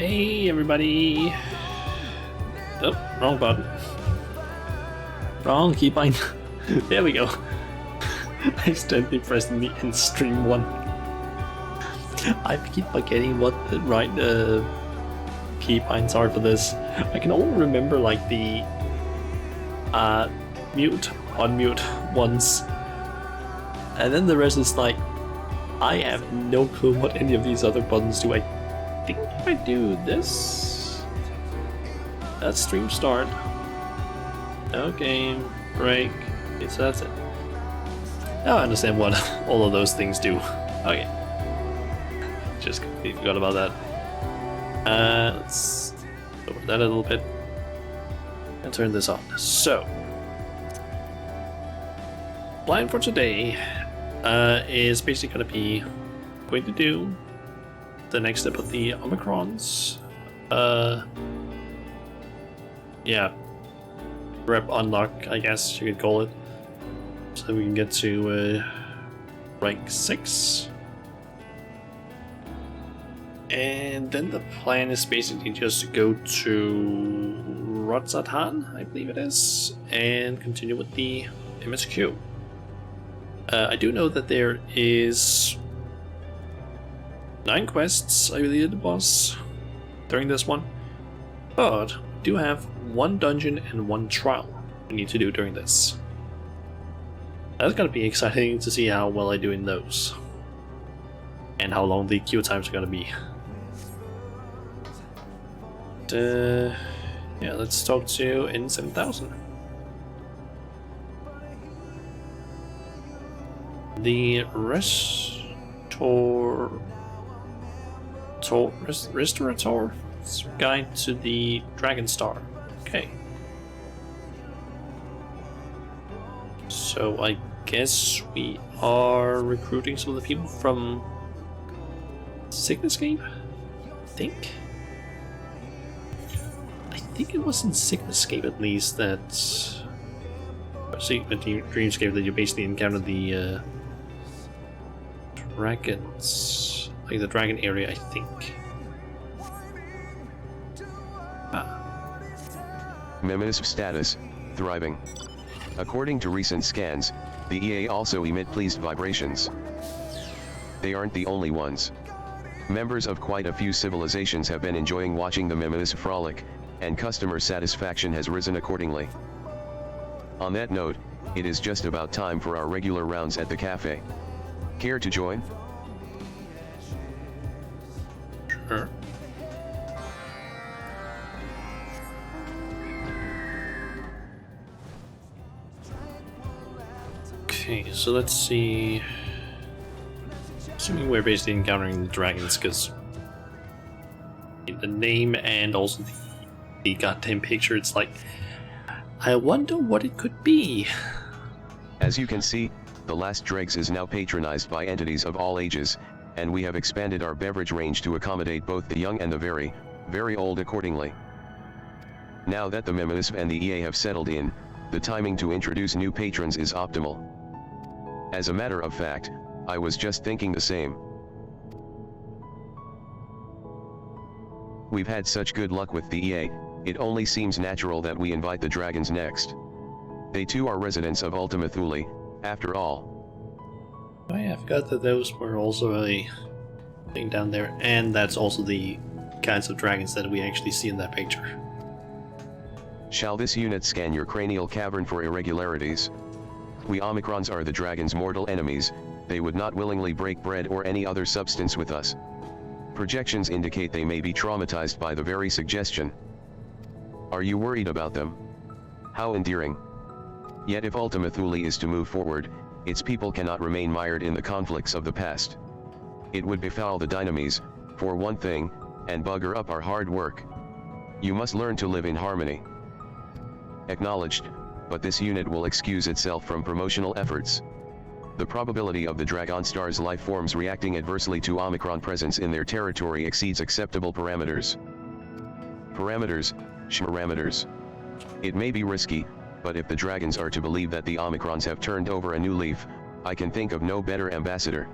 Hey everybody! Oh, wrong button. Wrong keybind. There we go. I accidentally pressed the end stream one. I keep forgetting what the right keybinds are for this. I can only remember like the mute, unmute ones. And then the rest is like, I have no clue what any of these other buttons do. I think if I do this, that's stream start. Okay, break. Okay, so that's it. Now I understand what all of those things do. Okay. Just completely forgot about that. Let's lower that a little bit and turn this on. So, plan for today is basically going to do the next step of the Omicrons. Yeah, rep unlock, I guess you could call it, so we can get to rank 6. And then the plan is basically just to go to Rotzatan, I believe it is, and continue with the MSQ. I do know that there is 9 quests, I believe, the boss during this one, but we do have 1 dungeon and 1 trial we need to do during this. That's gonna be exciting to see how well I do in those, and how long the queue times are gonna be. Yeah, let's talk to N7000. The Restorator Guide to the Dragon Star. Okay. So I guess we are recruiting some of the people from Sicknesscape? I think it was in Sicknesscape at least that, Dreamscape, that you basically encounter the dragons, like the dragon area, I think. Memesis status, thriving. According to recent scans, the EA also emit pleased vibrations. They aren't the only ones. Members of quite a few civilizations have been enjoying watching the Memesis frolic, and customer satisfaction has risen accordingly. On that note, it is just about time for our regular rounds at the cafe. Care to join? Sure. Okay, so let's see. Assuming we're basically encountering the dragons, because the name and also the goddamn picture, it's like, I wonder what it could be. As you can see, the Last Dregs is now patronized by entities of all ages, and we have expanded our beverage range to accommodate both the young and the very, very old accordingly. Now that the Memesis and the EA have settled in, the timing to introduce new patrons is optimal. As a matter of fact, I was just thinking the same. We've had such good luck with the EA, it only seems natural that we invite the dragons next. They too are residents of Ultima Thule, after all. Oh yeah, I forgot that those were also a thing down there, and that's also the kinds of dragons that we actually see in that picture. Shall this unit scan your cranial cavern for irregularities? We Omicrons are the dragon's mortal enemies, they would not willingly break bread or any other substance with us. Projections indicate they may be traumatized by the very suggestion. Are you worried about them? How endearing. Yet if Ultima Thule is to move forward, its people cannot remain mired in the conflicts of the past. It would befoul the dynamis, for one thing, and bugger up our hard work. You must learn to live in harmony. Acknowledged, but this unit will excuse itself from promotional efforts. The probability of the Dragon Star's life forms reacting adversely to Omicron presence in their territory exceeds acceptable parameters. Parameters. It may be risky, but if the dragons are to believe that the Omicrons have turned over a new leaf, I can think of no better ambassador.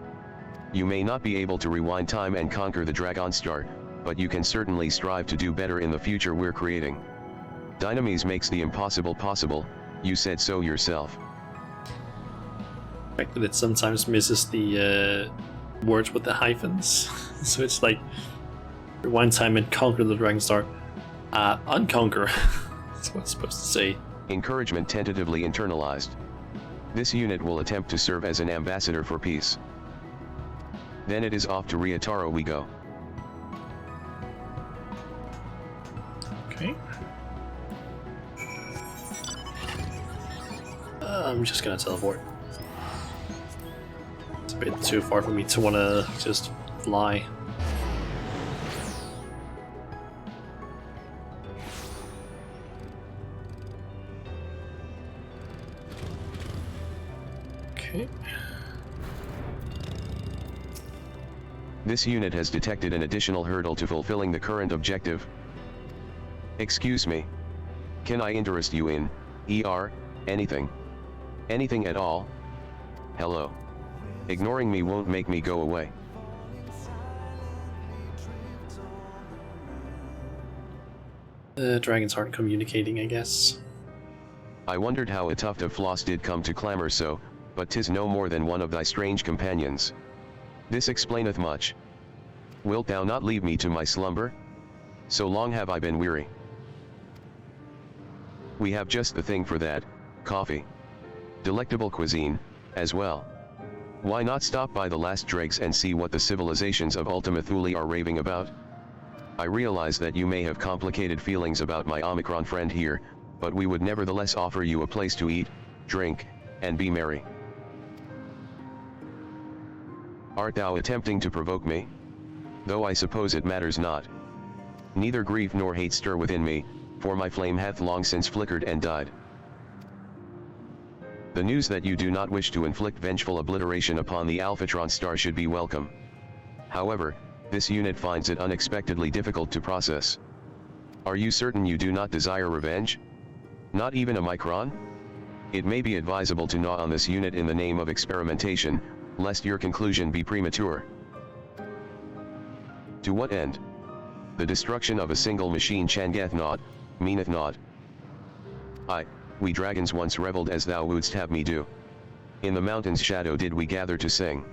You may not be able to rewind time and conquer the Dragon Star, but you can certainly strive to do better in the future we're creating. Dynamis makes the impossible possible, you said so yourself. The fact that it sometimes misses the words with the hyphens. So it's like, rewind time and conquer the Dragon Star. Unconquer. That's what it's supposed to say. Encouragement tentatively internalized. This unit will attempt to serve as an ambassador for peace. Then it is off to Ryotaro we go. Okay. I'm just gonna teleport. It's a bit too far for me to wanna just fly. Okay. This unit has detected an additional hurdle to fulfilling the current objective. Excuse me. Can I interest you in, anything? Anything at all? Hello. Ignoring me won't make me go away. The dragons aren't communicating, I guess. I wondered how a tuft of floss did come to clamor so, but 'tis no more than one of thy strange companions. This explaineth much. Wilt thou not leave me to my slumber? So long have I been weary. We have just the thing for that, coffee. Delectable cuisine, as well. Why not stop by the last dregs and see what the civilizations of Ultima Thule are raving about? I realize that you may have complicated feelings about my Omicron friend here, but we would nevertheless offer you a place to eat, drink, and be merry. Art thou attempting to provoke me? Though I suppose it matters not. Neither grief nor hate stir within me, for my flame hath long since flickered and died. The news that you do not wish to inflict vengeful obliteration upon the Alphatron star should be welcome. However, this unit finds it unexpectedly difficult to process. Are you certain you do not desire revenge? Not even a micron? It may be advisable to gnaw on this unit in the name of experimentation, lest your conclusion be premature. To what end? The destruction of a single machine changeth not, meaneth not. We dragons once reveled as thou wouldst have me do. In the mountain's shadow did we gather to sing.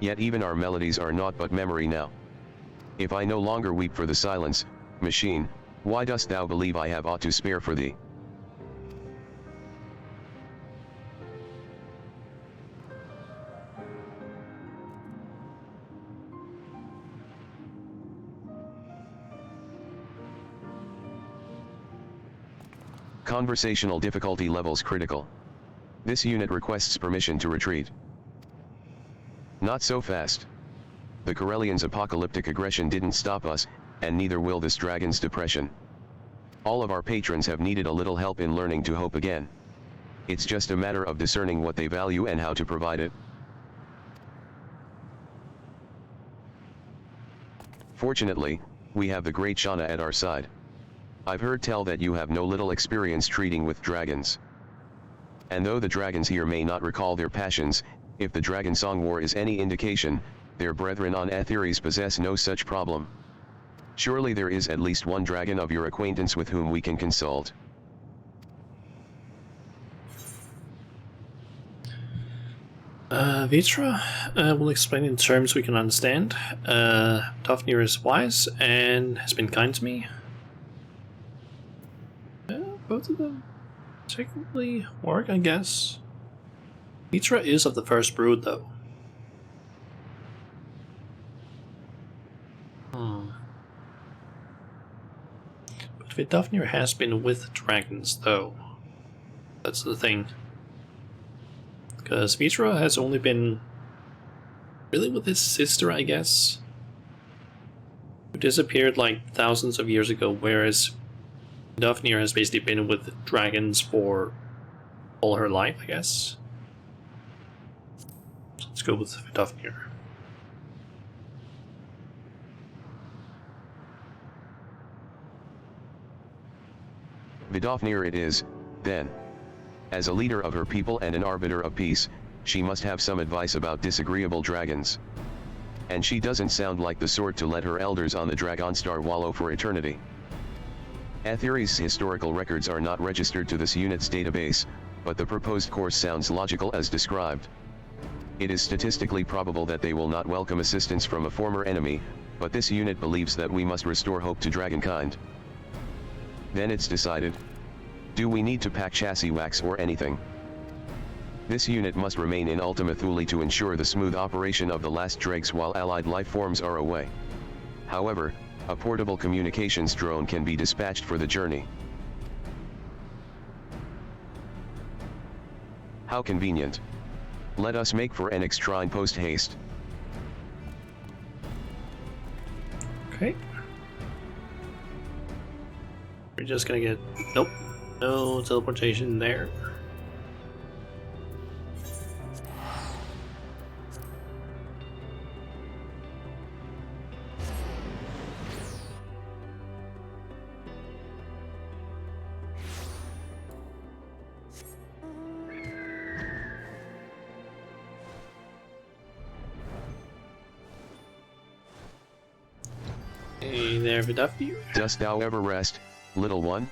Yet even our melodies are naught but memory now. If I no longer weep for the silence, machine, why dost thou believe I have aught to spare for thee? Conversational difficulty levels critical. This unit requests permission to retreat. Not so fast. The Corellians' apocalyptic aggression didn't stop us, and neither will this dragon's depression. All of our patrons have needed a little help in learning to hope again. It's just a matter of discerning what they value and how to provide it. Fortunately, we have the great Shauna at our side. I've heard tell that you have no little experience treating with dragons. And though the dragons here may not recall their passions, if the Dragon Song War is any indication, their brethren on Aetheres possess no such problem. Surely there is at least one dragon of your acquaintance with whom we can consult. Vitra will explain in terms we can understand. Dafnir is wise and has been kind to me. Both of them technically work, I guess. Vitra is of the first brood, though. But Vidofnir has been with dragons, though. That's the thing. Because Vitra has only been really with his sister, I guess, who disappeared like thousands of years ago, whereas Dafnir has basically been with dragons for all her life, I guess. So let's go with Dafnir. Vidofnir it is, then. As a leader of her people and an arbiter of peace, she must have some advice about disagreeable dragons. And she doesn't sound like the sort to let her elders on the Dragonstar wallow for eternity. Aetheri's historical records are not registered to this unit's database, but the proposed course sounds logical as described. It is statistically probable that they will not welcome assistance from a former enemy, but this unit believes that we must restore hope to dragonkind. Then it's decided. Do we need to pack chassis wax or anything? This unit must remain in Ultima Thule to ensure the smooth operation of the last dregs while allied life forms are away. However, a portable communications drone can be dispatched for the journey. How convenient. Let us make for Enix Shrine post-haste. Okay. We're just gonna get... Nope. No teleportation there. Hey there, Vidafi. Dost thou ever rest, little one?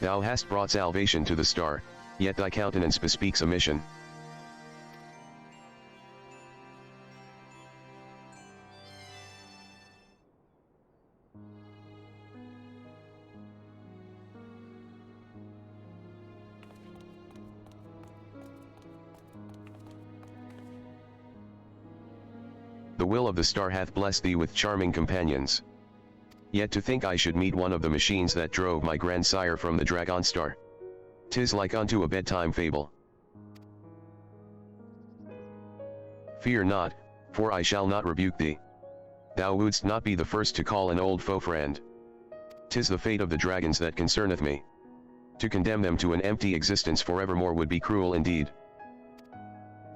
Thou hast brought salvation to the star, yet thy countenance bespeaks a mission. The will of the star hath blessed thee with charming companions. Yet to think I should meet one of the machines that drove my grandsire from the Dragonstar. 'Tis like unto a bedtime fable. Fear not, for I shall not rebuke thee. Thou wouldst not be the first to call an old foe friend. 'Tis the fate of the dragons that concerneth me. To condemn them to an empty existence forevermore would be cruel indeed.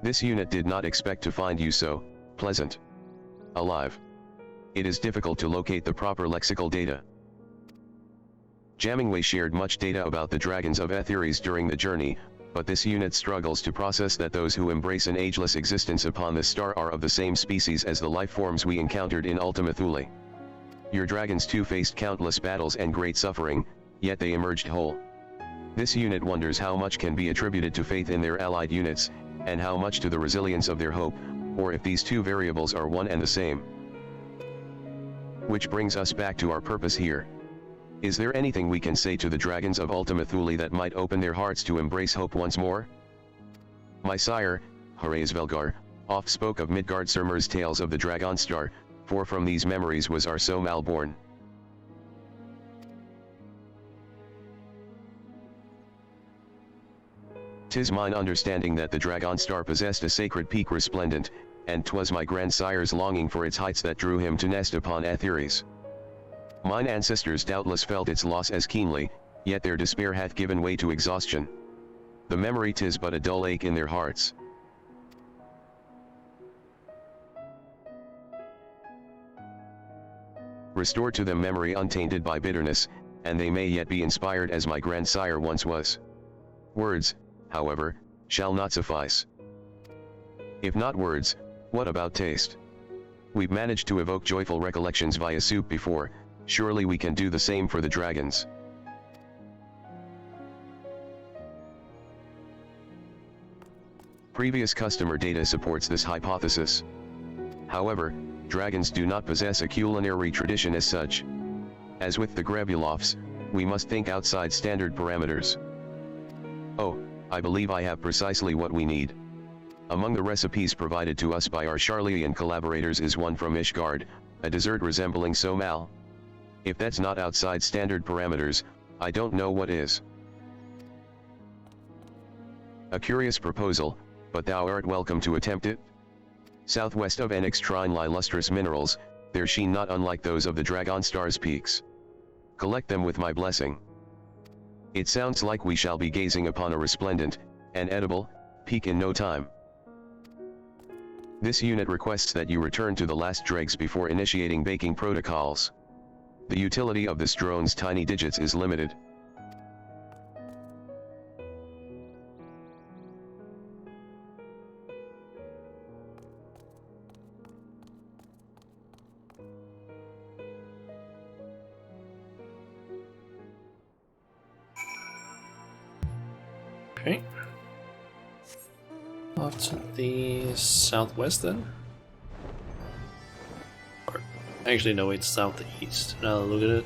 This unit did not expect to find you so pleasant. Alive. It is difficult to locate the proper lexical data. Jammingway shared much data about the dragons of Aetheres during the journey, but this unit struggles to process that those who embrace an ageless existence upon this star are of the same species as the life forms we encountered in Ultima Thule. Your dragons too faced countless battles and great suffering, yet they emerged whole. This unit wonders how much can be attributed to faith in their allied units, and how much to the resilience of their hope, or if these two variables are one and the same. Which brings us back to our purpose here. Is there anything we can say to the dragons of Ultima Thule that might open their hearts to embrace hope once more? My sire, Velgar, oft spoke of Midgard Surmer's tales of the Dragonstar, for from these memories was our so malborn. "'Tis mine understanding that the Dragonstar possessed a sacred peak resplendent, and 'twas my grandsire's longing for its heights that drew him to nest upon Aetheres. Mine ancestors doubtless felt its loss as keenly, yet their despair hath given way to exhaustion. The memory 'tis but a dull ache in their hearts. Restore to them memory untainted by bitterness, and they may yet be inspired as my grandsire once was. Words, however, shall not suffice. If not words, what about taste? We've managed to evoke joyful recollections via soup before, surely we can do the same for the dragons. Previous customer data supports this hypothesis. However, dragons do not possess a culinary tradition as such. As with the Grebulovs, we must think outside standard parameters. Oh, I believe I have precisely what we need. Among the recipes provided to us by our Charlian collaborators is one from Ishgard, a dessert resembling somal. If that's not outside standard parameters, I don't know what is. A curious proposal, but thou art welcome to attempt it. Southwest of Enix Shrine lie lustrous minerals, their sheen not unlike those of the Dragonstar's peaks. Collect them with my blessing. It sounds like we shall be gazing upon a resplendent, and edible, peak in no time. This unit requests that you return to the last dregs before initiating baking protocols. The utility of this drone's tiny digits is limited. Okay. Off to the southwest then. Or, actually, no, it's southeast. Now look at it.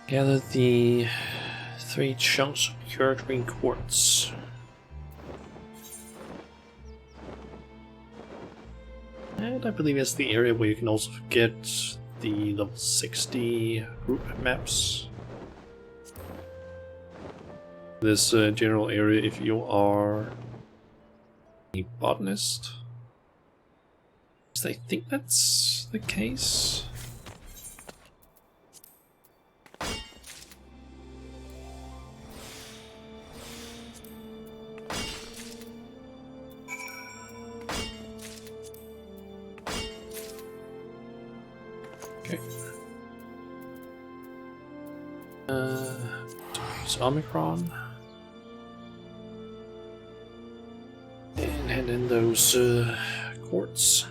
Gather the 3 chunks of pure green quartz. And I believe it's the area where you can also get the level 60 route maps. This general area if you are a botanist. I think that's the case. Okay. Use Omicron. And hand in those quartz.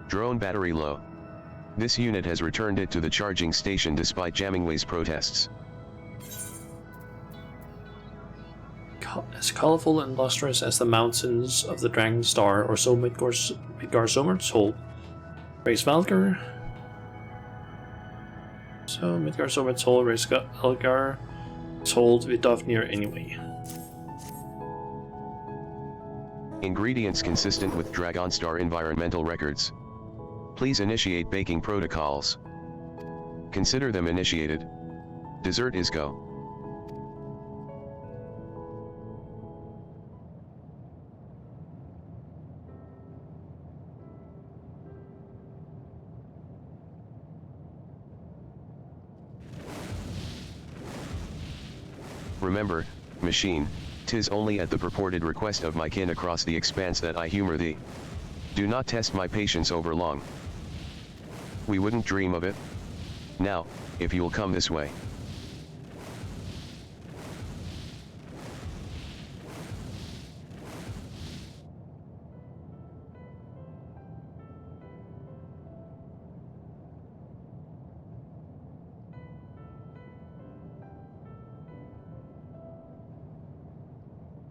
Drone battery low. This unit has returned it to the charging station despite Jammingway's protests. As colorful and lustrous as the mountains of the Dragon Star, or so Midgar Somer told. Race Valgar. So Midgar Somer told Race Valgar told Vidofnir anyway. Ingredients consistent with Dragonstar environmental records. Please initiate baking protocols. Consider them initiated. Dessert is go. Remember, machine, 'tis only at the purported request of my kin across the expanse that I humor thee. Do not test my patience over long. We wouldn't dream of it. Now, if you'll come this way.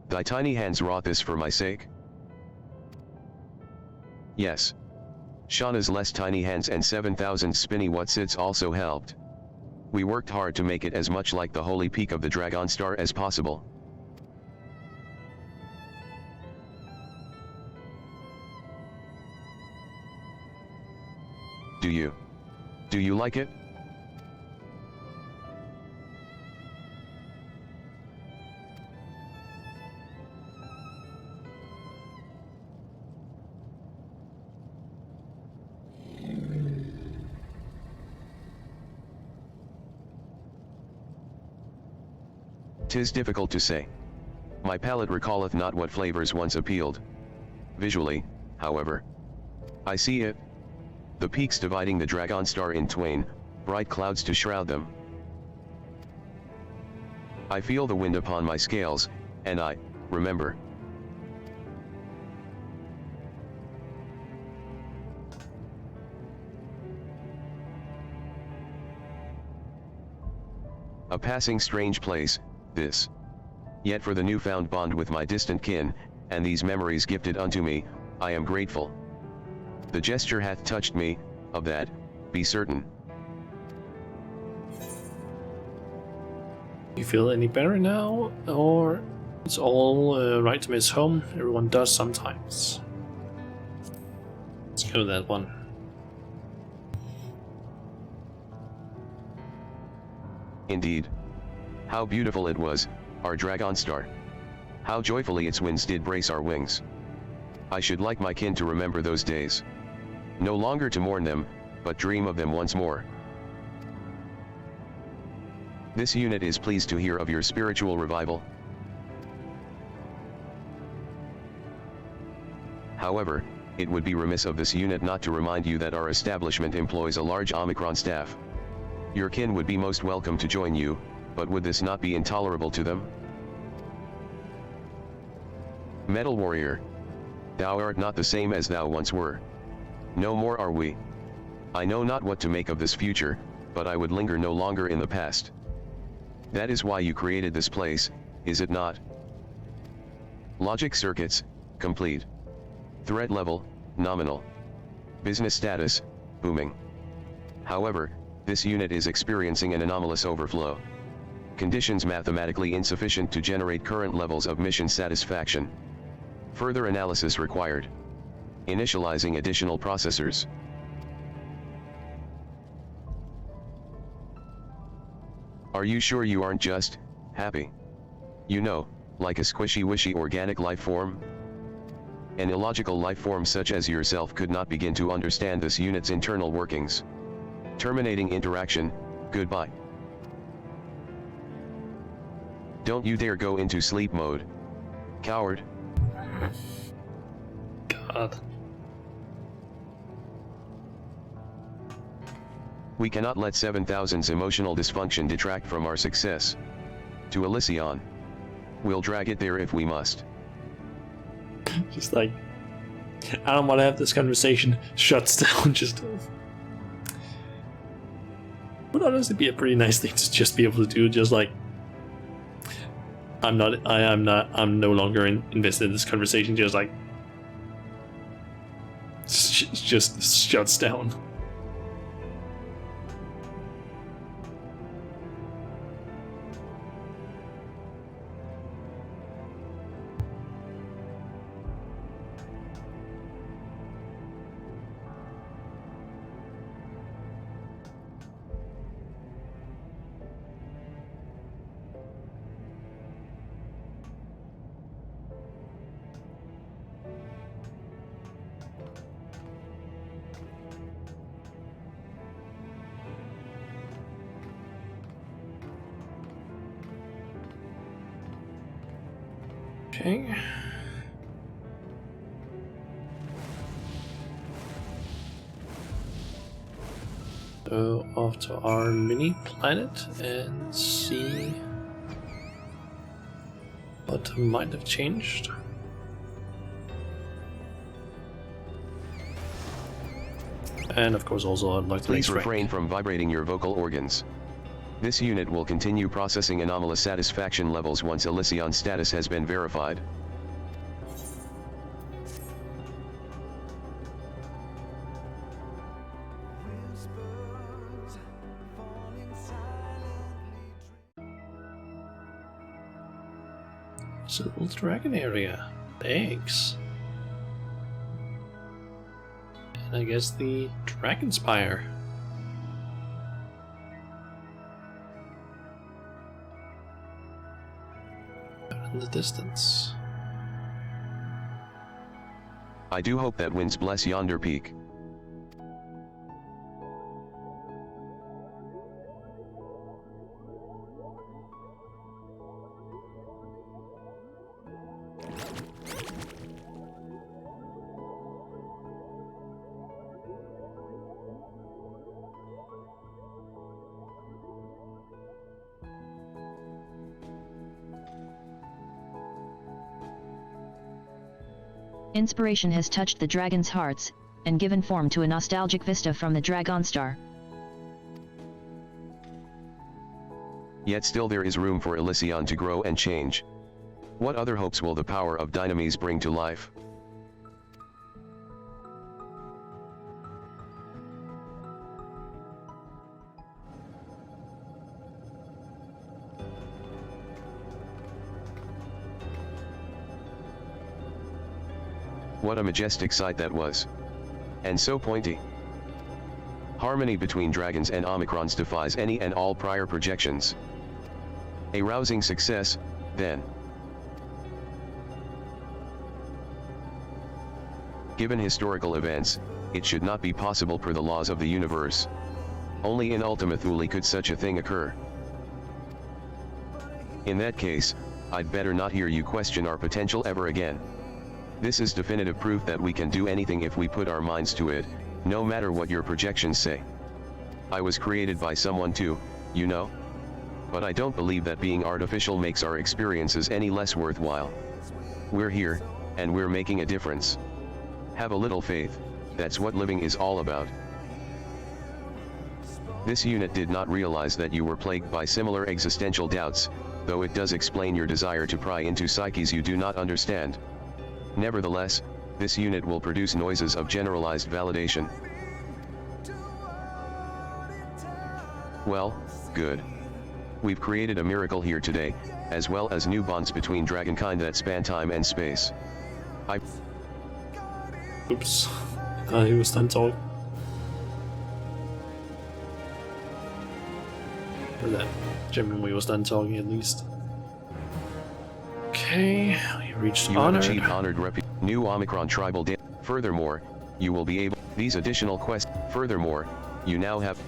Thy tiny hands wrought this for my sake? Yes. Shauna's less tiny hands and 7,000 spinny Wutsits also helped. We worked hard to make it as much like the holy peak of the Dragonstar as possible. Do you like it? "'Tis difficult to say. My palate recalleth not what flavors once appealed. Visually, however, I see it. The peaks dividing the Dragonstar in twain, bright clouds to shroud them. I feel the wind upon my scales, and I remember. A passing strange place, this. Yet for the newfound bond with my distant kin, and these memories gifted unto me, I am grateful. The gesture hath touched me, of that, be certain." You feel any better now, or it's all right to miss home? Everyone does sometimes. Let's go to that one. Indeed. How beautiful it was, our Dragonstar. How joyfully its winds did brace our wings. I should like my kin to remember those days. No longer to mourn them, but dream of them once more. This unit is pleased to hear of your spiritual revival. However, it would be remiss of this unit not to remind you that our establishment employs a large Omicron staff. Your kin would be most welcome to join you, but would this not be intolerable to them? Metal Warrior. Thou art not the same as thou once were. No more are we. I know not what to make of this future, but I would linger no longer in the past. That is why you created this place, is it not? Logic circuits, complete. Threat level, nominal. Business status, booming. However, this unit is experiencing an anomalous overflow. Conditions mathematically insufficient to generate current levels of mission satisfaction. Further analysis required. Initializing additional processors. Are you sure you aren't just happy? You know, like a squishy-wishy organic life form? An illogical life form such as yourself could not begin to understand this unit's internal workings. Terminating interaction, goodbye. Don't you dare go into sleep mode. Coward. God. We cannot let 7000's emotional dysfunction detract from our success. To Elysion. We'll drag it there if we must. Just like, I don't want to have this conversation. Shuts down. Just would honestly be a pretty nice thing to just be able to do. Just like, I'm no longer invested in this conversation. Just like, just shuts down. Okay. So off to our mini planet and see what might have changed. And of course also I'd like to Please refrain from vibrating your vocal organs. This unit will continue processing anomalous satisfaction levels once Elysion status has been verified. Civil Dragon area. Thanks. And I guess the Dragon Spire. In the distance. I do hope that winds bless yonder peak. Inspiration has touched the dragon's hearts, and given form to a nostalgic vista from the Dragon Star. Yet still there is room for Elysion to grow and change. What other hopes will the power of Dynamis bring to life? What a majestic sight that was. And so pointy. Harmony between dragons and Omicrons defies any and all prior projections. A rousing success, then. Given historical events, it should not be possible per the laws of the universe. Only in Ultima Thule could such a thing occur. In that case, I'd better not hear you question our potential ever again. This is definitive proof that we can do anything if we put our minds to it, no matter what your projections say. I was created by someone too, you know? But I don't believe that being artificial makes our experiences any less worthwhile. We're here, and we're making a difference. Have a little faith, that's what living is all about. This unit did not realize that you were plagued by similar existential doubts, though it does explain your desire to pry into psyches you do not understand. Nevertheless, this unit will produce noises of generalized validation. Well, good. We've created a miracle here today, as well as new bonds between dragonkind that span time and space. Oops. He was done talking. Or that genuinely was done talking at least. Okay, we reached you honored. have achieved honored new Omicron tribal day. Furthermore, you will be able these additional quests. Furthermore, you now have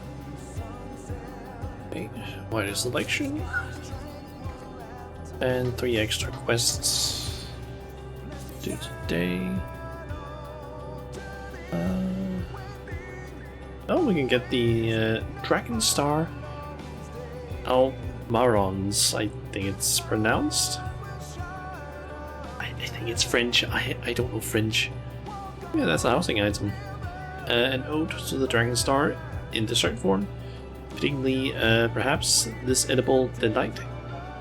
wider selection and 3 extra quests due today. Oh, we can get the Dragon Star Almarons, I think it's pronounced. I think it's French. I don't know French. Yeah, that's a housing item. An ode to the Dragon Star in dessert form. Fittingly, perhaps this edible delight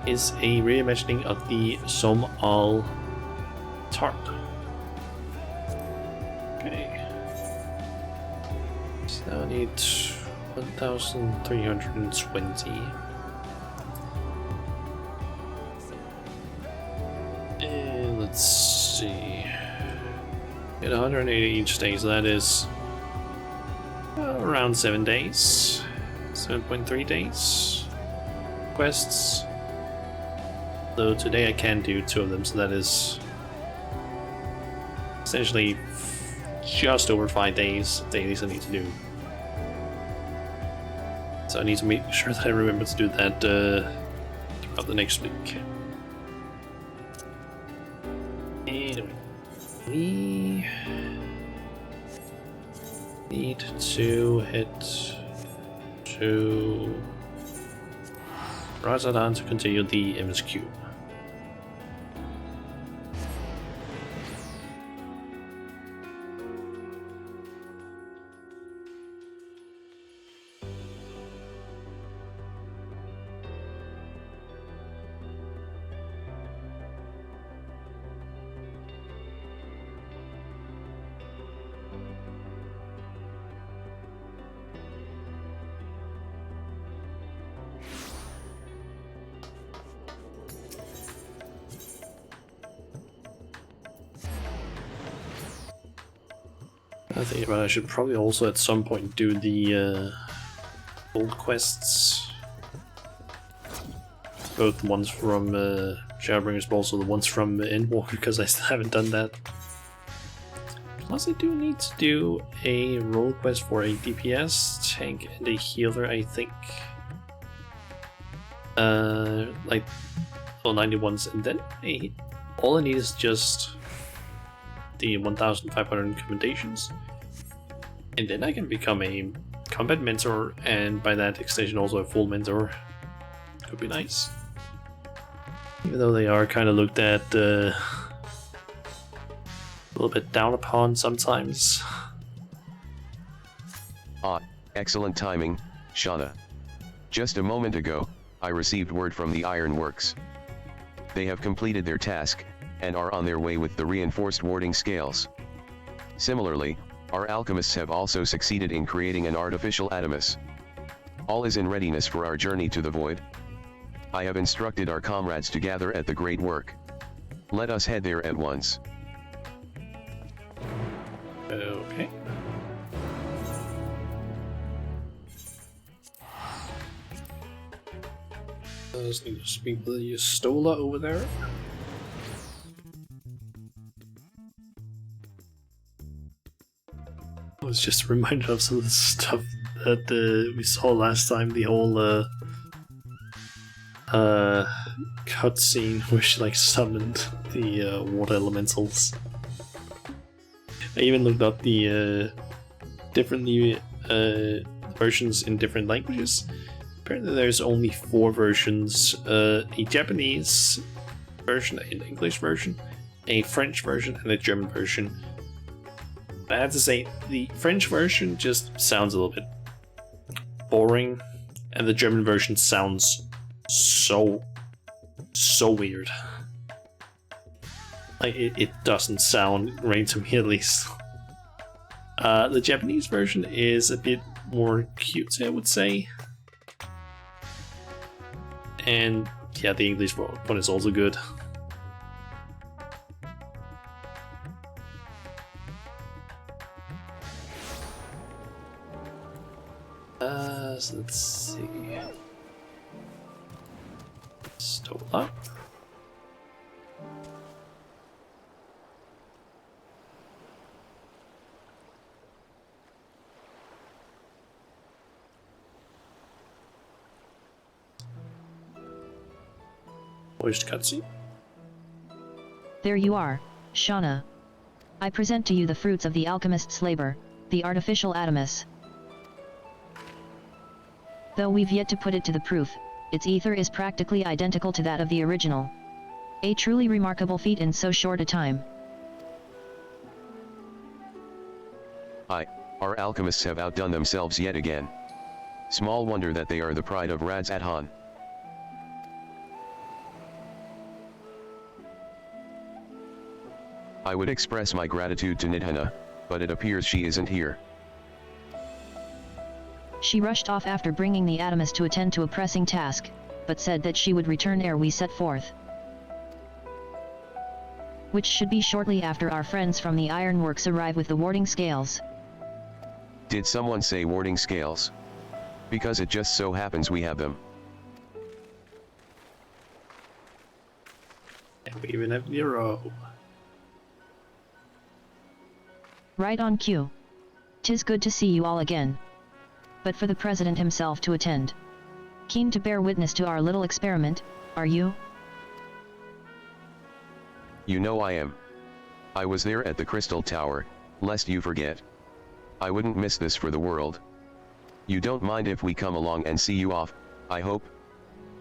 is a reimagining of the Somme al tart. Okay. So I need 1,320. And let's see. Get 180 each day, so that is around 7 days. 7.3 days. Quests. Though today I can do 2 of them, so that is essentially just over 5 days dailies I need to do. So I need to make sure that I remember to do that throughout the next week. Anyway, we need to hit to Razadan to continue the MSQ. I think about it, I should probably also at some point do the gold quests. Both the ones from Shadowbringers, but also the ones from Endwalker, because I still haven't done that. Plus I do need to do a role quest for a DPS, tank, and a healer, I think. Like, all 91s, and then all I need is just the 1,500 commendations, and then I can become a combat mentor, and by that extension also a full mentor. Could be nice. Even though they are kind of looked at a little bit down upon sometimes. Excellent timing, Shauna. Just a moment ago, I received word from the Ironworks. They have completed their task, and are on their way with the reinforced warding scales. Similarly, our alchemists have also succeeded in creating an artificial atomus. All is in readiness for our journey to the void. I have instructed our comrades to gather at the great work. Let us head there at once. Okay. I just need to speak to the Stola over there. I was just reminded of some of the stuff that we saw last time, the whole cutscene where she like summoned the water elementals. I even looked up the differently versions in different languages. Apparently there's only 4 versions, a Japanese version, an English version, a French version, and a German version. I have to say, the French version just sounds a little bit boring, and the German version sounds so weird. Like, it doesn't sound right to me, at least. The Japanese version is a bit more cute, I would say. And yeah, the English one is also good. So let's see. Stole up. Voiced cutscene. There you are, Shauna. I present to you the fruits of the alchemist's labor, the artificial atomus. Though we've yet to put it to the proof, its ether is practically identical to that of the original. A truly remarkable feat in so short a time. Our alchemists have outdone themselves yet again. Small wonder that they are the pride of Rads Adhan. I would express my gratitude to Nidhana, but it appears she isn't here. She rushed off after bringing the atomus to attend to a pressing task, but said that she would return ere we set forth. Which should be shortly after our friends from the ironworks arrive with the warding scales. Did someone say warding scales? Because it just so happens we have them. And we even have Nero. Right on cue. 'Tis good to see you all again. But for the President himself to attend. Keen to bear witness to our little experiment, are you? You know I am. I was there at the Crystal Tower, lest you forget. I wouldn't miss this for the world. You don't mind if we come along and see you off, I hope?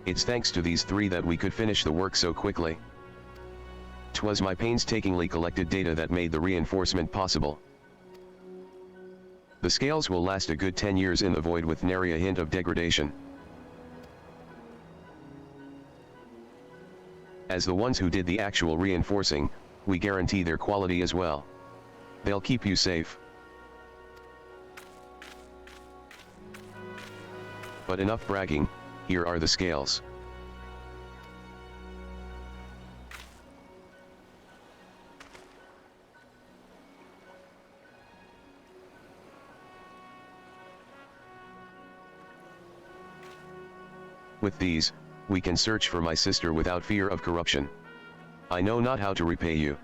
It's thanks to these 3 that we could finish the work so quickly. 'Twas my painstakingly collected data that made the reinforcement possible. The scales will last a good 10 years in the void with nary a hint of degradation. As the ones who did the actual reinforcing, we guarantee their quality as well. They'll keep you safe. But enough bragging, here are the scales. With these, we can search for my sister without fear of corruption. I know not how to repay you.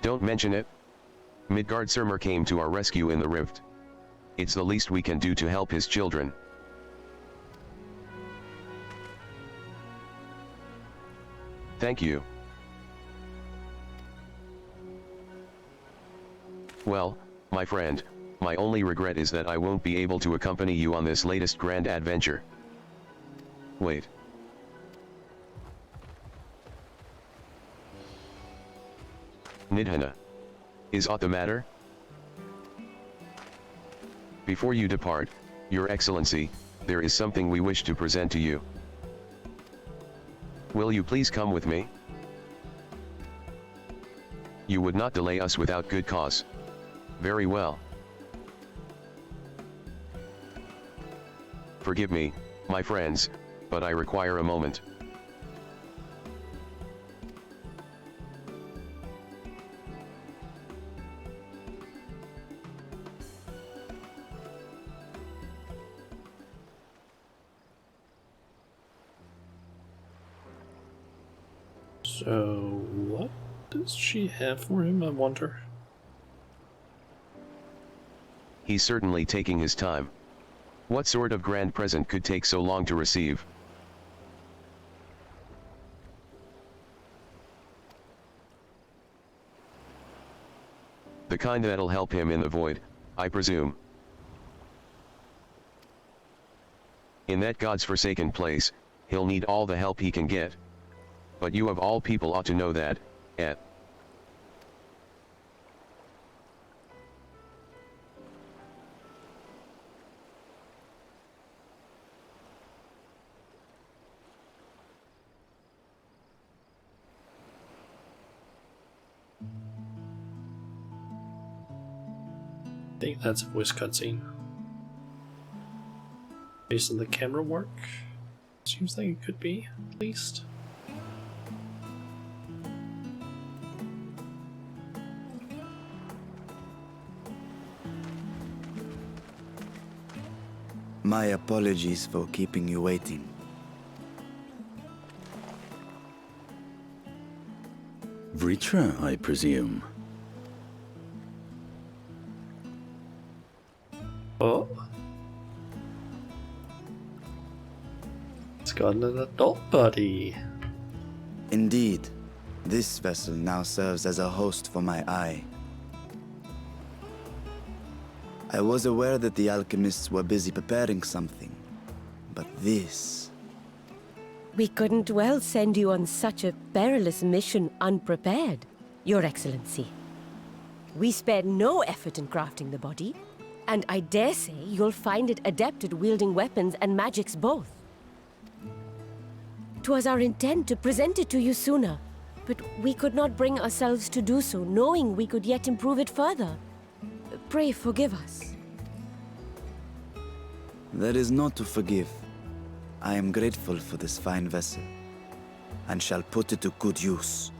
Don't mention it. Midgard Surmer came to our rescue in the rift. It's the least we can do to help his children. Thank you. Well, my friend, my only regret is that I won't be able to accompany you on this latest grand adventure. Wait. Nidhana. Is aught the matter? Before you depart, Your Excellency, there is something we wish to present to you. Will you please come with me? You would not delay us without good cause. Very well. Forgive me, my friends, but I require a moment. So, what does she have for him, I wonder? He's certainly taking his time. What sort of grand present could take so long to receive? The kind that'll help him in the void, I presume. In that God's forsaken place, he'll need all the help he can get. But you of all people ought to know that, I think that's a voice cutscene. Based on the camera work, seems like it could be, at least. My apologies for keeping you waiting. Vritra, I presume. Oh. It's got an adult buddy. Indeed, this vessel now serves as a host for my eye. I was aware that the alchemists were busy preparing something, but this... We couldn't well send you on such a perilous mission unprepared, Your Excellency. We spared no effort in crafting the body, and I dare say you'll find it adept at wielding weapons and magics both. 'Twas our intent to present it to you sooner, but we could not bring ourselves to do so, knowing we could yet improve it further. Pray forgive us. There is naught to forgive. I am grateful for this fine vessel, and shall put it to good use.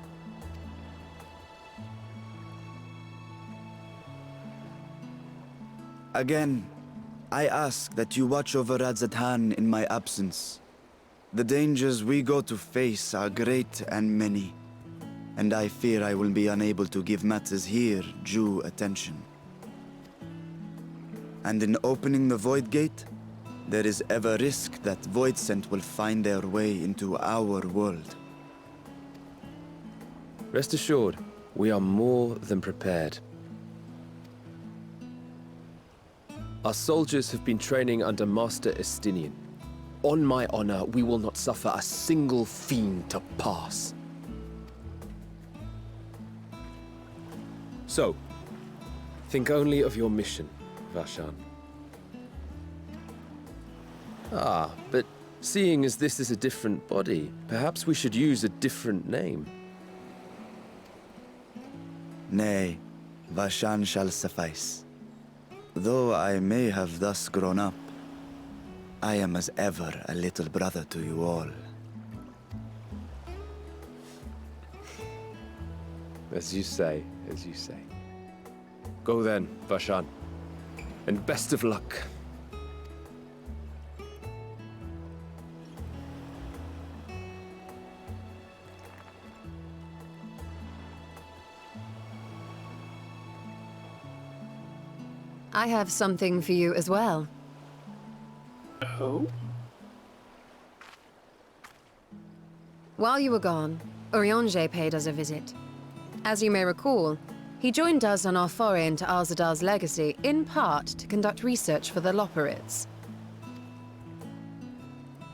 Again, I ask that you watch over Radzatan in my absence. The dangers we go to face are great and many, and I fear I will be unable to give matters here due attention. And in opening the Void Gate, there is ever risk that Void Scent will find their way into our world. Rest assured, we are more than prepared. Our soldiers have been training under Master Estinian. On my honor, we will not suffer a single fiend to pass. So, think only of your mission, Vashan. Ah, but seeing as this is a different body, perhaps we should use a different name. Nay, Vashan shall suffice. Though I may have thus grown up, I am as ever a little brother to you all. As you say, as you say. Go then, Vashan. And best of luck. I have something for you as well. Oh? While you were gone, Urianger paid us a visit. As you may recall, he joined us on our foray into Alzadar's legacy, in part to conduct research for the Loporrits.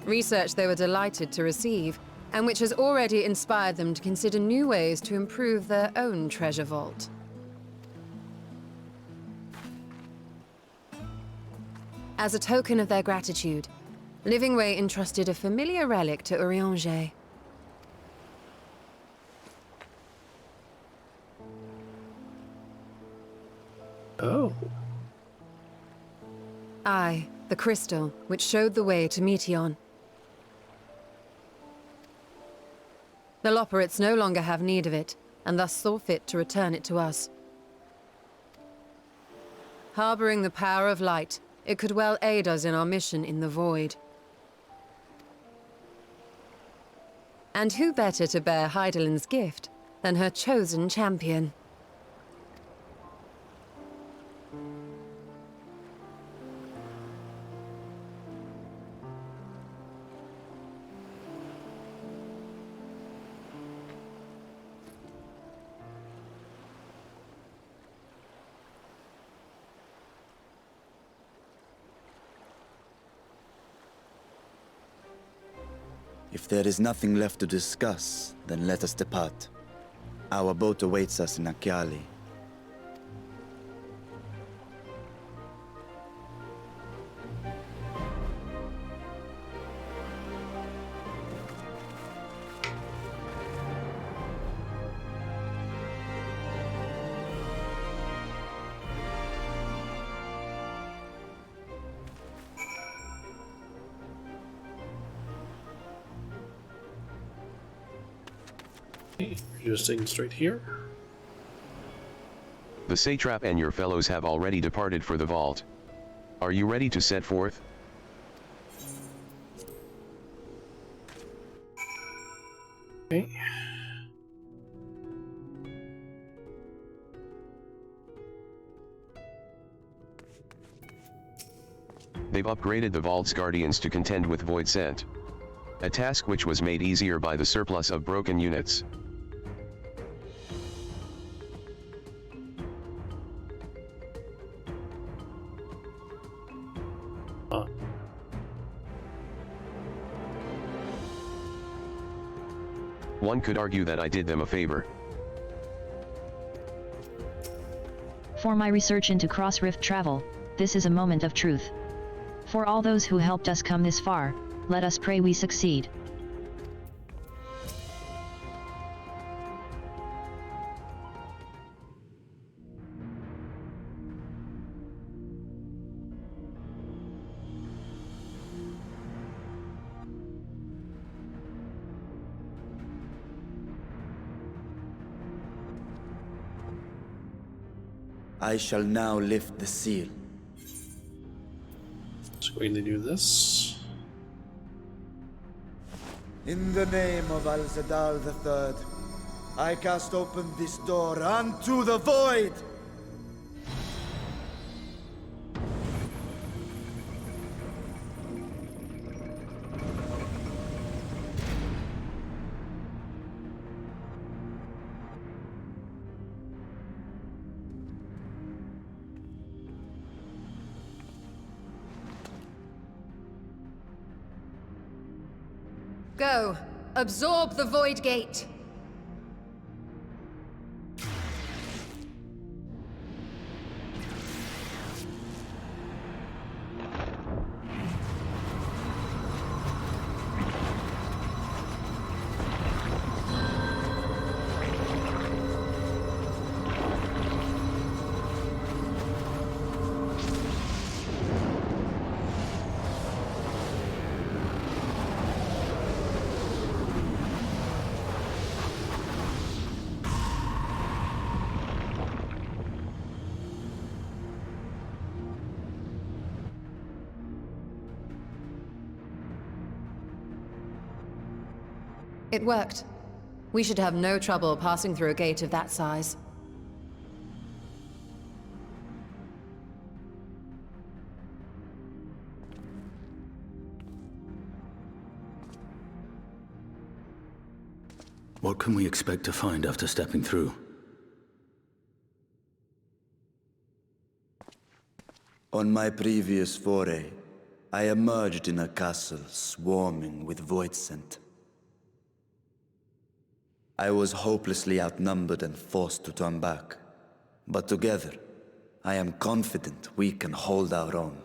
Research they were delighted to receive, and which has already inspired them to consider new ways to improve their own treasure vault. As a token of their gratitude, Livingway entrusted a familiar relic to Urianger. Oh. Aye, the crystal, which showed the way to Meteon. The Loporrits no longer have need of it, and thus saw fit to return it to us. Harboring the power of light, it could well aid us in our mission in the Void. And who better to bear Hydaelyn's gift than her chosen champion? If there is nothing left to discuss, then let us depart. Our boat awaits us in Akyali. Just staying straight here. The satrap and your fellows have already departed for the vault. Are you ready to set forth? Okay. They've upgraded the vault's guardians to contend with Void Scent, a task which was made easier by the surplus of broken units. One could argue that I did them a favor. For my research into cross-rift travel, this is a moment of truth. For all those who helped us come this far, let us pray we succeed. I shall now lift the seal. Just going to do this. In the name of Al-Zadal III, I cast open this door unto the void! Go. Absorb the Void Gate. It worked. We should have no trouble passing through a gate of that size. What can we expect to find after stepping through? On my previous foray, I emerged in a castle swarming with void scent. I was hopelessly outnumbered and forced to turn back. But together, I am confident we can hold our own.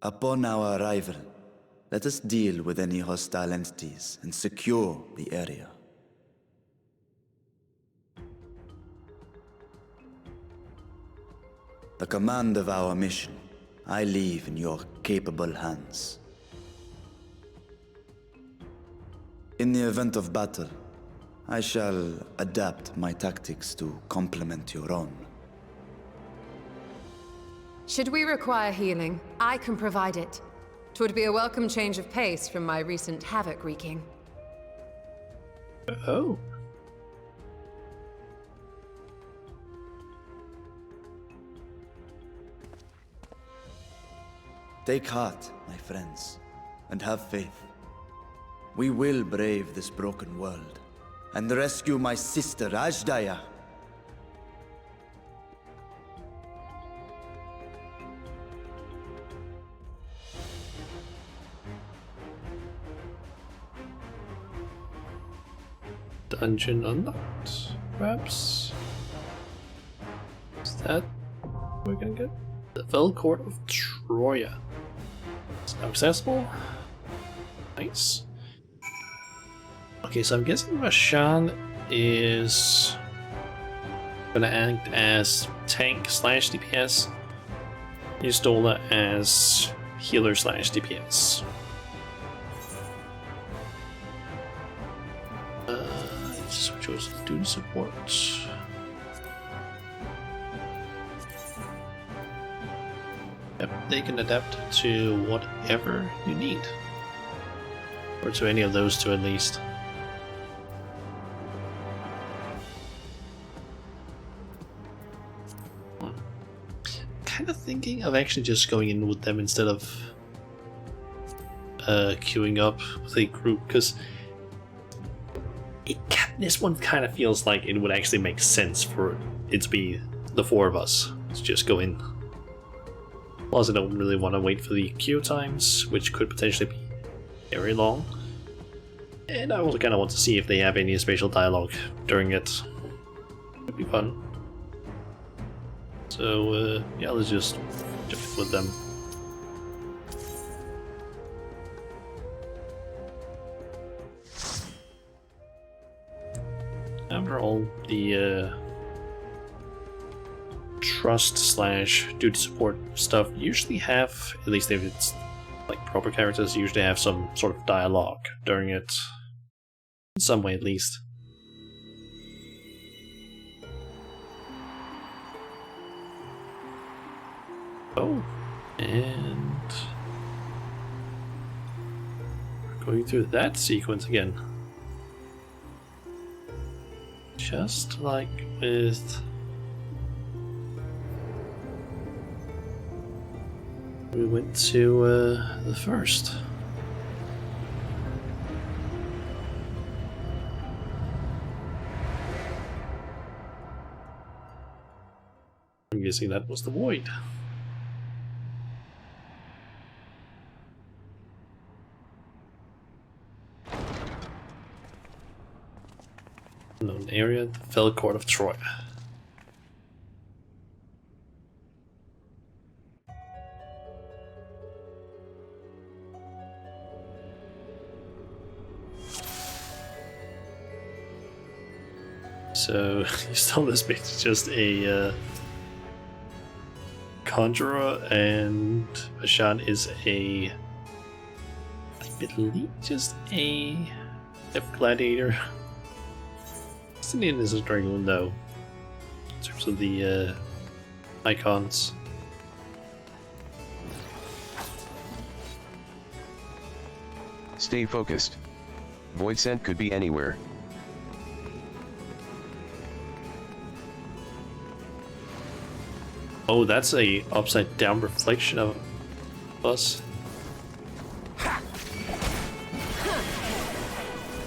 Upon our arrival, let us deal with any hostile entities and secure the area. The command of our mission, I leave in your capable hands. In the event of battle, I shall adapt my tactics to complement your own. Should we require healing, I can provide it. 'Twould be a welcome change of pace from my recent havoc wreaking. Oh. Take heart, my friends, and have faith. We will brave this broken world and rescue my sister Ajdaya. Dungeon unlocked, perhaps? Is that what we're gonna get? The Fell Court of Troya. It's now accessible. Nice. Okay, so I'm guessing Rashan is gonna act as tank slash DPS. Yustola as healer slash DPS. Switch over to duty support. Yep, they can adapt to whatever you need. Or to any of those two at least. Kind of thinking of actually just going in with them instead of queuing up with a group, because this one kind of feels like it would actually make sense for it to be the four of us to just go in. Plus, I don't really want to wait for the queue times, which could potentially be very long. And I also kind of want to see if they have any spatial dialogue during it. Could be fun. So, yeah, let's just jump in with them. After all, the trust slash duty support stuff usually have, at least if it's like proper characters, usually have some sort of dialogue during it. In some way, at least. Oh, and we're going through that sequence again. Just like with we went to the first. I'm guessing that was the void. Known area, the Fell Court of Troya. So, you saw this bit, just a conjurer, and Ashan is I believe, just a gladiator. Justinian is a dragon, though, in terms of the icons. Stay focused. Void scent could be anywhere. Oh, that's a upside down reflection of us.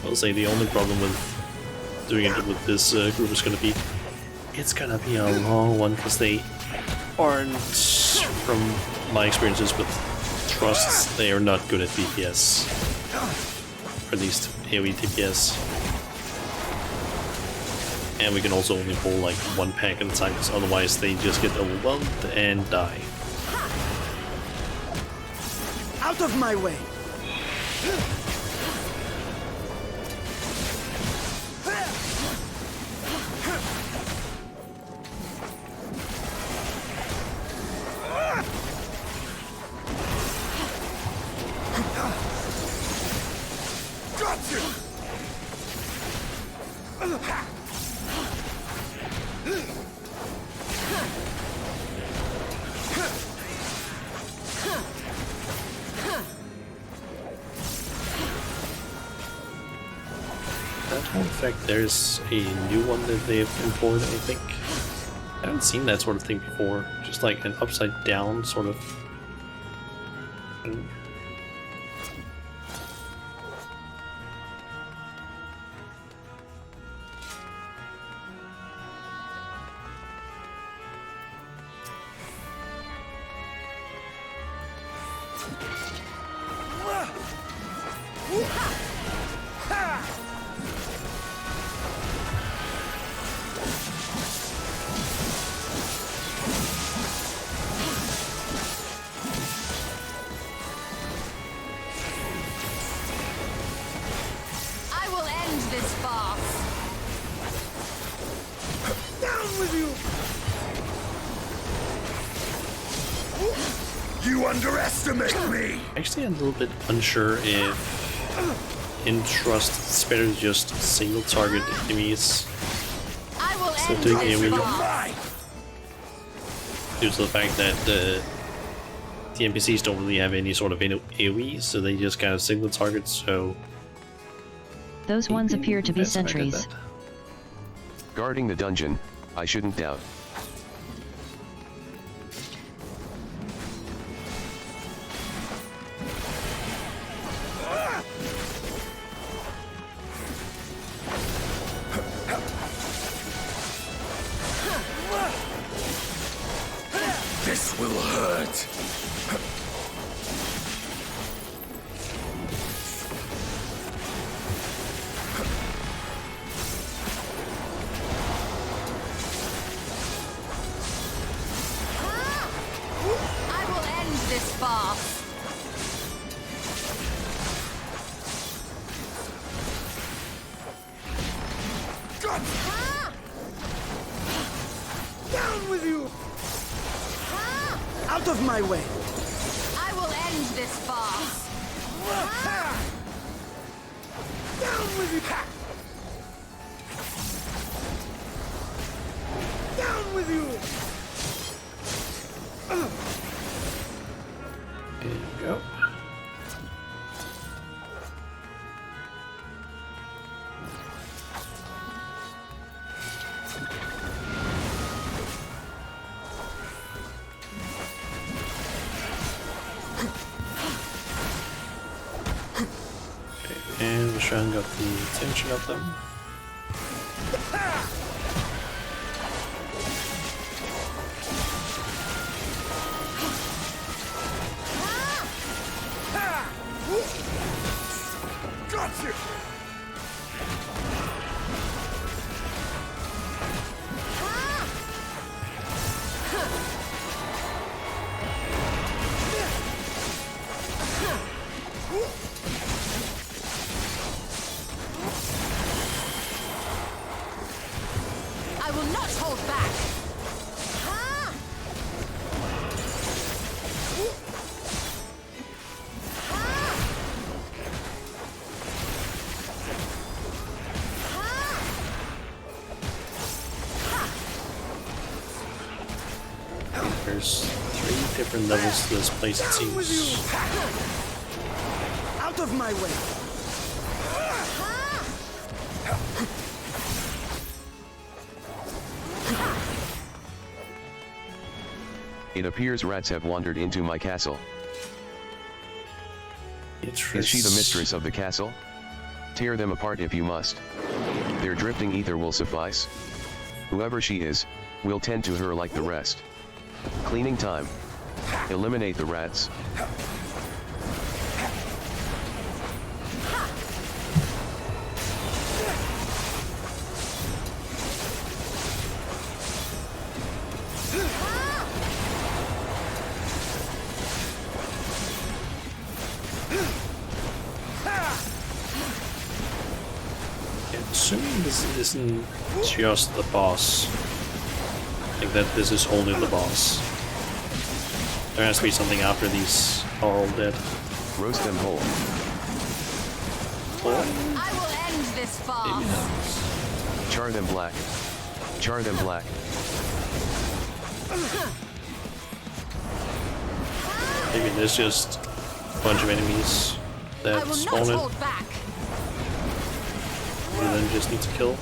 I'll say the only problem with doing it with this group is going to be, it's going to be a long one, because they aren't, from my experiences with trusts, they are not good at DPS, or at least AoE DPS. And we can also only pull like one pack at a time, because otherwise they just get overwhelmed and die. Out of my way! In fact, there's a new one that they've employed, I think. I haven't seen that sort of thing before. Just like an upside down sort of thing. You underestimate me! Actually, I'm a little bit unsure if in Trust it's better to just single target enemies I will instead of end doing this AoE, farce. due to the fact that the NPCs don't really have any sort of AoE, so they just kind of single target, so... Those ones appear to be Best if I did sentries. that. Guarding the dungeon, I shouldn't doubt. This will hurt. I will end this farce. Down with you! Out of my way! I will end this farce. Down with you! Down with you! There you go. Okay, and Rashan got the attention of them. Got you! I will not hold back. There's 3 different levels to this place, it seems. Out of my way! It appears rats have wandered into my castle. Is she the mistress of the castle? Tear them apart if you must. Their drifting ether will suffice. Whoever she is, we'll tend to her like the rest. Cleaning time. Eliminate the rats. Assuming this isn't just the boss, like that this is only the boss. There has to be something after these are all dead. Roast them whole. Or I will end this maybe farce. not. Char them black. Char them black. Maybe there's just a bunch of enemies I that will spawn not in hold back. and then just need to kill.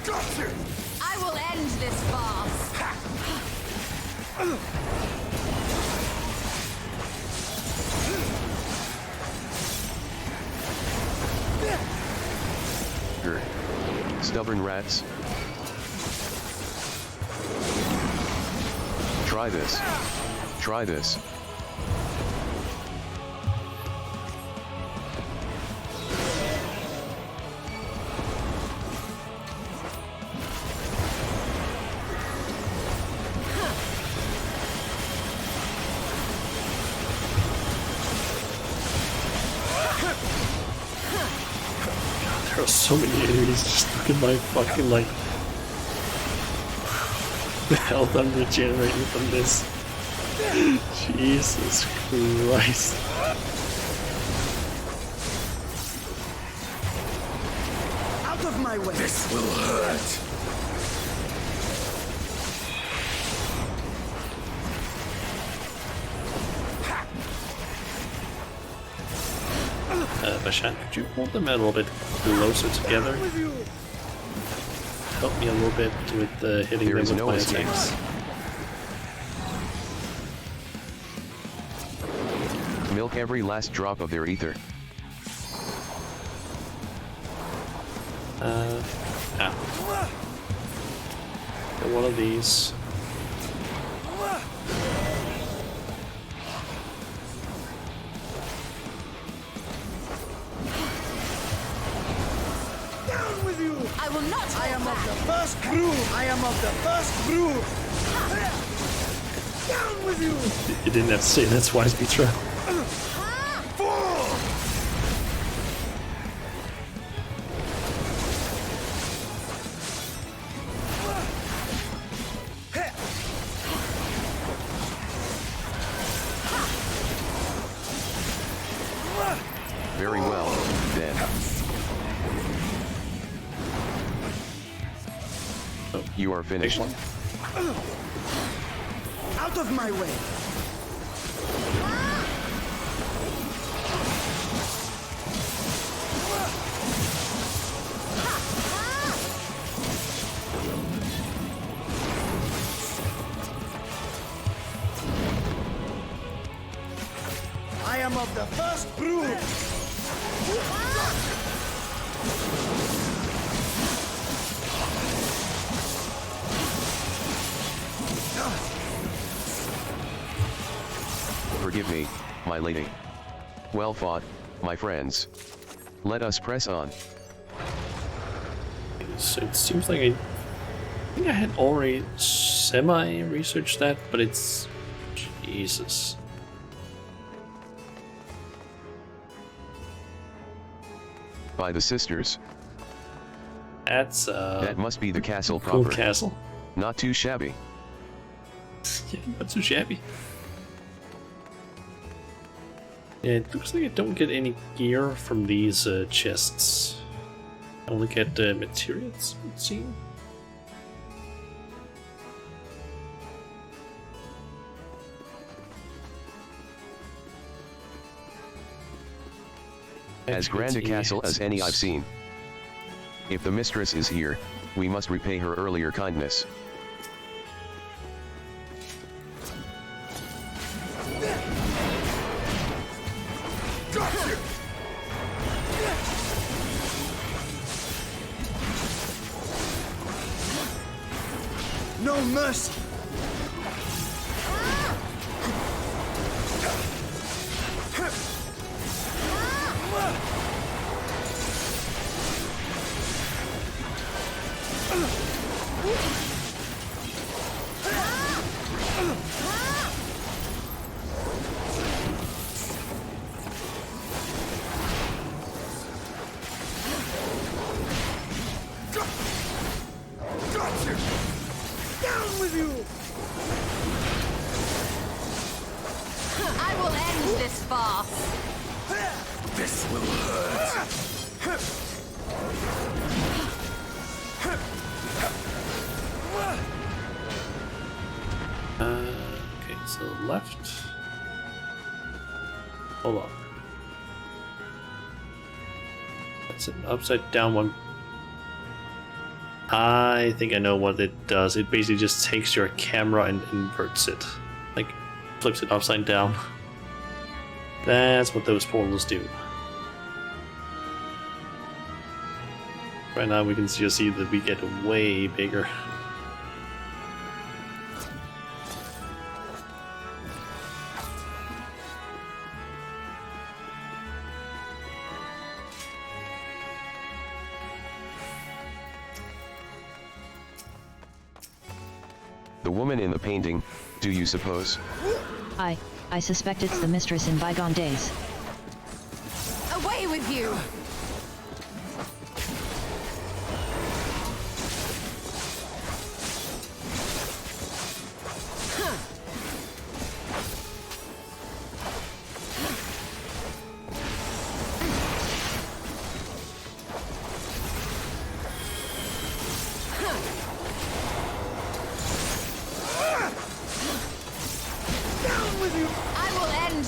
Got you! I will end this farce. Stubborn rats. Try this. Try this. There are so many enemies just stuck in my fucking like the health I'm regenerating from this. Jesus Christ. Out of my way! This will hurt. Bashan, could you hold them a little bit closer together? Help me a little bit with hitting There them is with no my escape. attacks. Milk every last drop of their ether. Got one of these. I will not. I am of the first brew! I am of the first brew! Down with you! You didn't have to say that's wise betrayal. Very well, then. You are finished. Out of my way! I am of the first brood! Forgive me, my lady. Well fought, my friends. Let us press on. So it seems like I think I had already semi-researched that, but it's... Jesus. By the sisters. That's That must be the castle cool proper. castle. Not too shabby. Yeah, not too shabby. Yeah, it looks like I don't get any gear from these chests. I only get materials, it would seem. As grand a castle as any I've seen. If the mistress is here, we must repay her earlier kindness. Gotcha! No mercy! Gotcha! Down with you! I will end this farce. This will hurt. Okay, so left. Hold on. That's an upside down one. I think I know what it does. It basically just takes your camera and inverts it. Like, flips it upside down. That's what those portals do. Right now we can just see that we get way bigger. The woman in the painting, do you suppose? I suspect it's the mistress in bygone days. Away with you.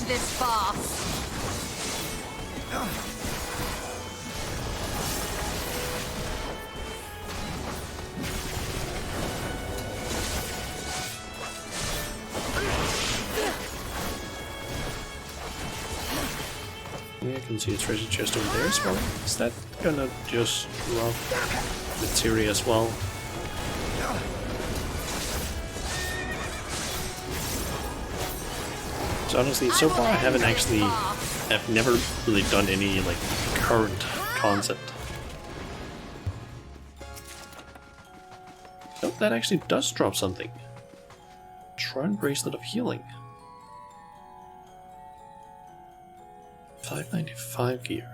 this farce! Yeah, I can see a treasure chest over there as well. Is that gonna just drop materia as well? So honestly, so far I haven't actually... I've never really done any, like, current concept. Oh, that actually does drop something. Shrine Bracelet of Healing. 595 gear.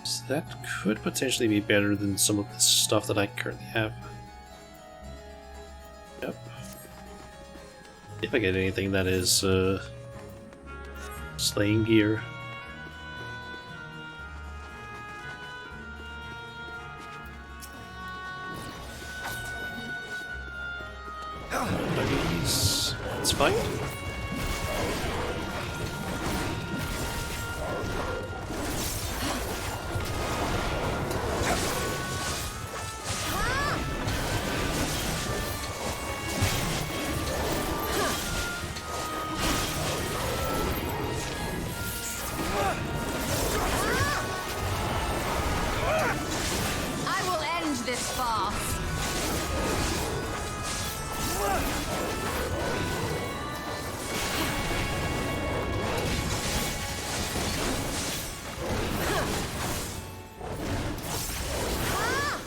So that could potentially be better than some of the stuff that I currently have. Yep. If I get anything that is slaying gear. It's fine.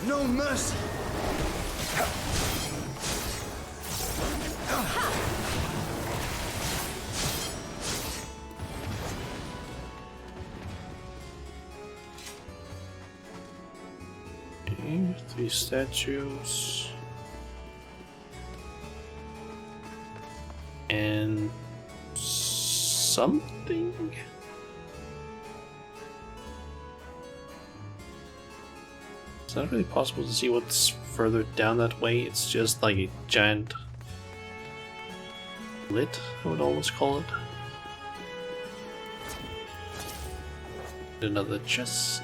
No mercy! Okay, 3 statues. And something? It's not really possible to see what's further down that way. It's just like a giant lid, I would almost call it. Another chest.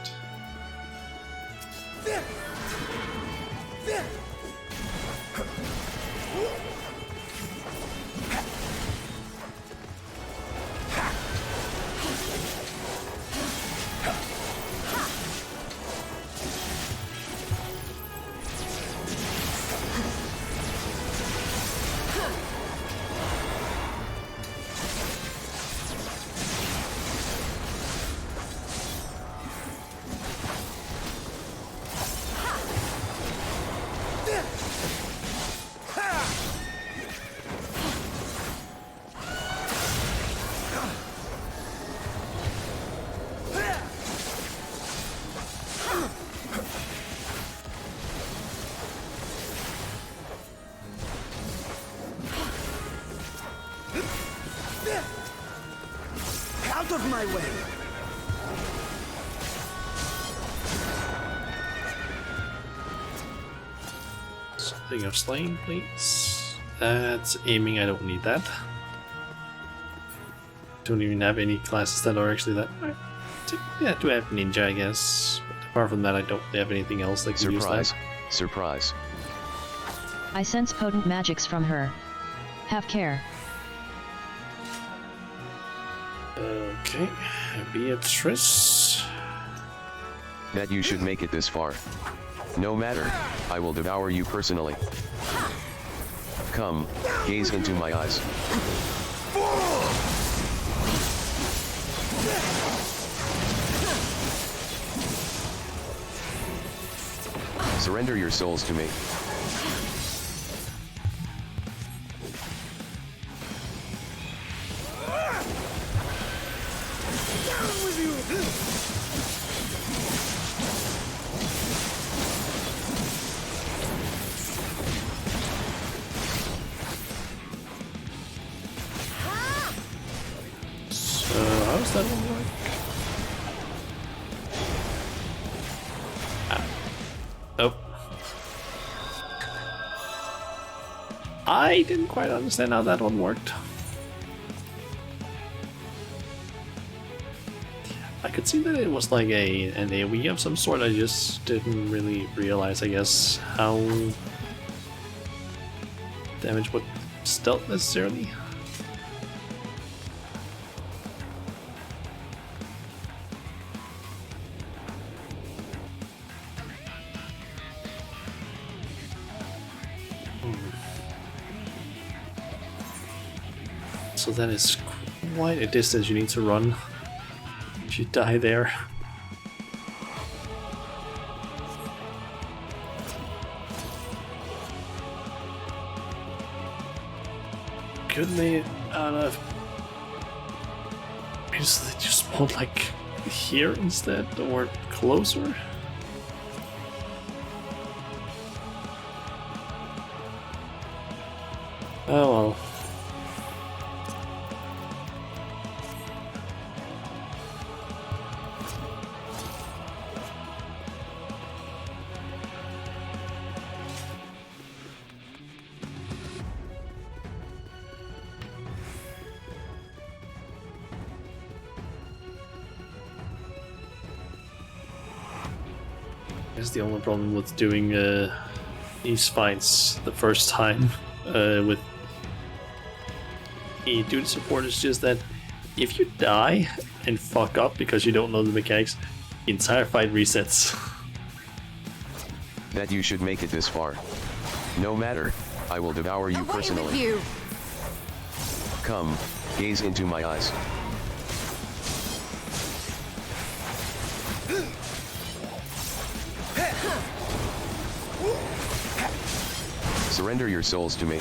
Out of my way! Something of slaying, please. That's aiming, I don't need that. Don't even have any classes that are actually that. Yeah, I do have ninja, I guess. But apart from that, I don't have anything else that can use that. Surprise. I sense potent magics from her. Have care. Okay, Beatrice. That you should make it this far. No matter, I will devour you personally. Come, gaze into my eyes. Surrender your souls to me. So, how does that one work? Oh. I didn't quite understand how that one worked. I could see that it was like an AoE of some sort. I just didn't really realize, I guess, how damage would stealth necessarily. So that is quite a distance you need to run if you die there. Couldn't they because they just spawn like here instead or closer? Oh well. The only problem with doing these fights the first time with a dude support is just that if you die and fuck up because you don't know the mechanics, the entire fight resets. That you should make it this far. No matter, I will devour you personally. You. Come, gaze into my eyes. Surrender your souls to me.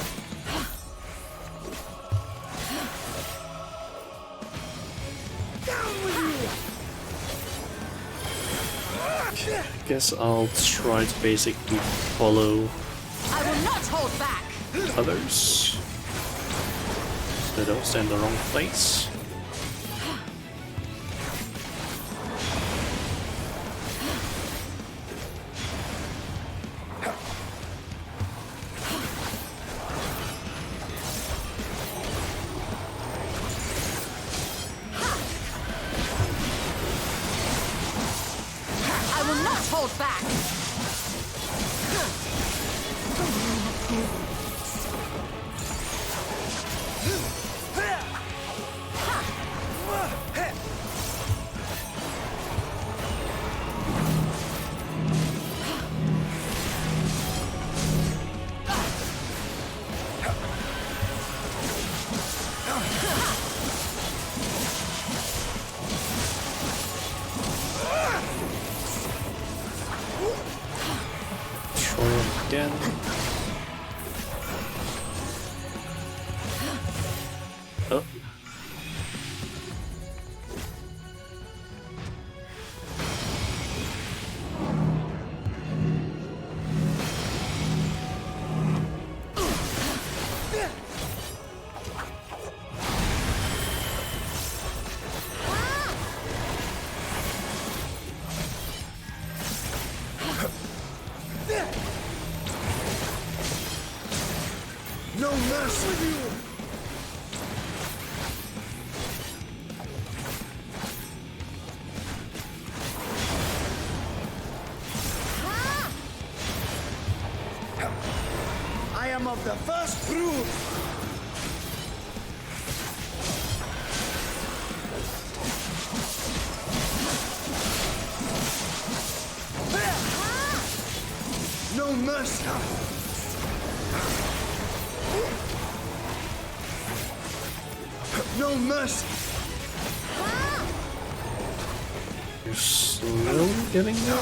I guess I'll try to basically follow I will not hold back. others so they don't stand in the wrong place. I will not hold back. Try them again. Oh. No mercy! I am of the first brood! No mercy! No mercy! You're slowly getting there.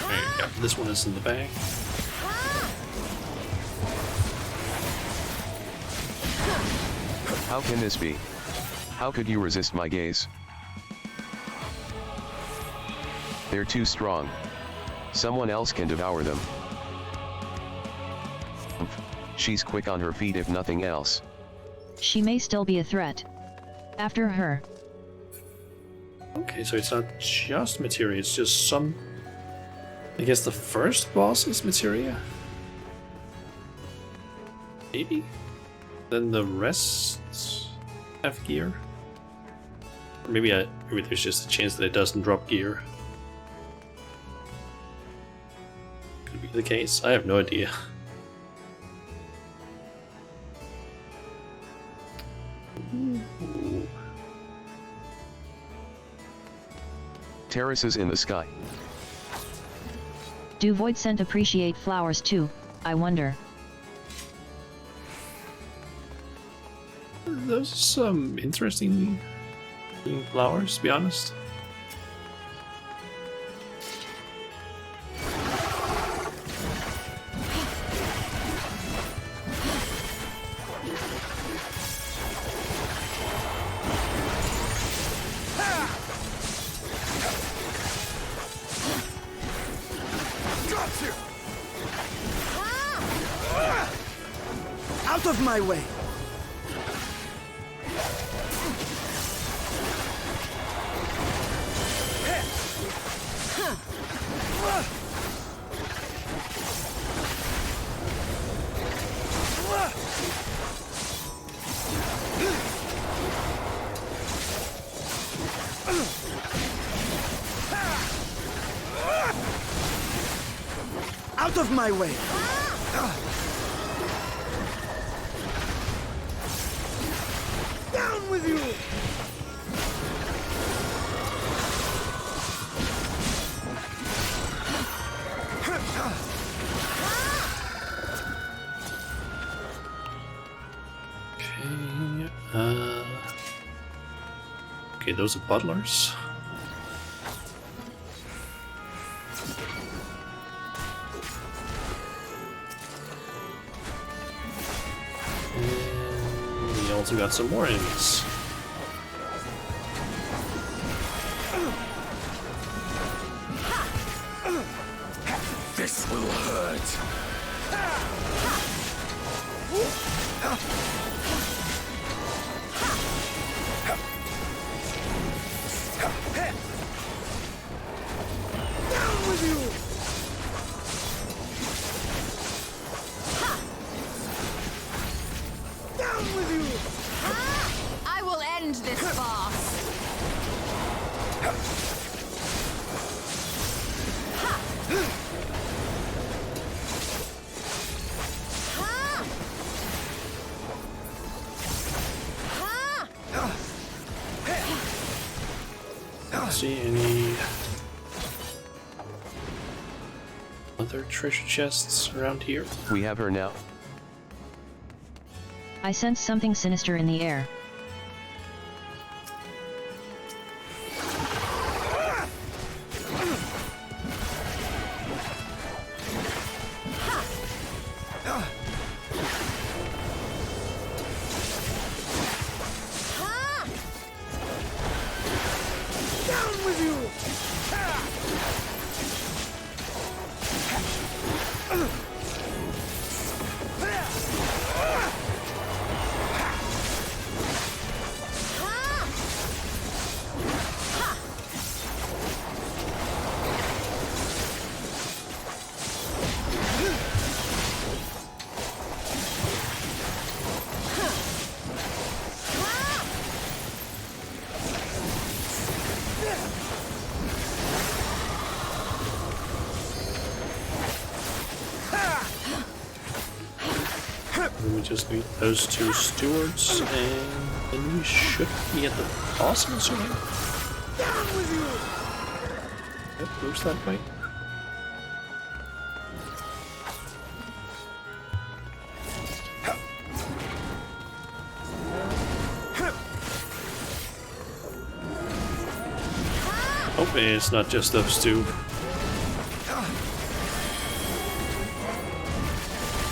There you go. This one is in the bag. How can this be? How could you resist my gaze? They're too strong. Someone else can devour them. She's quick on her feet if nothing else. She may still be a threat. After her. Okay, so it's not just materia, it's just some I guess the first boss is materia? Maybe? Then the rest have gear? Or maybe there's just a chance that it doesn't drop gear. Could be the case. I have no idea. Ooh. Terraces in the sky. Do Void Scent appreciate flowers too, I wonder? Those are some interesting flowers, to be honest. Out of my way! Out of my way! Down with you! Okay, those are butlers. And we also got some more enemies. This will hurt! Down with you! Down with you! I will end this farce. See any other treasure chests around here? We have her now. I sense something sinister in the air. Down with you! Then we just need those two stewards, and then we should be at the boss, I'm assuming. Down with you! Yep, moves that way. Hopefully it's not just those two.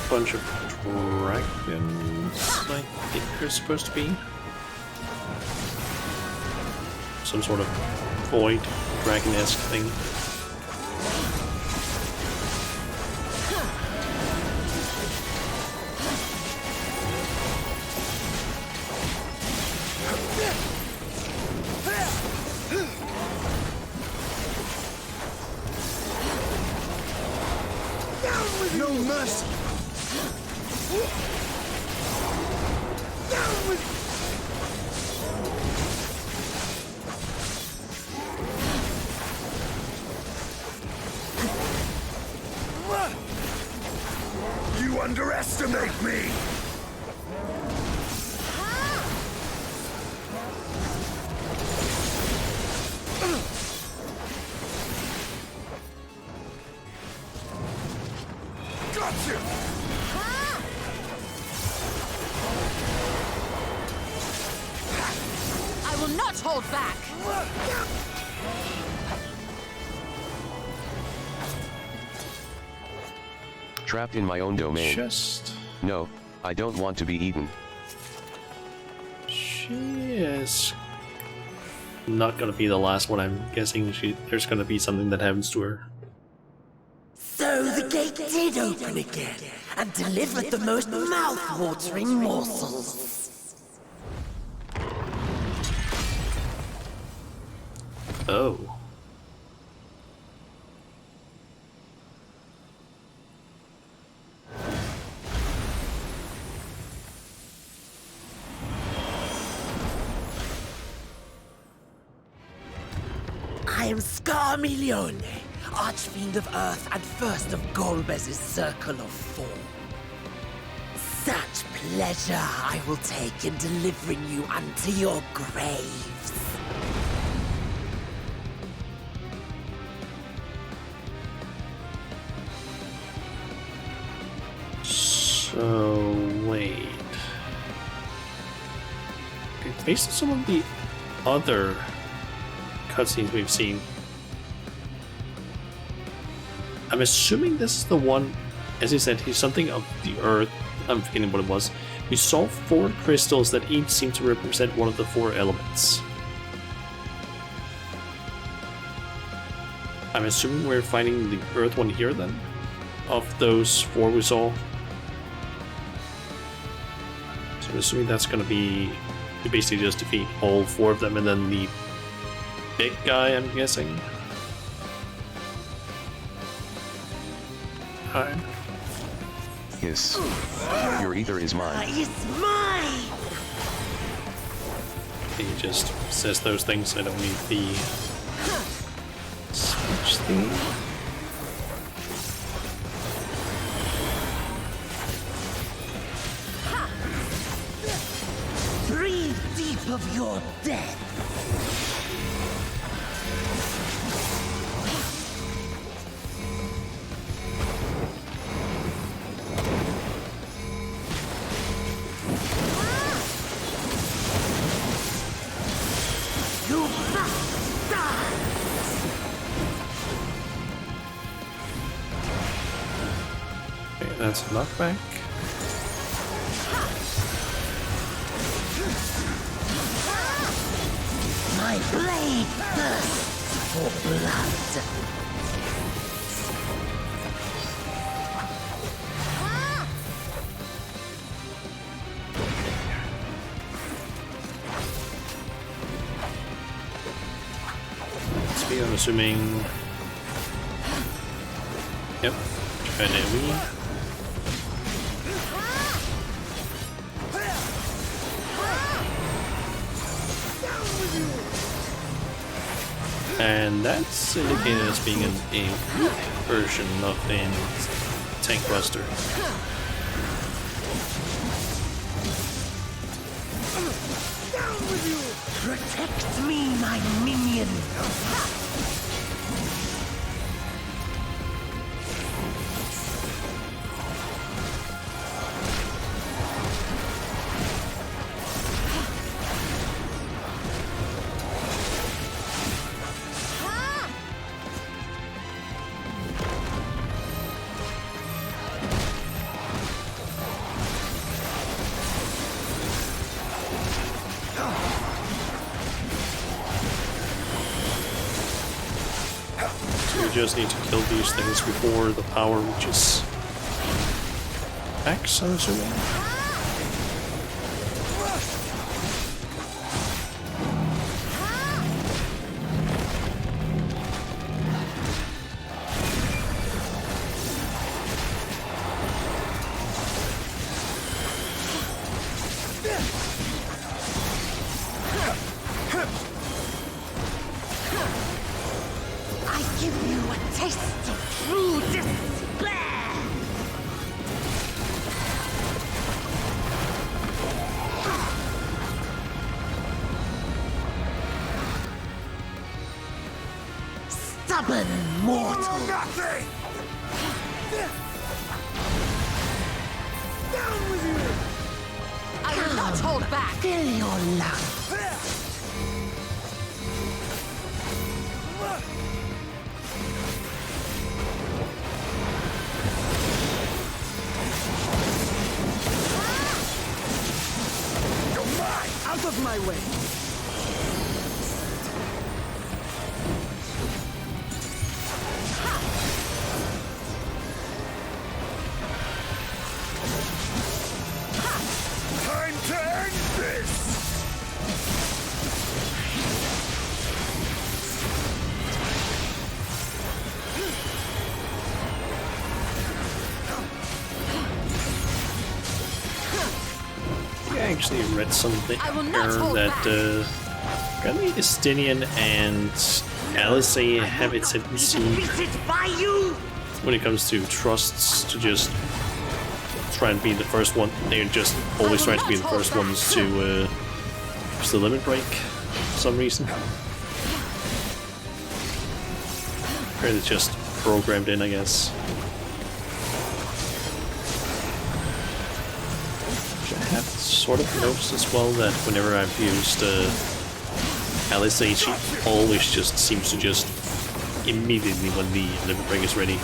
Bunch of dragons, I think they're supposed to be. Some sort of void dragon-esque thing. No mercy! Down with you underestimate me! Gotcha! I will not hold back! Trapped in my own domain. Just... No, I don't want to be eaten. She is not gonna be the last one. I'm guessing there's gonna be something that happens to her. So the gate did open again, and delivered the most mouth-watering morsels. Oh. I am Scarmilione, Archfiend of Earth and first of Golbez's Circle of Four. Such pleasure I will take in delivering you unto your graves. So, wait. Okay, based on some of the other cutscenes we've seen, I'm assuming this is the one, as he said, he's something of the earth. I'm forgetting what it was. We saw 4 crystals that each seem to represent one of the 4 elements. I'm assuming we're finding the earth one here then, of those 4 we saw. So I'm assuming that's going to be, you basically just defeat all 4 of them and then the big guy, I'm guessing. Hi. Hiss. Your ether is mine. It's mine! He just says those things. I don't need the speech thing. Breathe deep of your death. You must die! Okay, that's a knockback. My blade thirsts for blood. Speed, I'm assuming. Yep. Try an AoE. And that's indicated as being a weak version of a tank buster. Protect me, my minion! So we just need to kill these things before the power reaches X, I'm assuming. I give you a taste of true despair! Stubborn mortal! Nothing! I will not hold back! Fill your lungs. Out of my way! Time to end this! I actually read something I will here not hold that back. apparently Estinian and Alizé have a tendency Defeated by you! when it comes to trusts to just try and be the first one. They're just always trying to be the first ones to use the limit break for some reason. Or it's just programmed in, I guess. I have sort of noticed as well that whenever I've used Alizé, she always just seems to just immediately when the limit break is ready,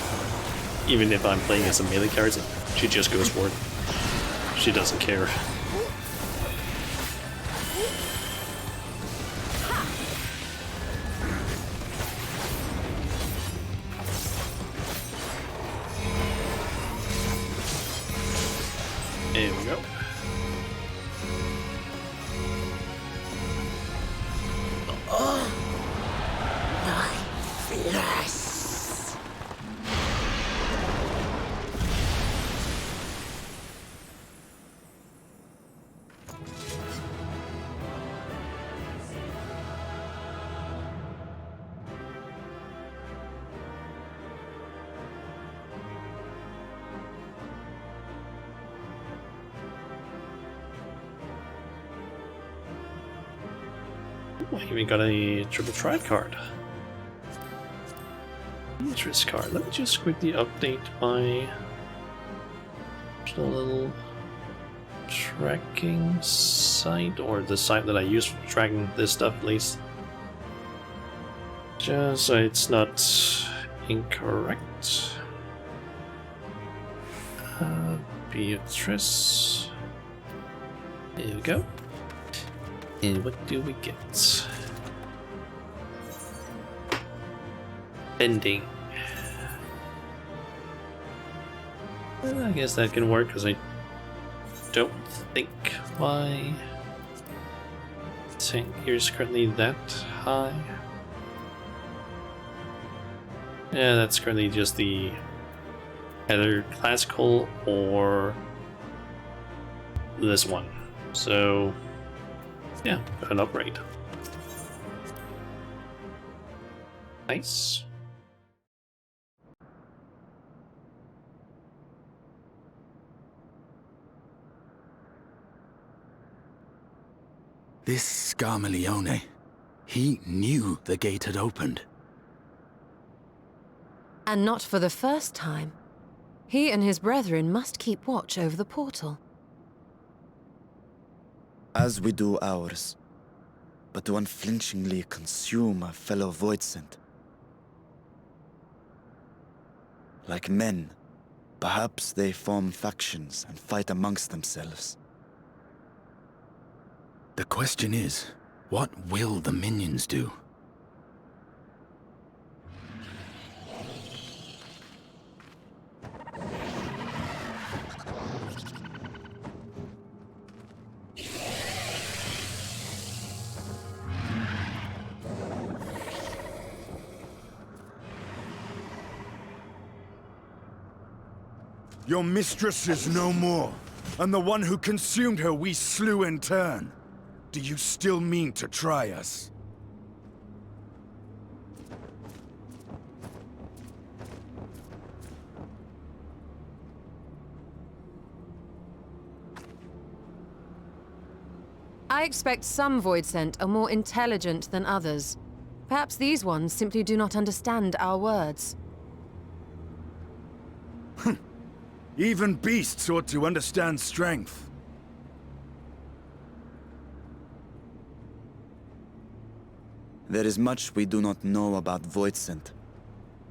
even if I'm playing as a melee character, she just goes for it. She doesn't care. There we go. Flesh! I even got a triple triad card. Interest card. Let me just quickly update my little tracking site, or the site that I use for tracking this stuff at least. Just so it's not incorrect. Beatrice. There we go. And what do we get? Bending. Well, I guess that can work because I don't think my tank here is currently that high. Yeah, that's currently just the either classical or this one. So yeah, an upgrade. Nice. This Scarmalione, he knew the gate had opened. And not for the first time. He and his brethren must keep watch over the portal. As we do ours, but to unflinchingly consume a fellow Voidsent. Like men, perhaps they form factions and fight amongst themselves. The question is, what will the minions do? Your mistress is no more, and the one who consumed her we slew in turn. Do you still mean to try us? I expect some Voidsent are more intelligent than others. Perhaps these ones simply do not understand our words. Even beasts ought to understand strength. There is much we do not know about Voidsent.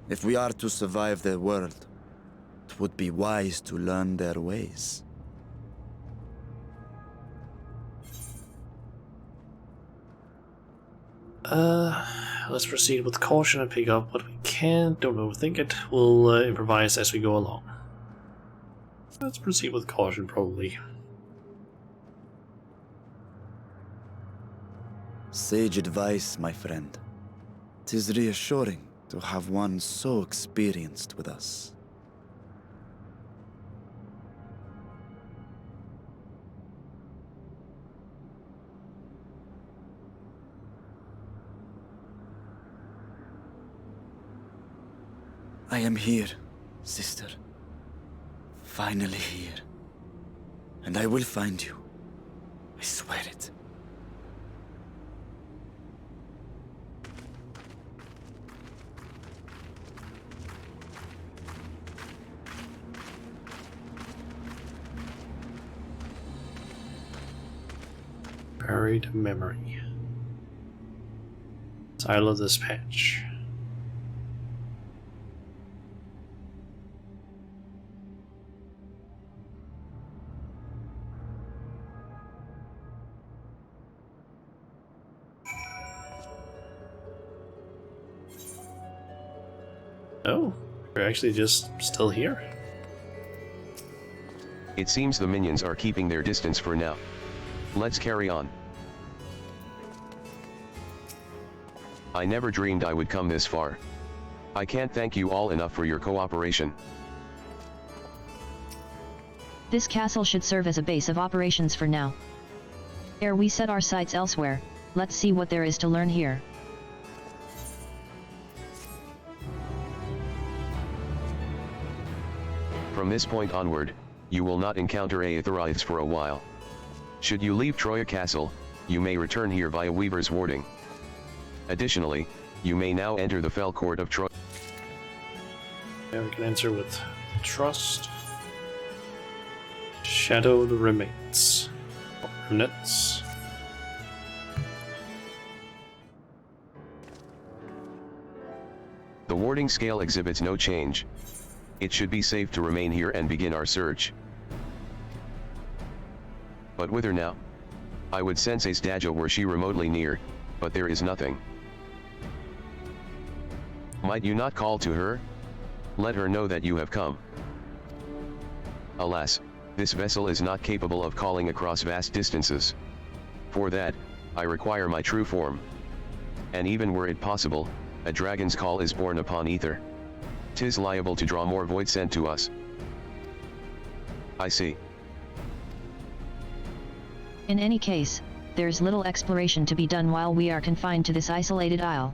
If we are to survive their world, it would be wise to learn their ways. Let's proceed with caution and pick up what we can. Don't overthink it. We'll improvise as we go along. Let's proceed with caution, probably. Sage advice, my friend. 'Tis reassuring to have one so experienced with us. I am here, sister. Finally here. And I will find you. I swear it. Buried memory. Title of this patch. Oh, we're actually just still here. It seems the minions are keeping their distance for now. Let's carry on. I never dreamed I would come this far. I can't thank you all enough for your cooperation. This castle should serve as a base of operations for now. Ere we set our sights elsewhere, let's see what there is to learn here. From this point onward, you will not encounter Aetherites for a while. Should you leave Troya Castle, you may return here via Weaver's Warding. Additionally, you may now enter the Fell Court of Troy. Now we can enter with Trust. Shadowed Remains. Remnants. The warding scale exhibits no change. It should be safe to remain here and begin our search. But whither now? I would sense a Stagio were she remotely near, but there is nothing. Might you not call to her? Let her know that you have come. Alas, this vessel is not capable of calling across vast distances. For that, I require my true form. And even were it possible, a dragon's call is born upon ether. 'Tis liable to draw more void sent to us. I see. In any case, there's little exploration to be done while we are confined to this isolated isle.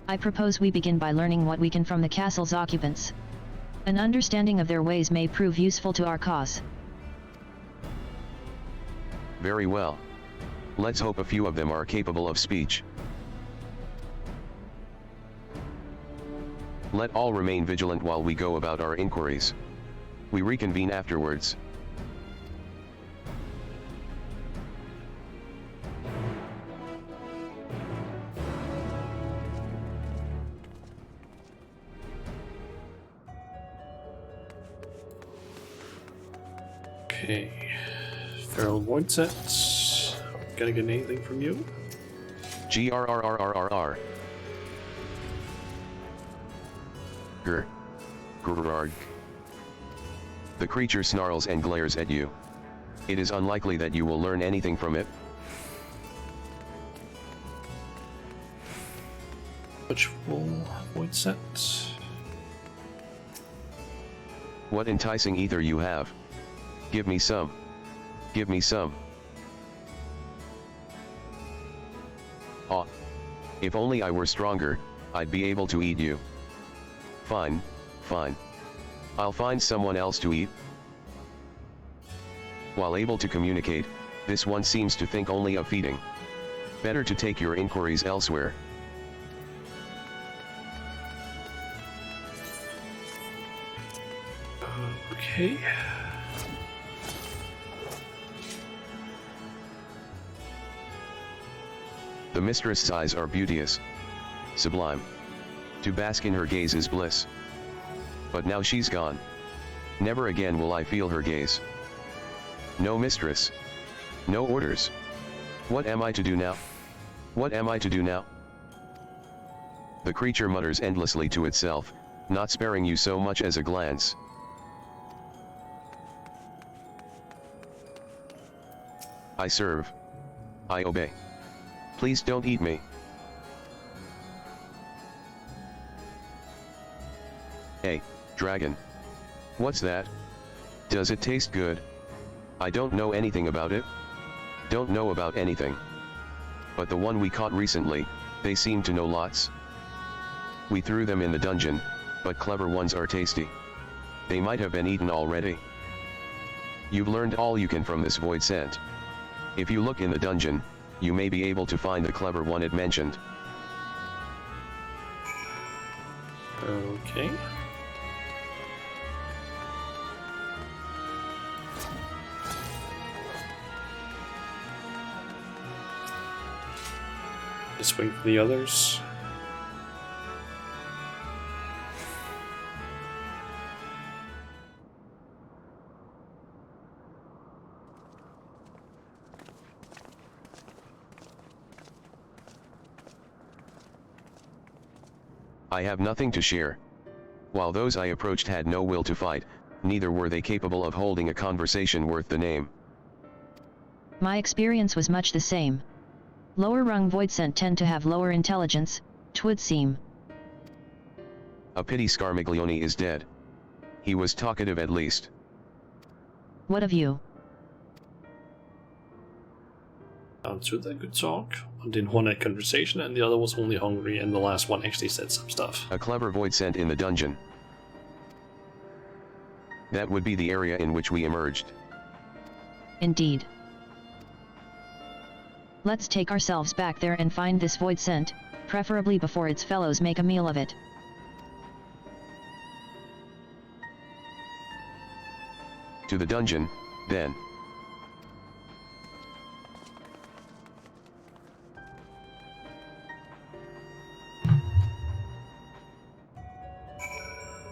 I propose we begin by learning what we can from the castle's occupants. An understanding of their ways may prove useful to our cause. Very well. Let's hope a few of them are capable of speech. Let all remain vigilant while we go about our inquiries. We reconvene afterwards. Okay. Feral Void Sets. Gonna get anything from you? GRRRRRR. Grr. Grrrg. The creature snarls and glares at you. It is unlikely that you will learn anything from it. Witchful Void Set. What enticing ether you have. Give me some. Give me some. Ah. If only I were stronger, I'd be able to eat you. Fine, fine. I'll find someone else to eat. While able to communicate, This one seems to think only of feeding. Better to take your inquiries elsewhere. Okay. The mistress' eyes are beauteous, sublime. To bask in her gaze is bliss. But now she's gone. Never again will I feel her gaze. No mistress. No orders. What am I to do now? What am I to do now? The creature mutters endlessly to itself, not sparing you so much as a glance. I serve. I obey. Please don't eat me. Hey, dragon. What's that? Does it taste good? I don't know anything about it. Don't know about anything. But the one we caught recently, they seem to know lots. We threw them in the dungeon, but clever ones are tasty. They might have been eaten already. You've learned all you can from this void scent. If you look in the dungeon, you may be able to find the clever one it mentioned. Okay. Just wait for the others. I have nothing to share. While those I approached had no will to fight, neither were they capable of holding a conversation worth the name. My experience was much the same. Lower rung voidsent tend to have lower intelligence, 'twould seem. A pity Scarmiglione is dead. He was talkative at least. What of you? Two that could talk. One didn't want a conversation, and the other was only hungry, and the last one actually said some stuff. A clever voidsent in the dungeon. That would be the area in which we emerged. Indeed. Let's take ourselves back there and find this voidsent, preferably before its fellows make a meal of it. To the dungeon, then.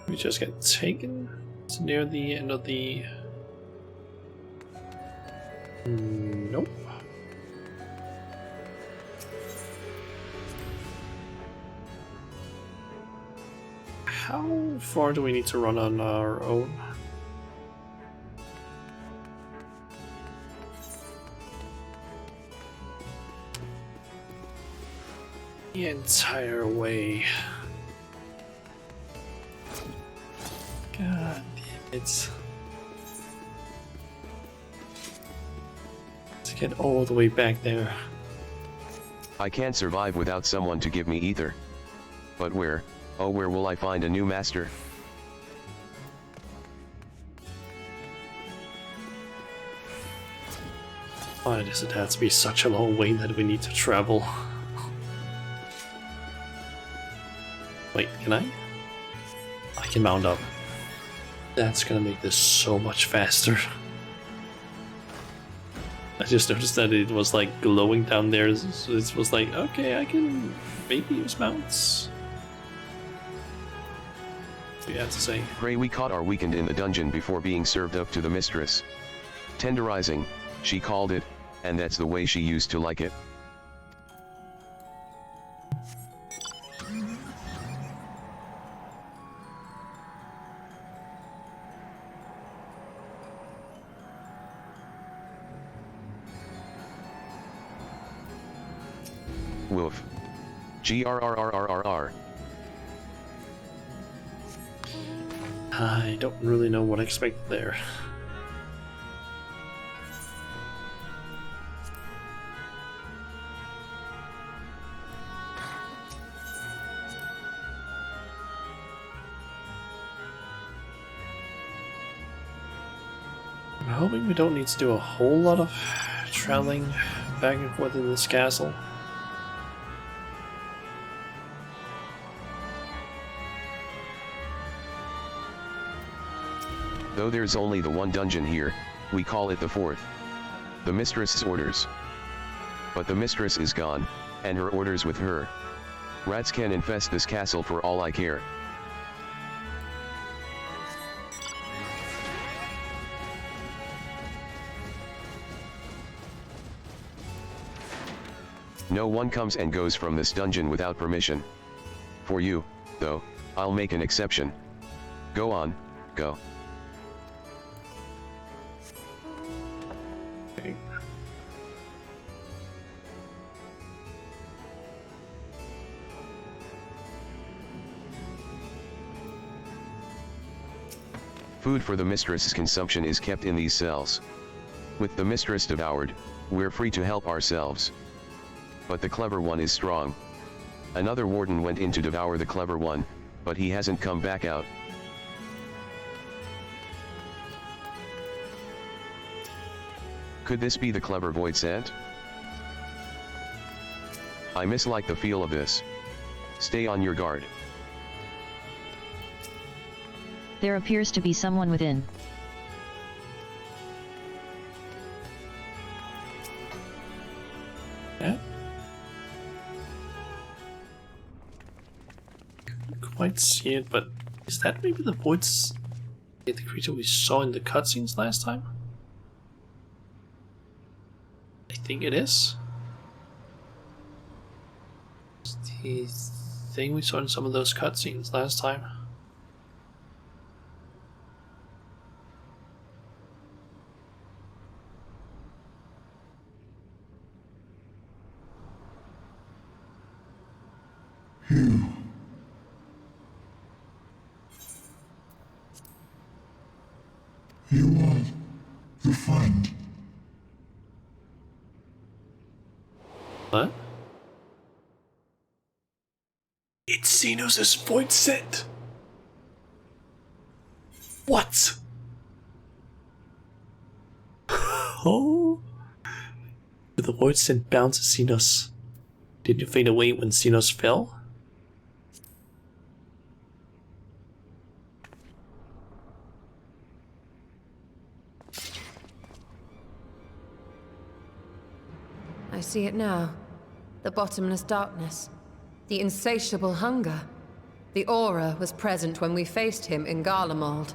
We just get taken. It's near the end of the... Nope. How far do we need to run on our own? The entire way. God damn it. To get all the way back there. I can't survive without someone to give me ether. But where, oh where will I find a new master? Why does it have to be such a long way that we need to travel? Wait, can I? I can mount up. That's gonna make this so much faster. I just noticed that it was like glowing down there. So it was like, okay, I can maybe use mounts. What do you have to say? Pray we caught our weekend in the dungeon before being served up to the mistress. Tenderizing, she called it, and that's the way she used to like it. Woof. GRRRRRR. I don't really know what I expected there. I'm hoping we don't need to do a whole lot of traveling back and forth in this castle. Though there's only the one dungeon here, we call it the fourth. The mistress's orders. But the mistress is gone, and her orders with her. Rats can infest this castle for all I care. No one comes and goes from this dungeon without permission. For you, though, I'll make an exception. Go on, go. Okay. Food for the mistress's consumption is kept in these cells. With the mistress devoured, we're free to help ourselves. But the clever one is strong. Another warden went in to devour the clever one, but he hasn't come back out. Could this be the clever void scent? I mislike the feel of this. Stay on your guard. There appears to be someone within. Yeah. Couldn't quite see it, but is that maybe the voids? The creature we saw in the cutscenes last time? I think it is. It's the thing we saw in some of those cutscenes last time. You are the friend. What? It's Xenos' void scent! What? Oh? Did the void scent bound to Xenos? Did you fade away when Xenos fell? I see it now. The bottomless darkness. The insatiable hunger. The aura was present when we faced him in Garlemald.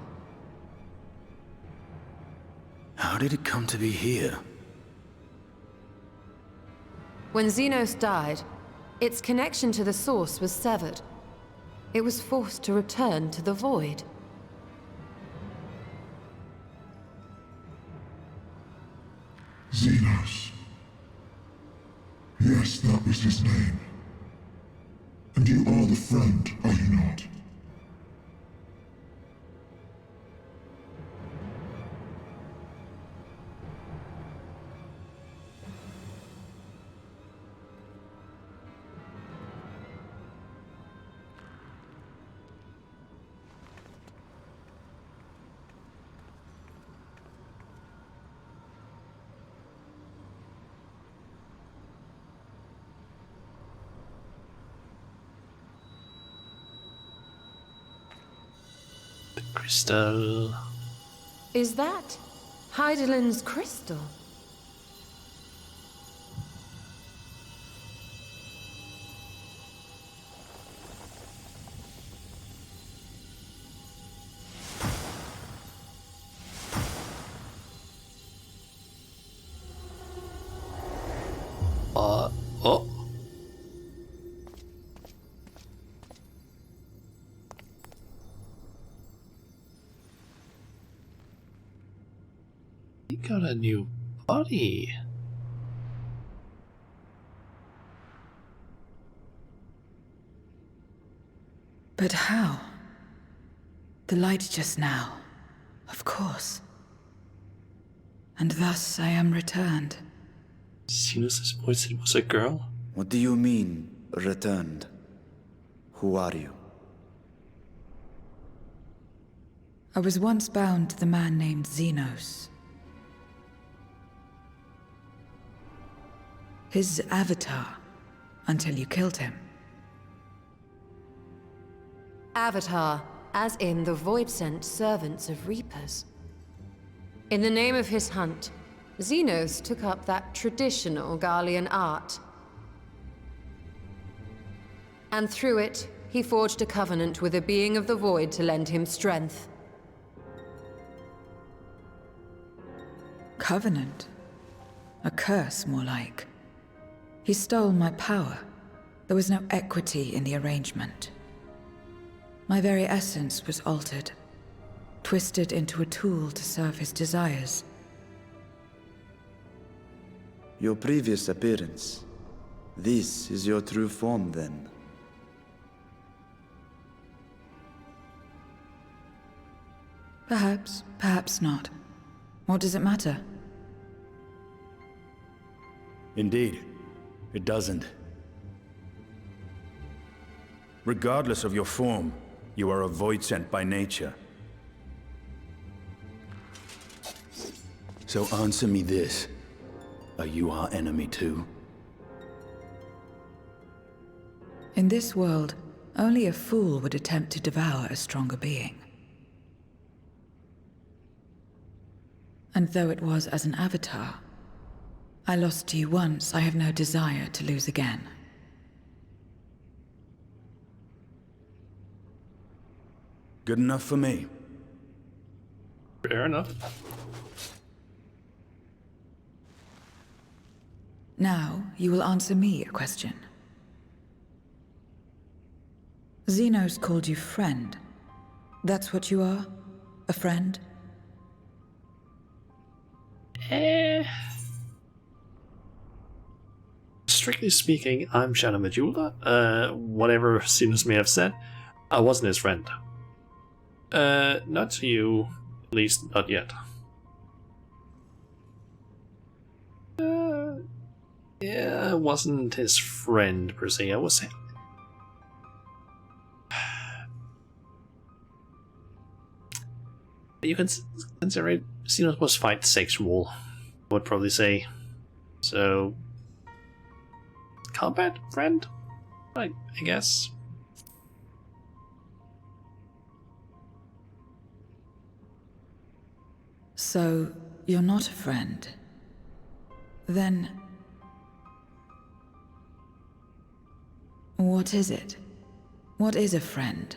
How did it come to be here? When Xenos died, its connection to the source was severed. It was forced to return to the void. Xenos. Yes, that was his name. And you are the friend, are you not? Crystal. Is that Heidelin's crystal? Oh. He got a new body. But how? The light just now. Of course. And thus I am returned. Xenos' voice was a girl? What do you mean, returned? Who are you? I was once bound to the man named Xenos. His avatar, until you killed him. Avatar, as in the Void-sent servants of Reapers. In the name of his hunt, Xenos took up that traditional Garlean art. And through it, he forged a covenant with a being of the Void to lend him strength. Covenant? A curse, more like. He stole my power. There was no equity in the arrangement. My very essence was altered, twisted into a tool to serve his desires. Your previous appearance. This is your true form, then. Perhaps, perhaps not. What does it matter? Indeed, it doesn't. Regardless of your form, you are a void sent by nature. So answer me this. Are you our enemy too? In this world, only a fool would attempt to devour a stronger being. And though it was as an avatar, I lost to you once, I have no desire to lose again. Good enough for me. Fair enough. Now, you will answer me a question. Xenos called you friend. That's what you are? A friend? Strictly speaking, I'm Shadow Majula. Whatever Sinus may have said, I wasn't his friend. Not to you. At least, not yet. Yeah, I wasn't his friend, per se. I was... You can consider it... Sinus was fight sexual, I would probably say. So... combat friend? I guess. So, you're not a friend. Then... what is it? What is a friend?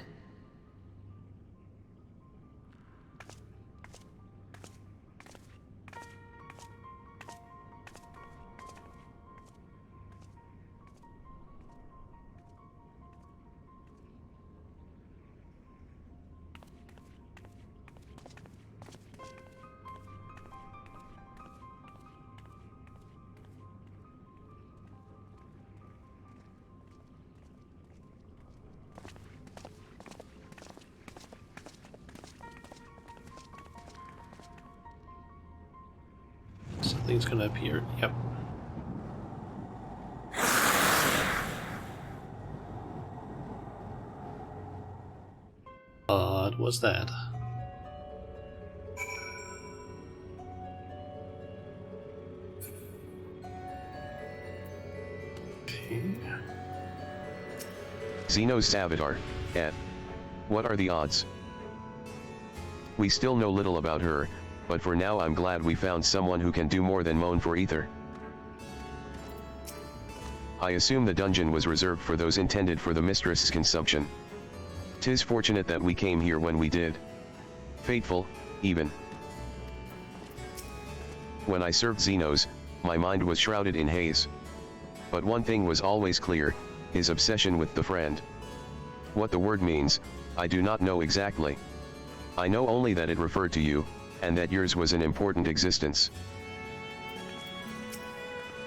Something's gonna appear. Yep. What was that? Okay. Xenos Avatar, et. What are the odds? We still know little about her, but for now I'm glad we found someone who can do more than moan for ether. I assume the dungeon was reserved for those intended for the mistress's consumption. 'Tis fortunate that we came here when we did. Fateful, even. When I served Xenos, my mind was shrouded in haze. But one thing was always clear, his obsession with the friend. What the word means, I do not know exactly. I know only that it referred to you, and that yours was an important existence.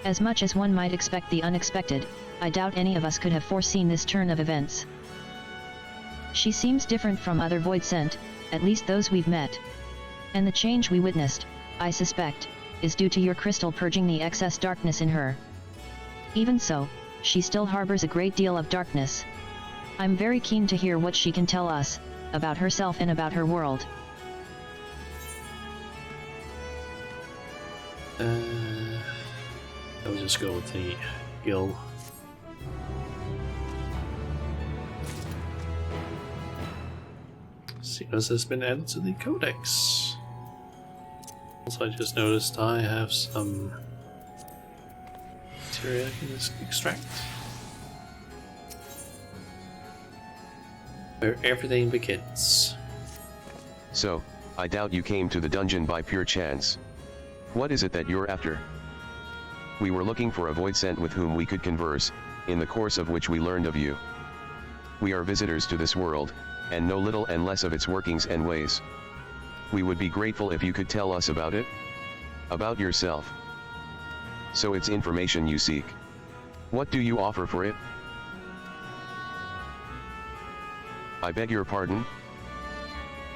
As much as one might expect the unexpected, I doubt any of us could have foreseen this turn of events. She seems different from other Void Sent, at least those we've met. And the change we witnessed, I suspect, is due to your crystal purging the excess darkness in her. Even so, she still harbors a great deal of darkness. I'm very keen to hear what she can tell us, about herself and about her world. I'll just go with the guild. See, this has been added to the codex. Also, I just noticed I have some material I can extract. Where everything begins. So, I doubt you came to the dungeon by pure chance. What is it that you're after? We were looking for a voidsent with whom we could converse, in the course of which we learned of you. We are visitors to this world, and know little and less of its workings and ways. We would be grateful if you could tell us about it. About yourself. So it's information you seek. What do you offer for it? I beg your pardon?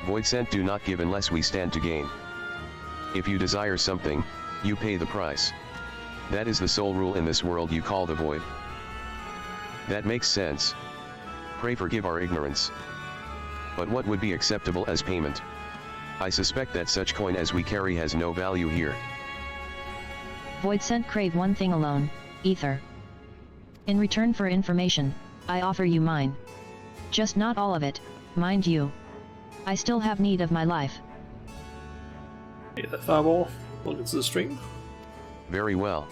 Voidsent do not give unless we stand to gain. If you desire something, you pay the price. That is the sole rule in this world you call the void. That makes sense. Pray forgive our ignorance. But what would be acceptable as payment? I suspect that such coin as we carry has no value here. Voidsent crave one thing alone, ether. In return for information, I offer you mine. Just not all of it, mind you. I still have need of my life. Okay, that fireball. Welcome to the stream. Very well.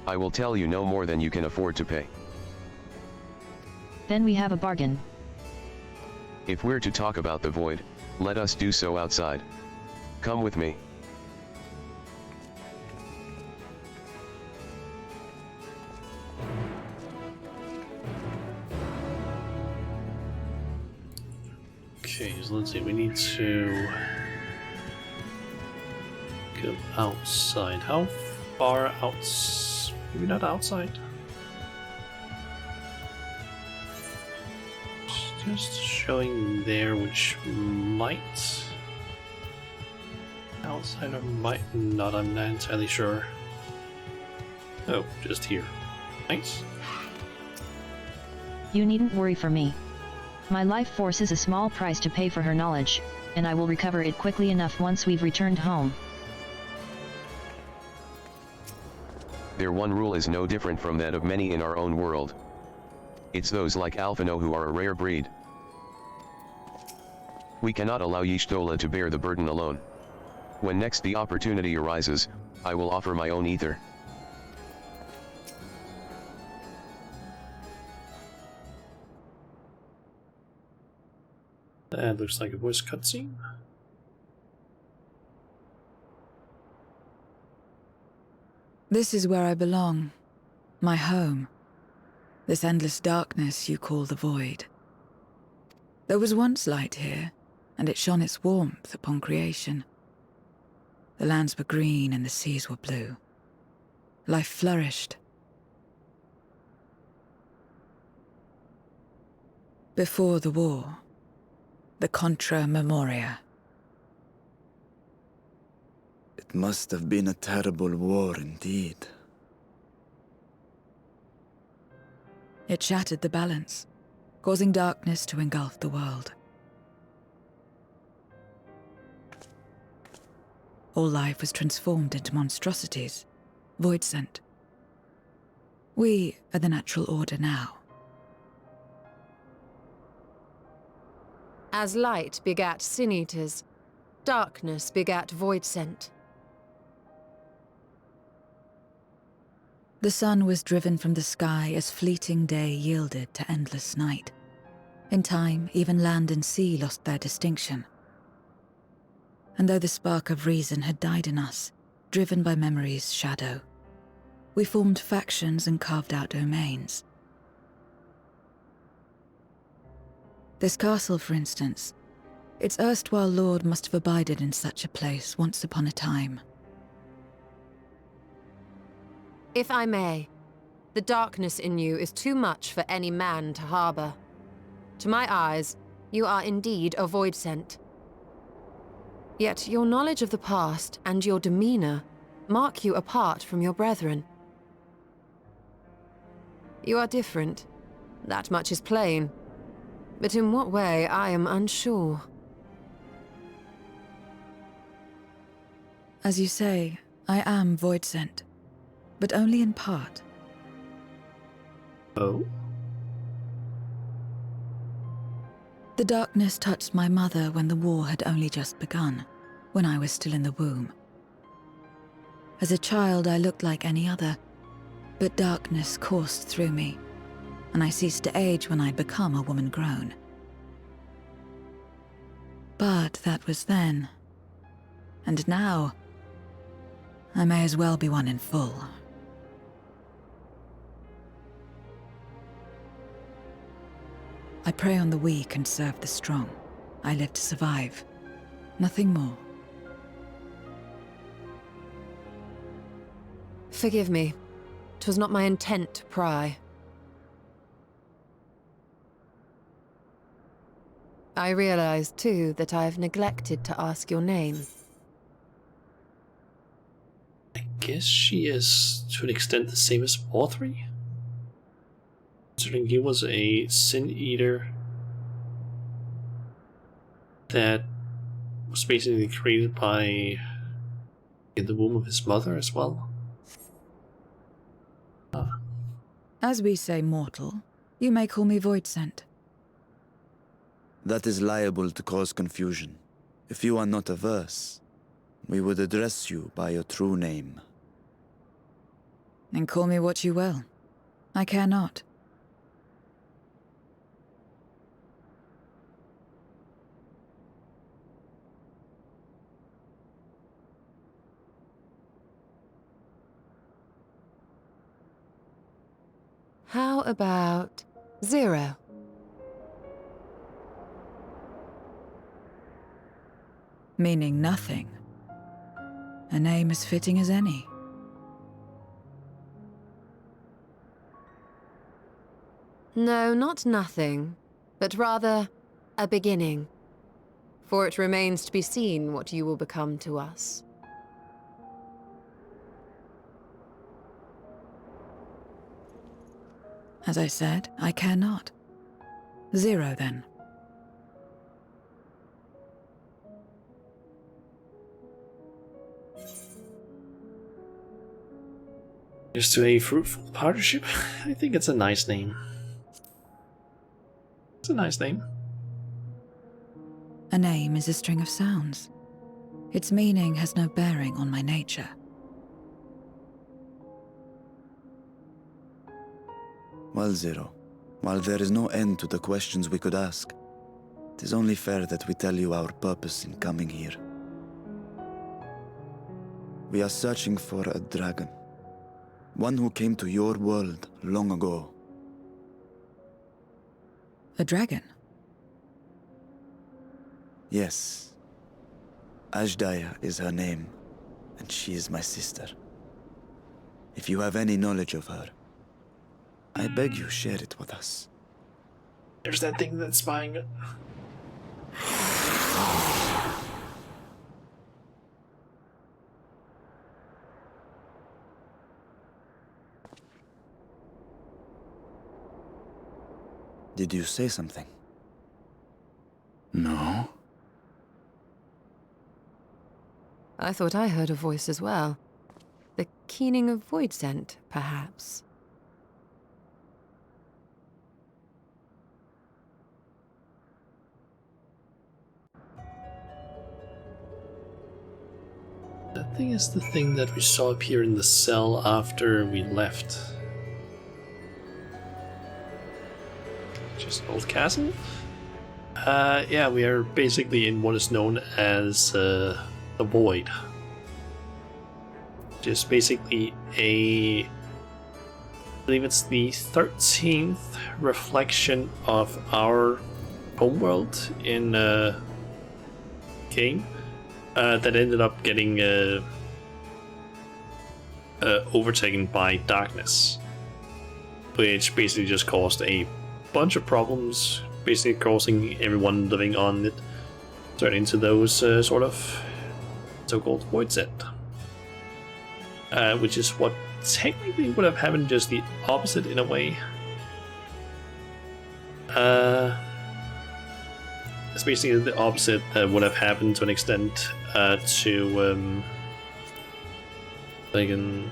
I will tell you no more than you can afford to pay. Then we have a bargain. If we're to talk about the void, let us do so outside. Come with me. Okay, so let's see, we need to go outside. How far out? Maybe not outside. Just showing there, which might outside or might not. I'm not entirely sure. Oh, just here. Nice. You needn't worry for me. My life force is a small price to pay for her knowledge, and I will recover it quickly enough once we've returned home. Their one rule is no different from that of many in our own world. It's those like Alphino who are a rare breed. We cannot allow Y'shtola to bear the burden alone. When next the opportunity arises, I will offer my own ether. That looks like a voice cutscene. This is where I belong. My home. This endless darkness you call the void. There was once light here, and it shone its warmth upon creation. The lands were green and the seas were blue. Life flourished. Before the war, the Contra Memoria. It must have been a terrible war indeed. It shattered the balance, causing darkness to engulf the world. All life was transformed into monstrosities, voidsent. We are the natural order now. As light begat sin-eaters, darkness begat voidsent. The sun was driven from the sky as fleeting day yielded to endless night. In time, even land and sea lost their distinction. And though the spark of reason had died in us, driven by memory's shadow, we formed factions and carved out domains. This castle, for instance, its erstwhile lord must have abided in such a place once upon a time. If I may, the darkness in you is too much for any man to harbor. To my eyes, you are indeed a voidsent. Yet your knowledge of the past and your demeanor mark you apart from your brethren. You are different, that much is plain. But in what way, I am unsure. As you say, I am voidsent. but only in part. Oh? The darkness touched my mother when the war had only just begun, when I was still in the womb. As a child, I looked like any other, but darkness coursed through me, and I ceased to age when I'd become a woman grown. But that was then. And now, I may as well be one in full. I prey on the weak and serve the strong. I live to survive. Nothing more. Forgive me. 'Twas not my intent to pry. I realize, too, that I've neglected to ask your name. I guess she is, to an extent, the same as all three? Considering he was a sin eater that was basically created by in the womb of his mother as well. As we say mortal, you may call me Voidsent. That is liable to cause confusion. If you are not averse, we would address you by your true name. Then call me what you will. I care not. How about 0? Meaning nothing. A name as fitting as any. No, not nothing, but rather a beginning. For it remains to be seen what you will become to us. As I said, I care not. 0, then. Here's to a fruitful partnership. I think it's a nice name. It's a nice name. A name is a string of sounds. Its meaning has no bearing on my nature. Well, Zero, while there is no end to the questions we could ask, it is only fair that we tell you our purpose in coming here. We are searching for a dragon. One who came to your world long ago. A dragon? Yes. Ashdaya is her name, and she is my sister. If you have any knowledge of her, I beg you share it with us. There's that thing that's spying. Did you say something? No. I thought I heard a voice as well. The keening of Voidsent, perhaps. That thing is the thing that we saw appear in the cell after we left. Just an old castle? Yeah, we are basically in what is known as the Void. Just basically I believe it's the 13th reflection of our homeworld in game that ended up getting overtaken by darkness, which basically just caused a bunch of problems, basically causing everyone living on it turn into those sort of so-called Voidsent. Which is what technically would have happened, just the opposite in a way. It's basically the opposite that would have happened to an extent to like in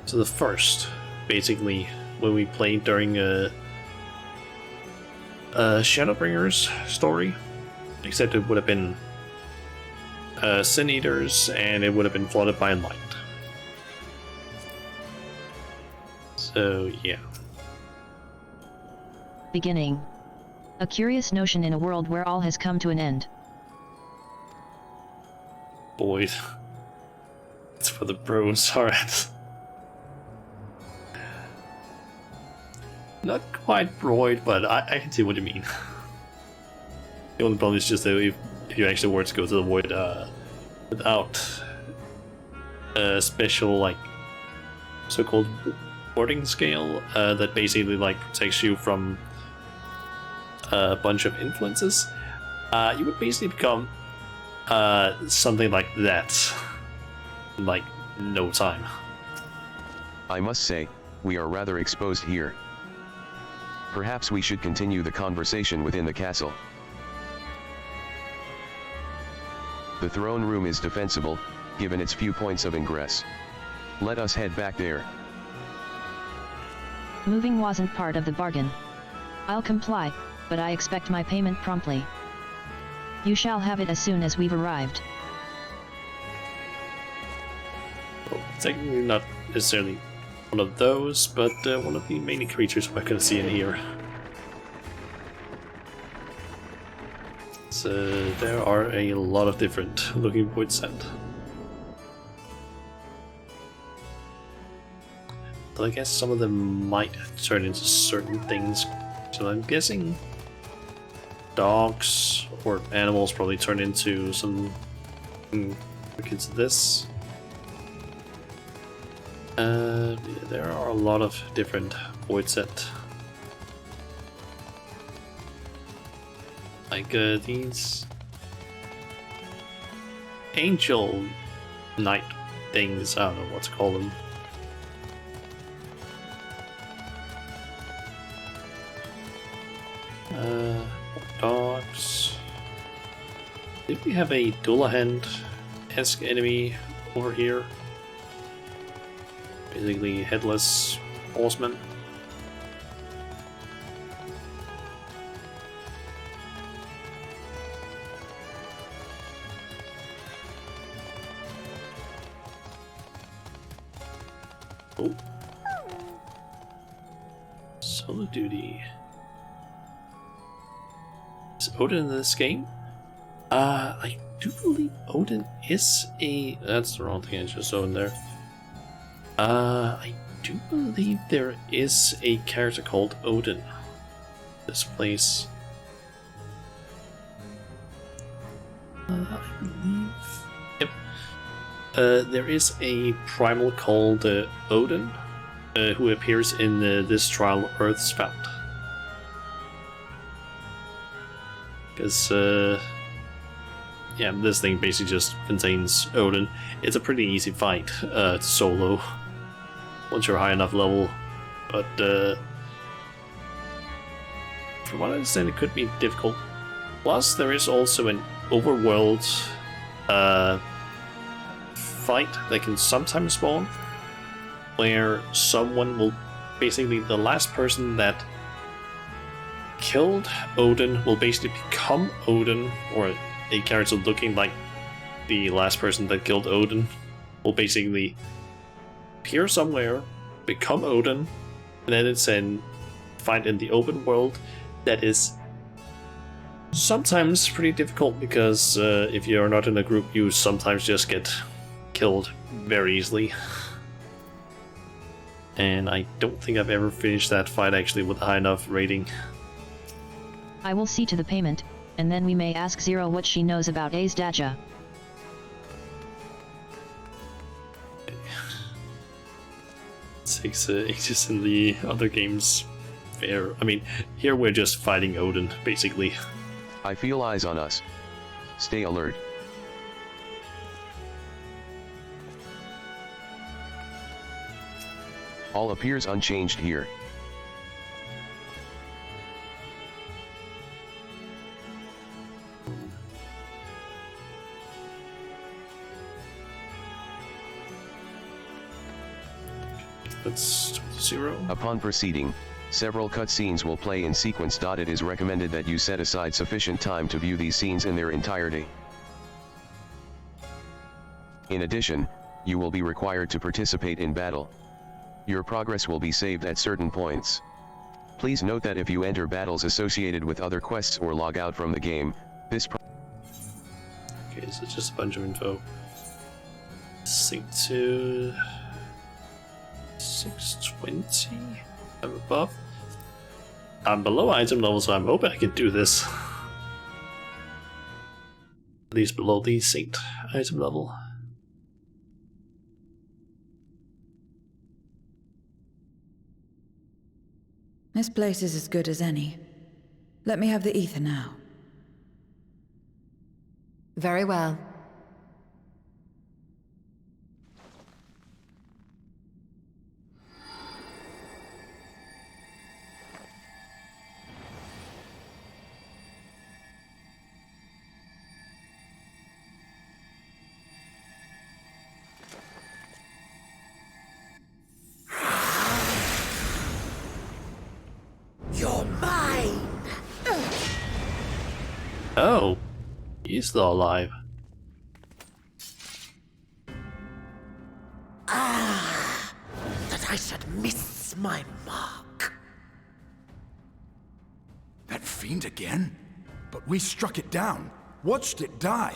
So the first, basically, when we played during Shadowbringers story, except it would have been Sin Eaters, and it would have been flooded by light. So yeah. Beginning. A curious notion in a world where all has come to an end. Boyd. It's for the bros, alright. Not quite Broid, but I can see what you mean. The only problem is just that if you actually were to go to the void without a special, like, so-called warding scale that basically, like, protects you from a bunch of influences, you would basically become something like that in, like, no time. I must say, we are rather exposed here. Perhaps we should continue the conversation within the castle. The throne room is defensible, given its few points of ingress. Let us head back there. Moving wasn't part of the bargain. I'll comply, but I expect my payment promptly. You shall have it as soon as we've arrived. Well, technically not necessarily one of those, but one of the many creatures we're gonna see in here. So there are a lot of different looking void sent. But I guess some of them might turn into certain things. So I'm guessing dogs or animals probably turn into some akin to this. Yeah, there are a lot of different void set. Like these angel knight things, I don't know what to call them. Dogs. Did we have a Dullahan-esque enemy over here? Basically headless horseman. Oh. Solo duty. Is Odin in this game? I do believe Odin is a... That's the wrong thing I just saw in there. I do believe there is a character called Odin. This place. I believe... Yep. There is a primal called Odin, who appears in this trial Earth's Spout. Because, yeah, this thing basically just contains Odin. It's a pretty easy fight to solo once you're high enough level, but from what I understand, it could be difficult. Plus, there is also an overworld fight that can sometimes spawn, where someone will basically, the last person that killed Odin will basically become Odin, or a character looking like the last person that killed Odin will basically appear somewhere, become Odin, and then it's in fight in the open world that is sometimes pretty difficult because if you're not in a group, you sometimes just get killed very easily. And I don't think I've ever finished that fight actually with a high enough rating. I will see to the payment, and then we may ask Zero what she knows about Azdaja. It takes ages in the other games. Fair. I mean, here we're just fighting Odin, basically. I feel eyes on us. Stay alert. All appears unchanged here. That's 0. Upon proceeding, several cutscenes will play in sequence. It is recommended that you set aside sufficient time to view these scenes in their entirety. In addition, you will be required to participate in battle. Your progress will be saved at certain points. Please note that if you enter battles associated with other quests or log out from the game, this Okay, so it's just a bunch of info. Sync to 620. I'm above. I'm below item level, so I'm hoping I can do this. At least below the synced item level. This place is as good as any. Let me have the ether now. Very well. You're mine! Oh, he's still alive. That I should miss my mark. That fiend again? But we struck it down, watched it die.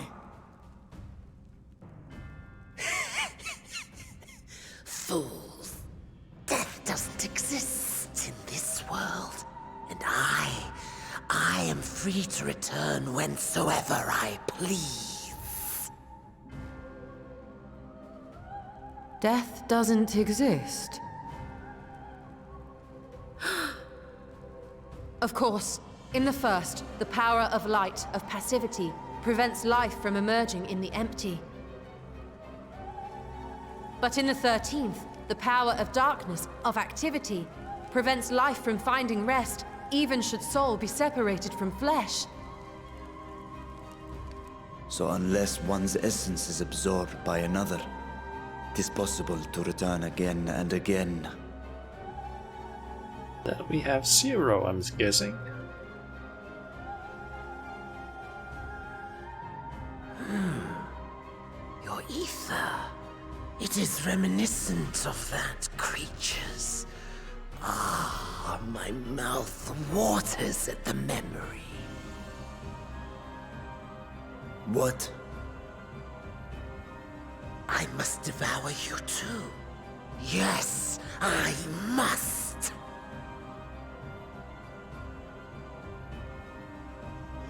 Fools. Death doesn't exist in this world. And I am free to return whensoever I please. Death doesn't exist. Of course, in the first, the power of light, of passivity, prevents life from emerging in the empty. But in the 13th, the power of darkness, of activity, prevents life from finding rest, even should soul be separated from flesh. So unless one's essence is absorbed by another, it is possible to return again and again. Then we have 0, I'm guessing. Your ether. It is reminiscent of that creature's. Ah, my mouth waters at the memory. What? I must devour you too. Yes, I must.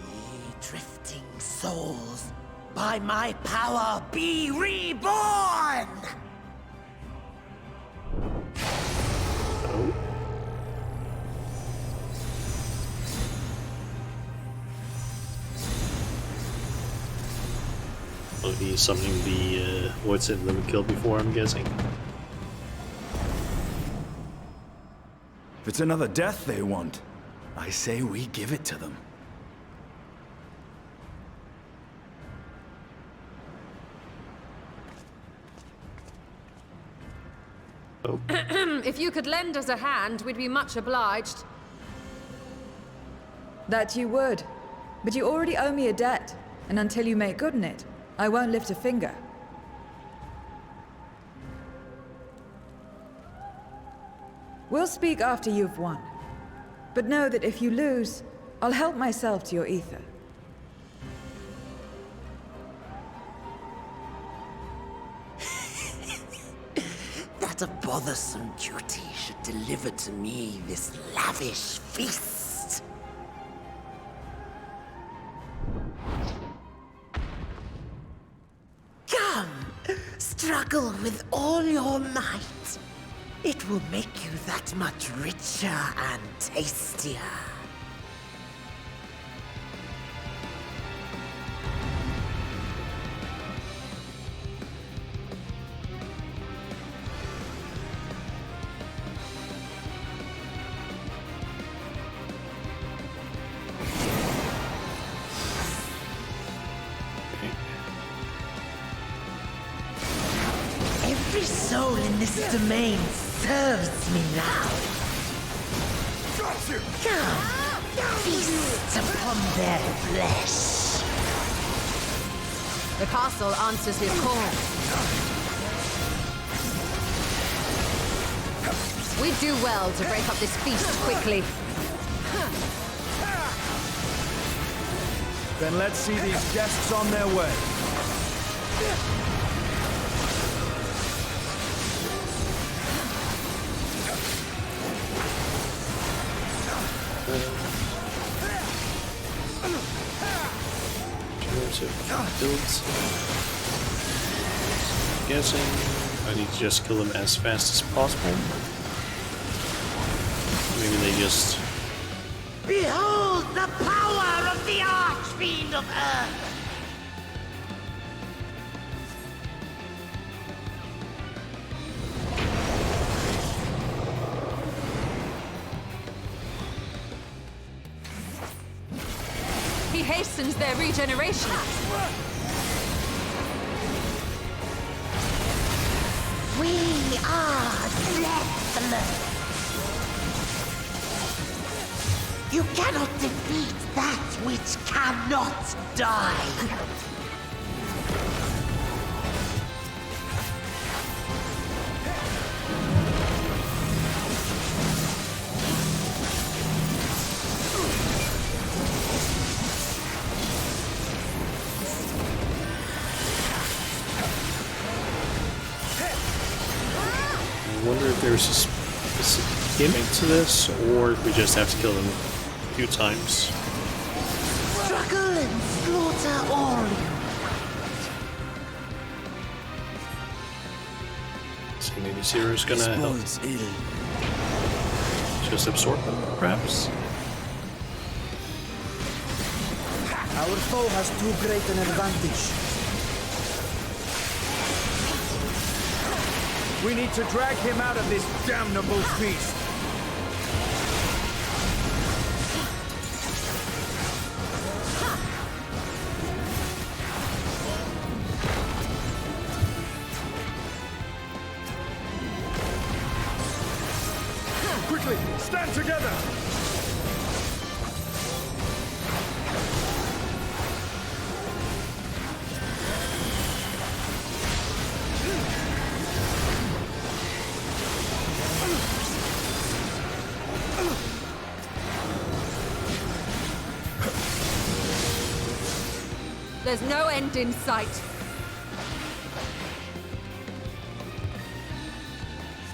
Ye drifting souls, by my power be reborn! Will be summoning the what's it that we killed before, I'm guessing. If it's another death they want, I say we give it to them. Oh. If you could lend us a hand, we'd be much obliged. That you would. But you already owe me a debt, and until you make good on it, I won't lift a finger. We'll speak after you've won. But know that if you lose, I'll help myself to your ether. That a bothersome duty should deliver to me this lavish feast. Come, struggle with all your might. It will make you that much richer and tastier. Every soul in this domain serves me now. Got you! Come, feast upon their flesh. The castle answers his call. We do well to break up this feast quickly. Then let's see these guests on their way. Builds. Guessing I need to just kill them as fast as possible. Maybe they just... Behold the power of the Archfiend of Earth! He hastens their regeneration. We are deathless! You cannot defeat that which cannot die! I wonder if there's a specific gimmick to this, or if we just have to kill them a few times. Struggle and slaughter all you So maybe Zero's gonna help. Just absorb them, perhaps? Our foe has too great an advantage. We need to drag him out of this damnable feast. Quickly, stand together! There's no end in sight.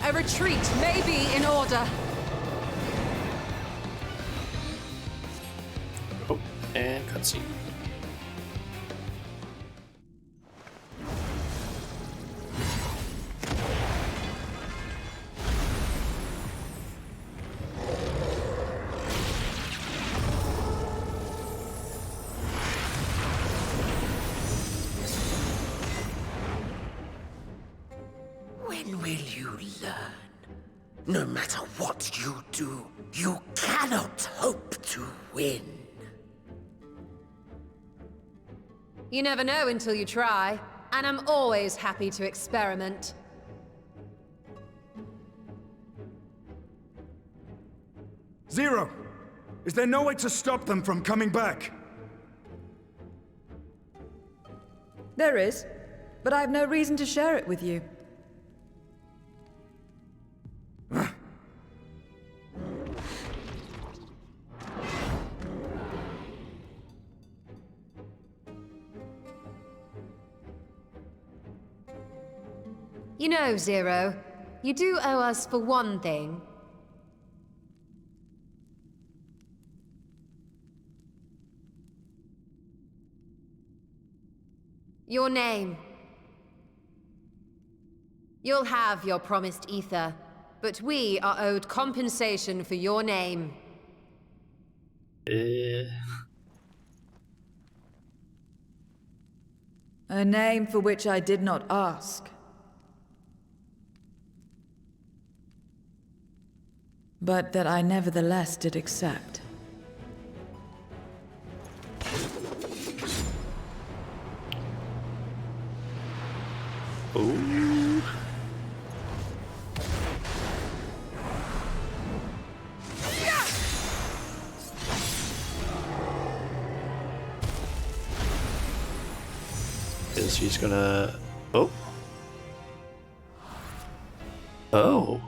A retreat may be in order. Oh, and cutscene. When will you learn? No matter what you do, you cannot hope to win. You never know until you try, and I'm always happy to experiment. Zero! Is there no way to stop them from coming back? There is, but I have no reason to share it with you. You know, Zero, you do owe us for one thing. Your name. You'll have your promised ether, but we are owed compensation for your name. A name for which I did not ask. But that I nevertheless did accept. Oh. Is she's gonna... Oh. Oh.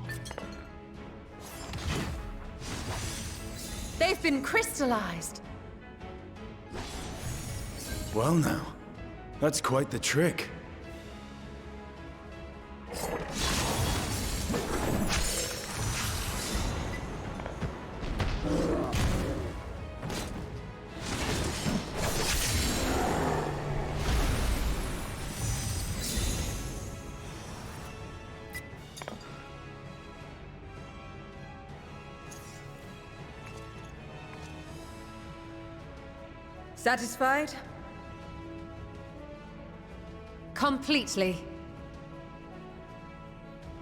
They've been crystallized. Well now, that's quite the trick. Satisfied? Completely.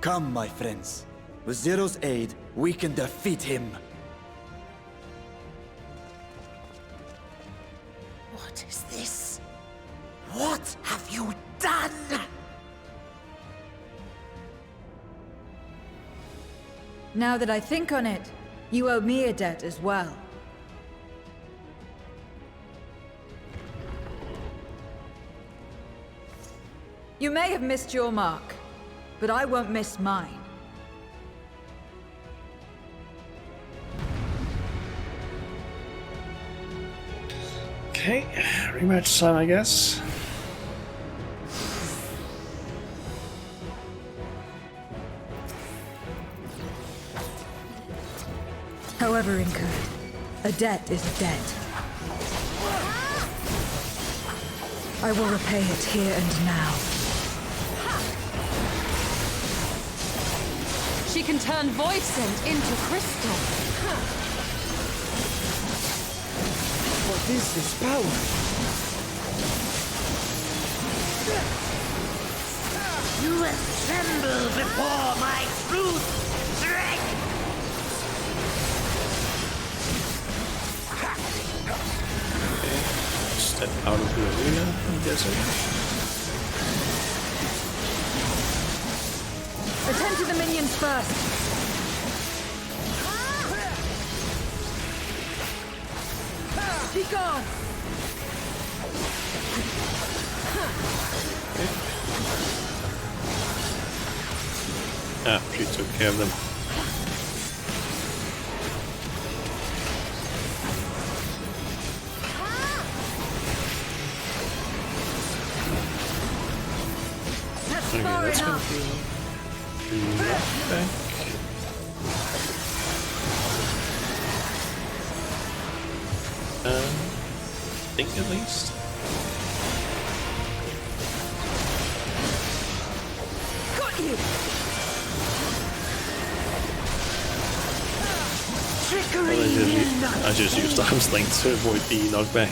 Come, my friends. With Zero's aid, we can defeat him. What is this? What have you done? Now that I think on it, you owe me a debt as well. You may have missed your mark, but I won't miss mine. Okay, rematch time, I guess. However incurred, a debt is a debt. I will repay it here and now. She can turn void scent into crystal. What is this power? You assemble before my truth, dragon! Step out of the arena, I'm guessing. Attend to the minions first. Be gone. Ah, she took care of them. That's Okay, far that's gonna enough. be back. I think at least. Got you. I just used arm's length to avoid the knockback.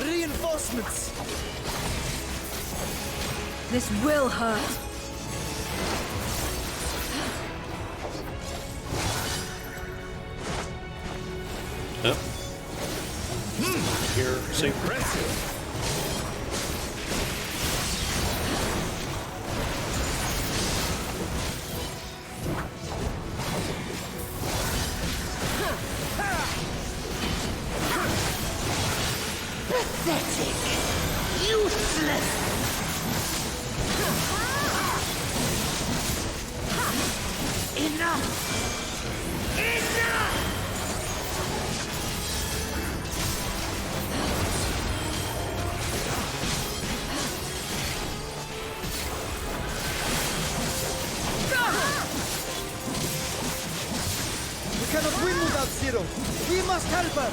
Reinforcements! This will hurt. Yep. Here, safe. Pathetic! Useless! Enough! Enough! We cannot win without Zero! We must help her!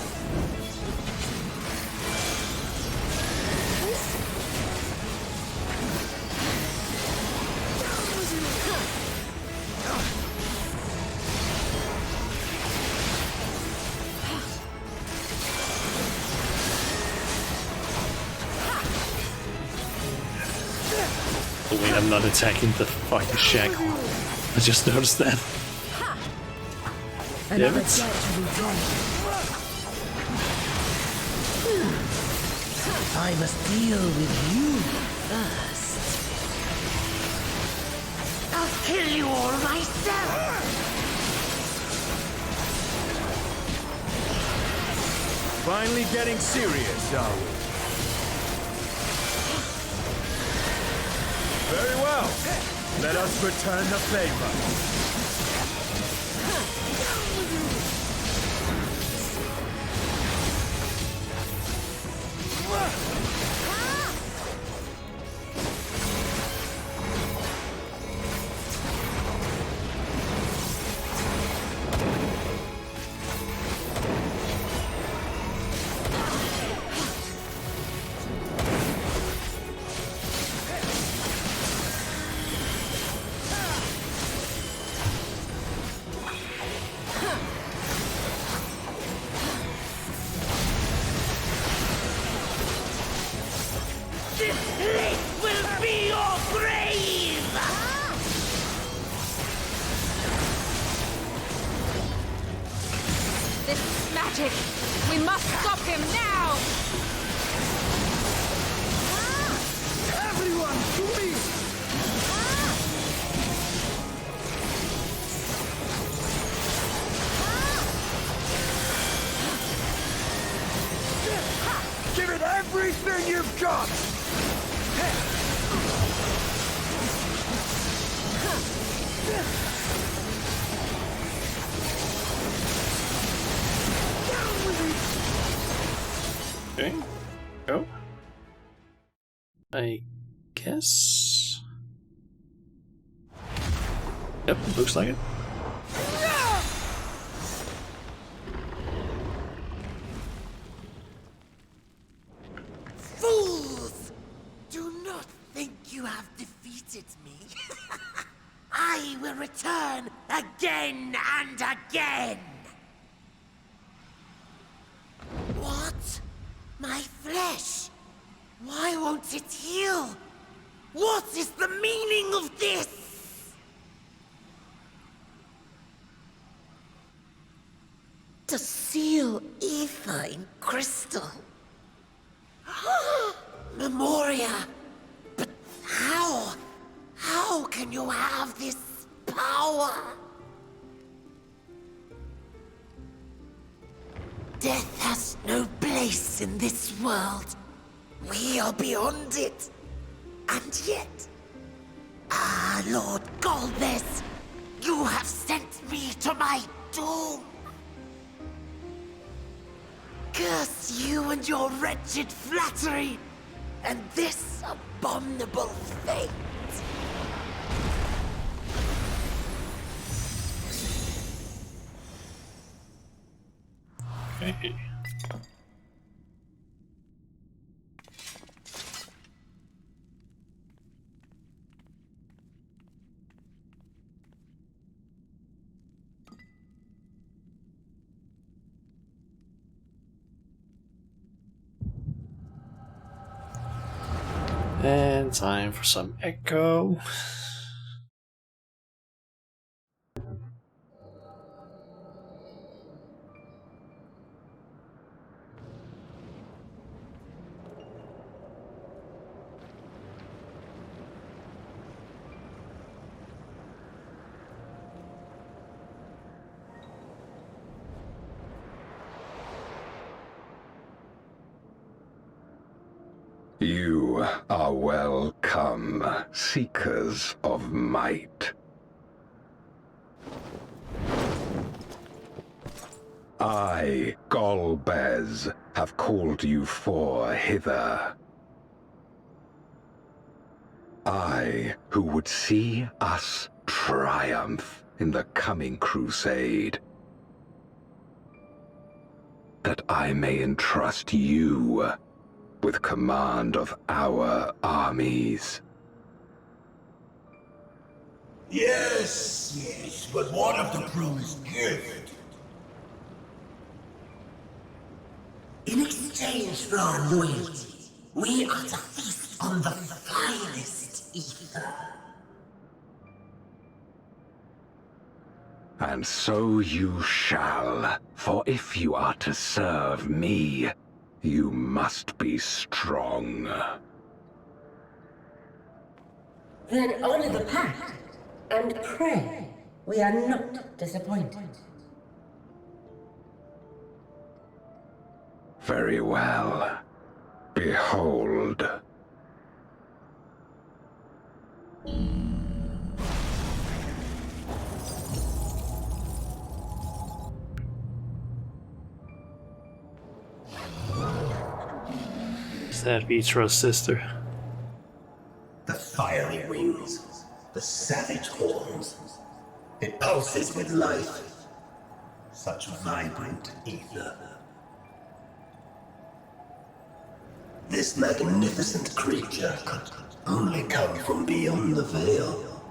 Oh wait, I'm not attacking the fucking shackle. I just noticed that. Damn it. I must deal with you first. I'll kill you all myself! Finally getting serious, are we? Very well. Let us return the favor. We must stop him now! Everyone, to me! Give it everything you've got! Okay. Go. I guess. Yep, looks like it. Fools! Do not think you have defeated me. I will return again and again! What? My flesh? Why won't it heal? What is the meaning of this? To seal ether in crystal. Memoria. But how? How can you have this power? Death has no place in this world. We are beyond it. And yet... Ah, Lord Golbez, you have sent me to my doom. Curse you and your wretched flattery, and this abominable fate. Okay. And time for some echo. You are welcome, seekers of might. I, Golbez, have called you four hither. I, who would see us triumph in the coming crusade. That I may entrust you with command of our armies. Yes, but what of the promised gift? In exchange for our loyalty, we are to feast on the finest ether. And so you shall, for if you are to serve me, you must be strong. Then honor the pact, and pray we are not disappointed. Very well. Behold. That Vitra's sister. The fiery wings, the savage horns. It pulses with life. Such vibrant ether. This magnificent creature could only come from beyond the veil.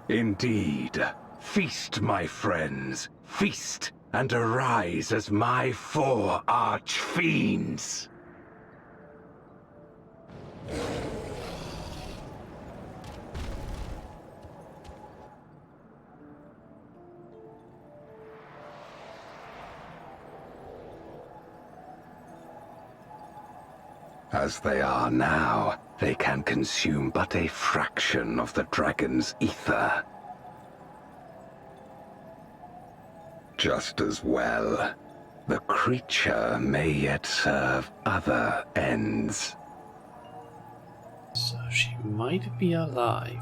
Indeed. Feast, my friends. Feast and arise as my 4 arch-fiends. As they are now, they can consume but a fraction of the dragon's ether. Just as well, the creature may yet serve other ends. So she might be alive.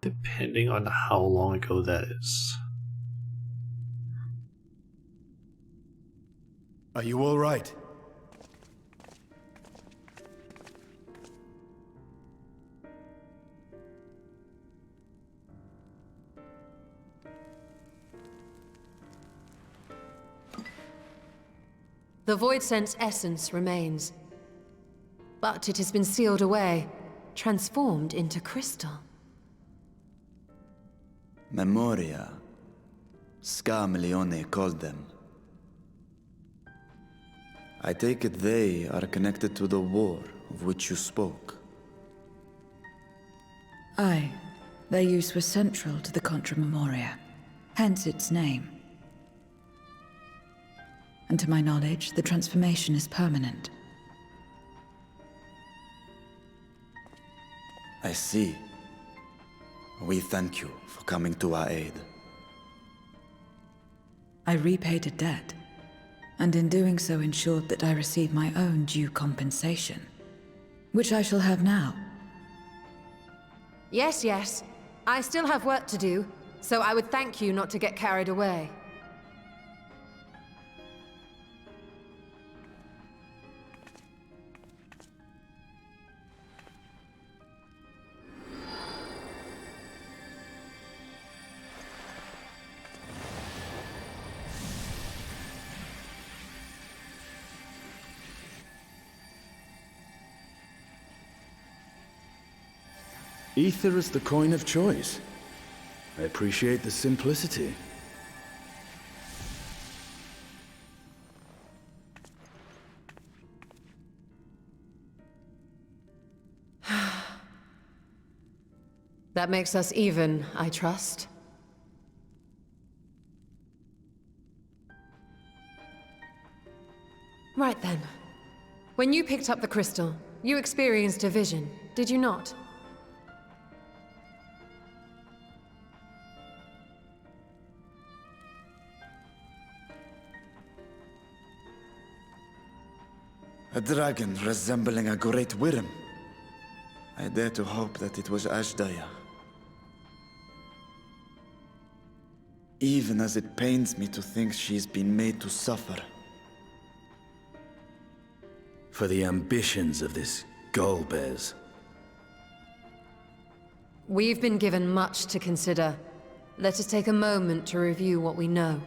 Depending on how long ago that is. Are you all right? The Void Sense essence remains. But it has been sealed away, transformed into crystal. Memoria. Scarmelione called them. I take it they are connected to the war of which you spoke. Aye. Their use was central to the Contra Memoria, hence its name. And to my knowledge, the transformation is permanent. I see. We thank you for coming to our aid. I repaid a debt, and in doing so ensured that I receive my own due compensation, which I shall have now. Yes, yes. I still have work to do, so I would thank you not to get carried away. Ether is the coin of choice. I appreciate the simplicity. That makes us even, I trust. Right then. When you picked up the crystal, you experienced a vision, did you not? A dragon resembling a great worm. I dare to hope that it was Ashdaya. Even as it pains me to think she's been made to suffer. For the ambitions of this Golbez. We've been given much to consider. Let us take a moment to review what we know.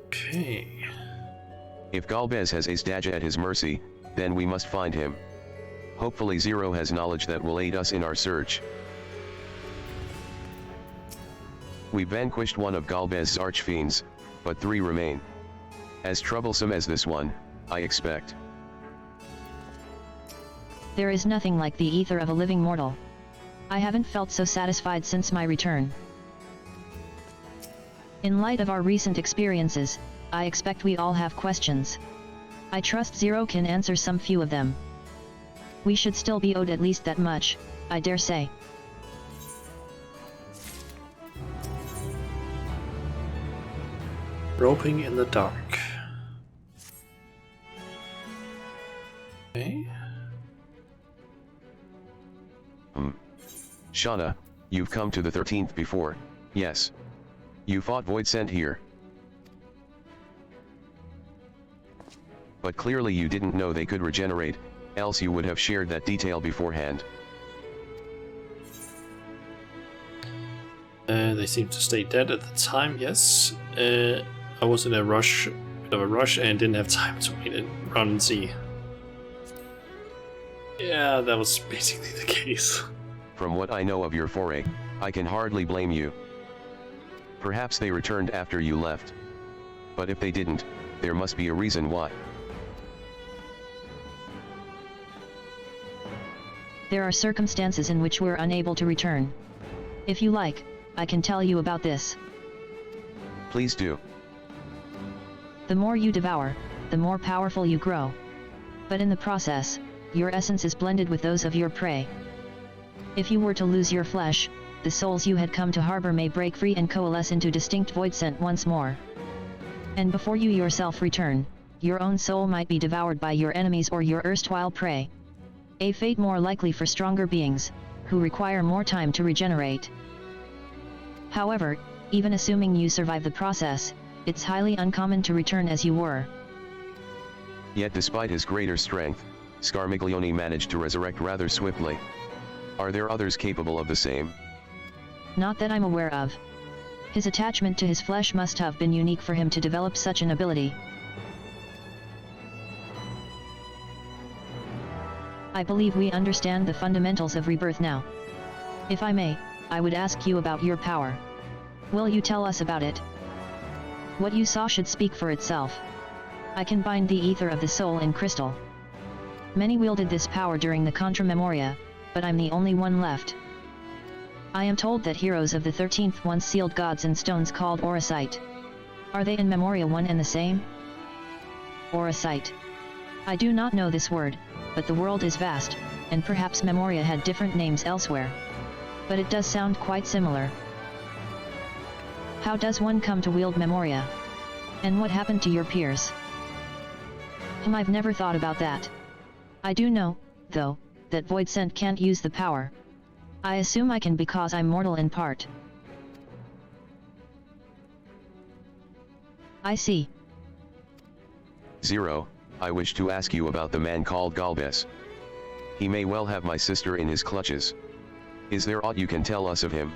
Okay. If Golbez has Azdaja at his mercy, then we must find him. Hopefully Zero has knowledge that will aid us in our search. We vanquished one of Golbez's archfiends, but 3 remain. As troublesome as this one, I expect. There is nothing like the ether of a living mortal. I haven't felt so satisfied since my return. In light of our recent experiences, I expect we all have questions. I trust Zero can answer some few of them. We should still be owed at least that much, I dare say. Groping in the dark. Okay. Shauna, you've come to the 13th before, yes. You fought Voidsent here. But clearly you didn't know they could regenerate, else you would have shared that detail beforehand. They seem to stay dead at the time, yes. I was in a rush, bit of a rush, and didn't have time to wait around and see. Yeah, that was basically the case. From what I know of your foray, I can hardly blame you. Perhaps they returned after you left. But if they didn't, there must be a reason why. There are circumstances in which we're unable to return. If you like, I can tell you about this. Please do. The more you devour, the more powerful you grow. But in the process, your essence is blended with those of your prey. If you were to lose your flesh, the souls you had come to harbor may break free and coalesce into distinct Voidsent once more. And before you yourself return, your own soul might be devoured by your enemies or your erstwhile prey. A fate more likely for stronger beings, who require more time to regenerate. However, even assuming you survive the process, it's highly uncommon to return as you were. Yet despite his greater strength, Scarmiglione managed to resurrect rather swiftly. Are there others capable of the same? Not that I'm aware of. His attachment to his flesh must have been unique for him to develop such an ability. I believe we understand the fundamentals of rebirth now. If I may, I would ask you about your power. Will you tell us about it? What you saw should speak for itself. I can bind the ether of the soul in crystal. Many wielded this power during the Contra Memoria, but I'm the only one left. I am told that heroes of the 13th once sealed gods in stones called oricite. Are they in Memoria one and the same? Oricite. I do not know this word, but the world is vast, and perhaps Memoria had different names elsewhere. But it does sound quite similar. How does one come to wield Memoria? And what happened to your peers? I've never thought about that. I do know, though, that Voidsent can't use the power. I assume I can because I'm mortal in part. I see. Zero, I wish to ask you about the man called Galbes. He may well have my sister in his clutches. Is there aught you can tell us of him?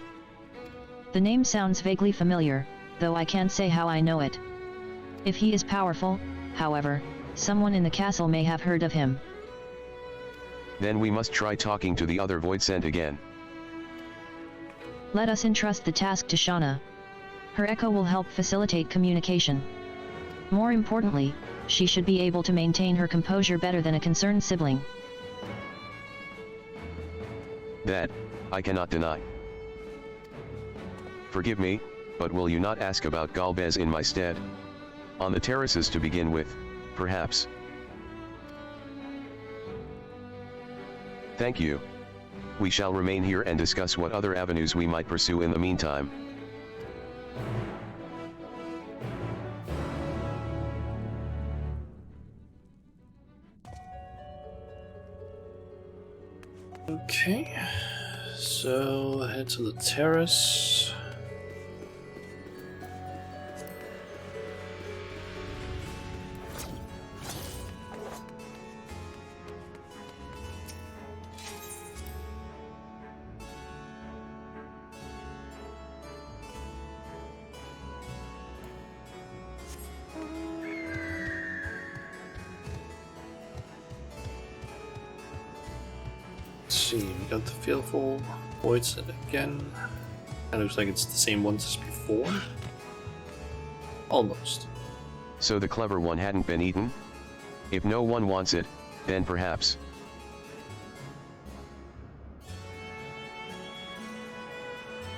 The name sounds vaguely familiar, though I can't say how I know it. If he is powerful, however, someone in the castle may have heard of him. Then we must try talking to the other Voidsent again. Let us entrust the task to Shauna. Her echo will help facilitate communication. More importantly, she should be able to maintain her composure better than a concerned sibling. That, I cannot deny. Forgive me, but will you not ask about Galbes in my stead? On the terraces to begin with, perhaps. Thank you. We shall remain here and discuss what other avenues we might pursue in the meantime. Okay, so head to the terrace. See, we got the fearful voids again. It looks like it's the same ones as before. Almost. So the clever one hadn't been eaten? If no one wants it, then perhaps.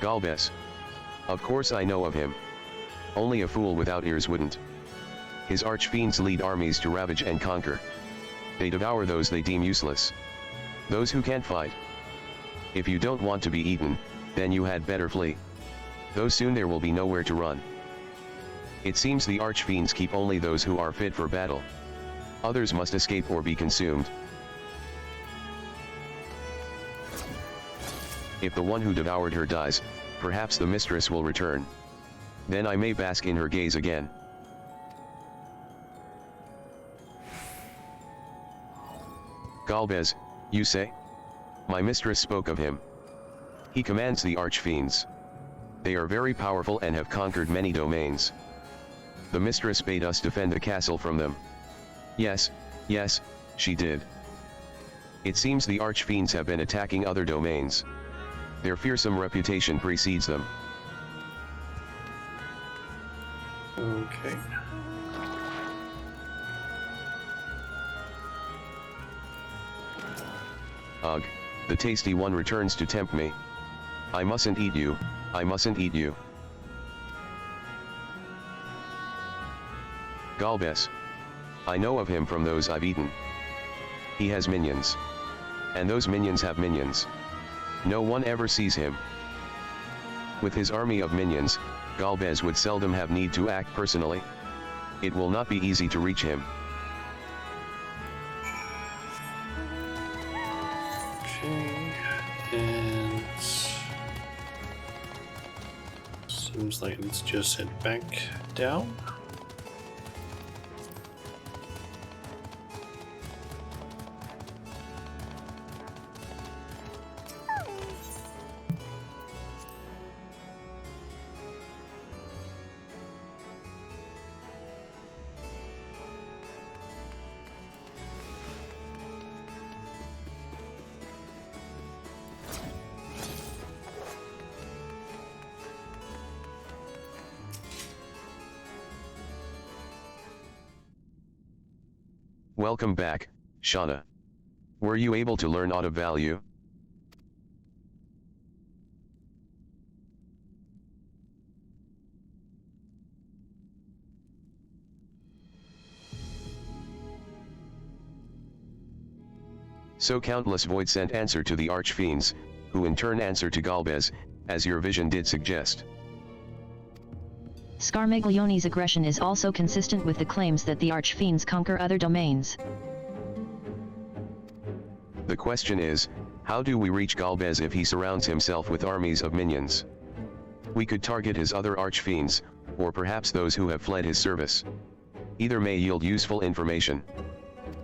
Galbes. Of course I know of him. Only a fool without ears wouldn't. His archfiends lead armies to ravage and conquer. They devour those they deem useless. Those who can't fight. If you don't want to be eaten, then you had better flee. Though soon there will be nowhere to run. It seems the archfiends keep only those who are fit for battle. Others must escape or be consumed. If the one who devoured her dies, perhaps the mistress will return. Then I may bask in her gaze again. Galbes, you say? My mistress spoke of him. He commands the archfiends. They are very powerful and have conquered many domains. The mistress bade us defend the castle from them. Yes, yes, she did. It seems the archfiends have been attacking other domains. Their fearsome reputation precedes them. Okay. Ugh, the tasty one returns to tempt me. I mustn't eat you, I mustn't eat you. Galbes. I know of him from those I've eaten. He has minions. And those minions have minions. No one ever sees him. With his army of minions, Galbes would seldom have need to act personally. It will not be easy to reach him. Okay, and seems like let's just head back down. Welcome back, Shauna. Were you able to learn aught of value? So countless void sent answer to the archfiends, who in turn answer to Galbes, as your vision did suggest. Scarmaglioni's aggression is also consistent with the claims that the archfiends conquer other domains. The question is, how do we reach Galbes if he surrounds himself with armies of minions? We could target his other archfiends, or perhaps those who have fled his service. Either may yield useful information.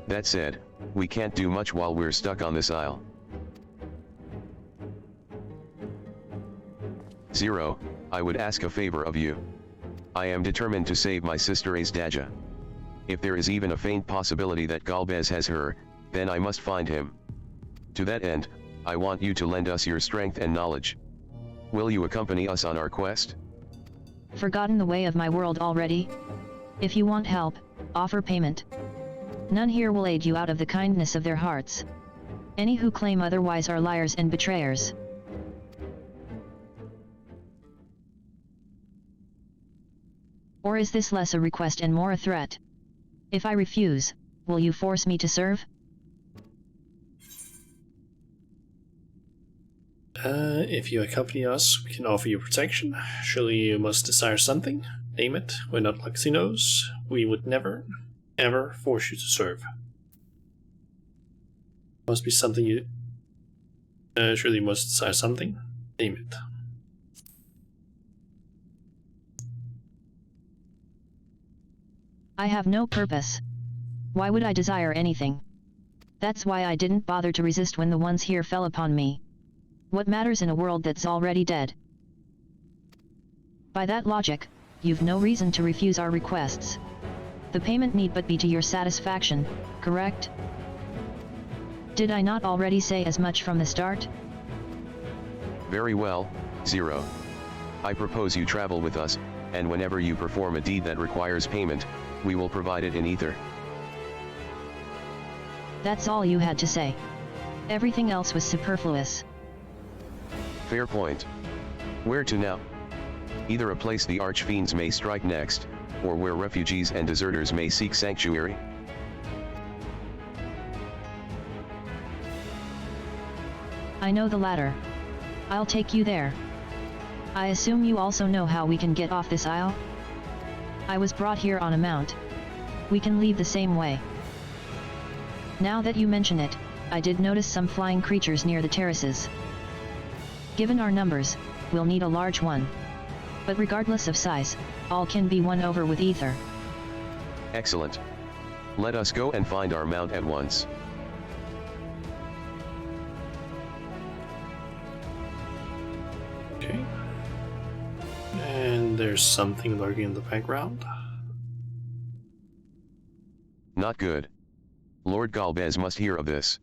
That said, we can't do much while we're stuck on this isle. Zero, I would ask a favor of you. I am determined to save my sister Azdaja. If there is even a faint possibility that Galbes has her, then I must find him. To that end, I want you to lend us your strength and knowledge. Will you accompany us on our quest? Forgotten the way of my world already? If you want help, offer payment. None here will aid you out of the kindness of their hearts. Any who claim otherwise are liars and betrayers. Or is this less a request and more a threat? If I refuse, will you force me to serve? If you accompany us, we can offer you protection. Surely you must desire something. Name it. We're not Luxinos. We would never, ever force you to serve. Must be something you... surely you must desire something. Name it. I have no purpose. Why would I desire anything? That's why I didn't bother to resist when the ones here fell upon me. What matters in a world that's already dead? By that logic, you've no reason to refuse our requests. The payment need but be to your satisfaction, correct? Did I not already say as much from the start? Very well, Zero. I propose you travel with us, and whenever you perform a deed that requires payment, we will provide it in ether. That's all you had to say. Everything else was superfluous. Fair point. Where to now? Either a place the archfiends may strike next, or where refugees and deserters may seek sanctuary? I know the latter. I'll take you there. I assume you also know how we can get off this isle? I was brought here on a mount. We can leave the same way. Now that you mention it, I did notice some flying creatures near the terraces. Given our numbers, we'll need a large one. But regardless of size, all can be won over with ether. Excellent. Let us go and find our mount at once. Okay. And there's something lurking in the background. Not good. Lord Galbez must hear of this.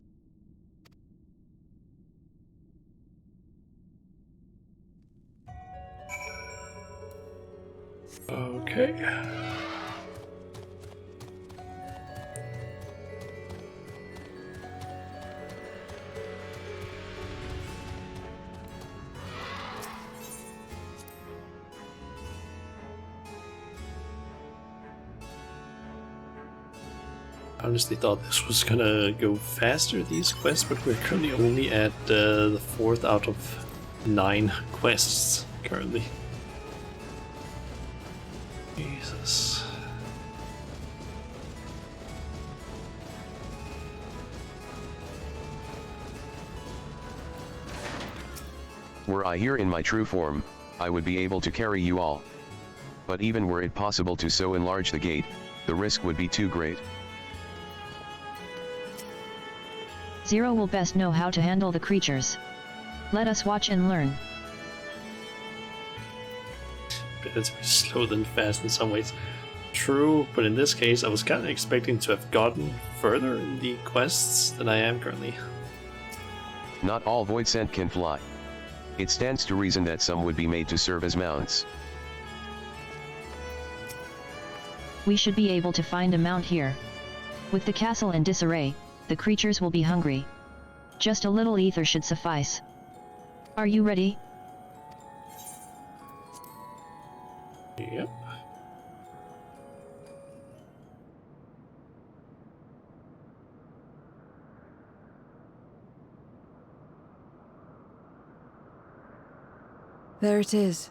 Okay. I honestly thought this was gonna go faster, these quests, but we're currently only at the 4th out of 9 quests currently. Jesus. Were I here in my true form, I would be able to carry you all. But even were it possible to so enlarge the gate, the risk would be too great. Zero will best know how to handle the creatures. Let us watch and learn. Better to be slow than fast in some ways. True, but in this case I was kind of expecting to have gotten further in the quests than I am currently. Not all Voidsent can fly. It stands to reason that some would be made to serve as mounts. We should be able to find a mount here. With the castle in disarray, the creatures will be hungry. Just a little ether should suffice. Are you ready? Yep. There it is.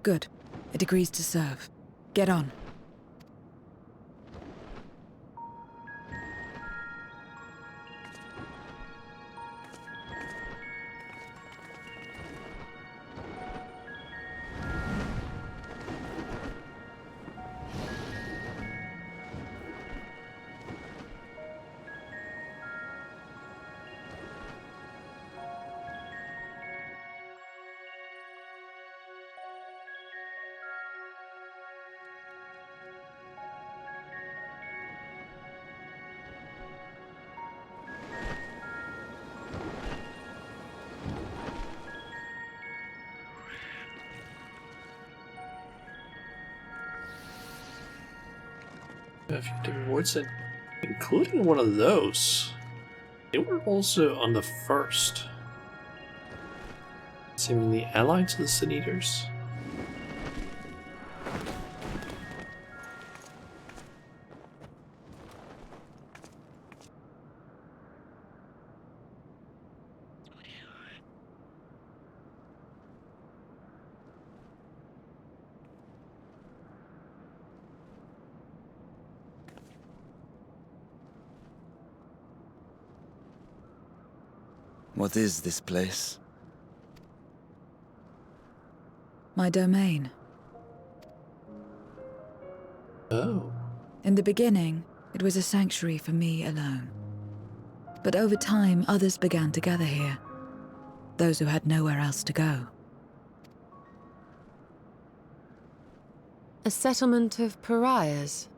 Good. It agrees to serve. Get on. A few different words, and including one of those. They were also on the 1st. Seemingly allied to the Sin Eaters. What is this place? My domain. Oh. In the beginning, it was a sanctuary for me alone. But over time, others began to gather here. Those who had nowhere else to go. A settlement of pariahs?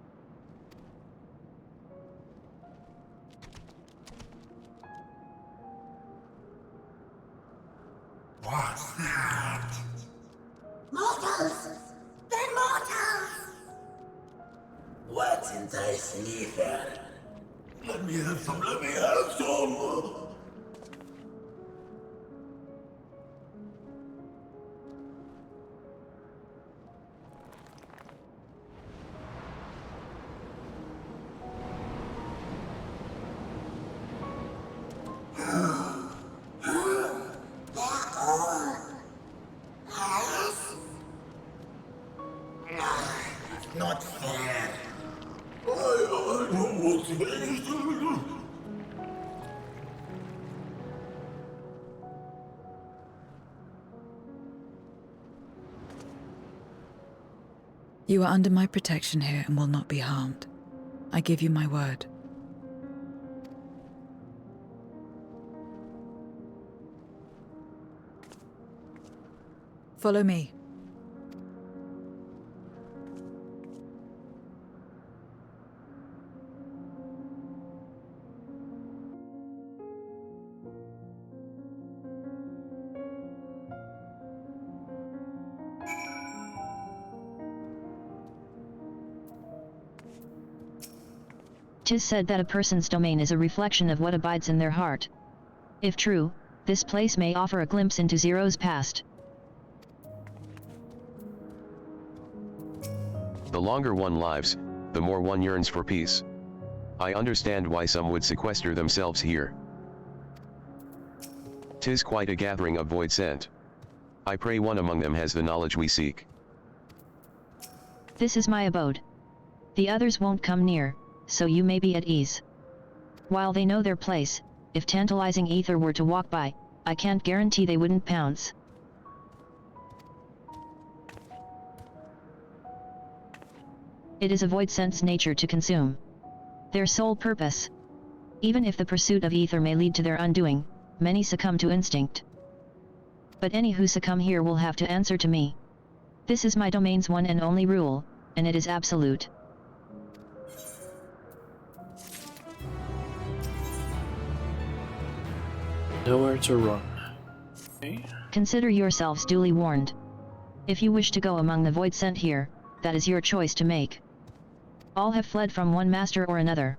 What's that? Mortals! They're mortals! What's enticing ether? Let me have some, let me have some! Not fair. I don't want to be. You are under my protection here and will not be harmed. I give you my word. Follow me. "'Tis said that a person's domain is a reflection of what abides in their heart. If true, this place may offer a glimpse into Zero's past. The longer one lives, the more one yearns for peace. I understand why some would sequester themselves here. 'Tis quite a gathering of void sent. I pray one among them has the knowledge we seek. This is my abode. The others won't come near, so you may be at ease. While they know their place, if tantalizing ether were to walk by, I can't guarantee they wouldn't pounce. It is a void sent's nature to consume. Their sole purpose. Even if the pursuit of ether may lead to their undoing, many succumb to instinct. But any who succumb here will have to answer to me. This is my domain's one and only rule, and it is absolute. Nowhere to run. Okay. Consider yourselves duly warned. If you wish to go among the void sent here, that is your choice to make. All have fled from one master or another.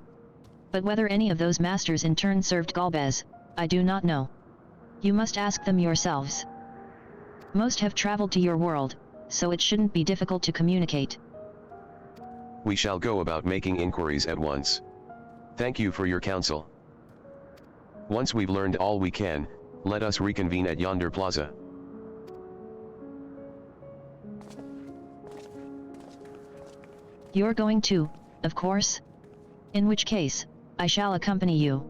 But whether any of those masters in turn served Galbez, I do not know. You must ask them yourselves. Most have traveled to your world, so it shouldn't be difficult to communicate. We shall go about making inquiries at once. Thank you for your counsel. Once we've learned all we can, let us reconvene at yonder plaza. You're going to, of course? In which case, I shall accompany you.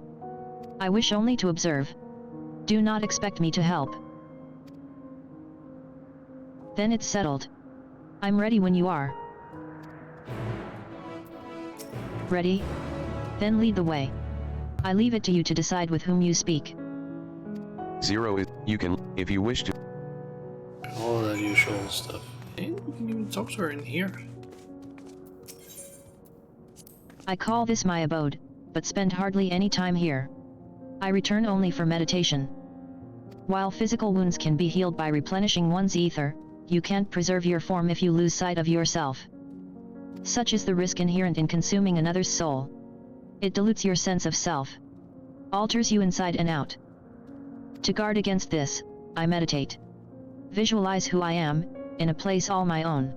I wish only to observe. Do not expect me to help. Then it's settled. I'm ready when you are. Ready? Then lead the way. I leave it to you to decide with whom you speak. Zero is, you can, if you wish to. All that usual stuff. And we can even talk to her in here. I call this my abode, but spend hardly any time here. I return only for meditation. While physical wounds can be healed by replenishing one's ether, you can't preserve your form if you lose sight of yourself. Such is the risk inherent in consuming another's soul. It dilutes your sense of self. Alters you inside and out. To guard against this, I meditate. Visualize who I am, in a place all my own.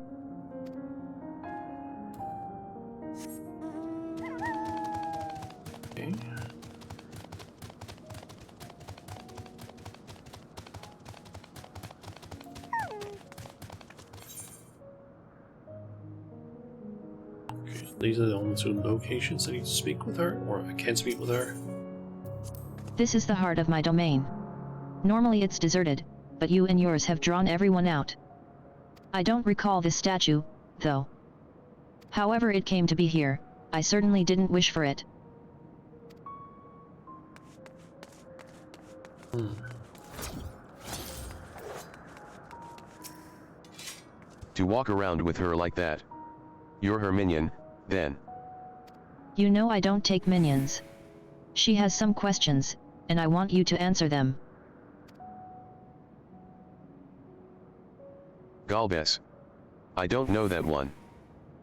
Okay. These are the only two locations I need to speak with her, or I can speak with her. This is the heart of my domain. Normally it's deserted, but you and yours have drawn everyone out. I don't recall this statue, though. However it came to be here, I certainly didn't wish for it. To walk around with her like that. You're her minion, then. You know I don't take minions. She has some questions, and I want you to answer them. Galbes. I don't know that one.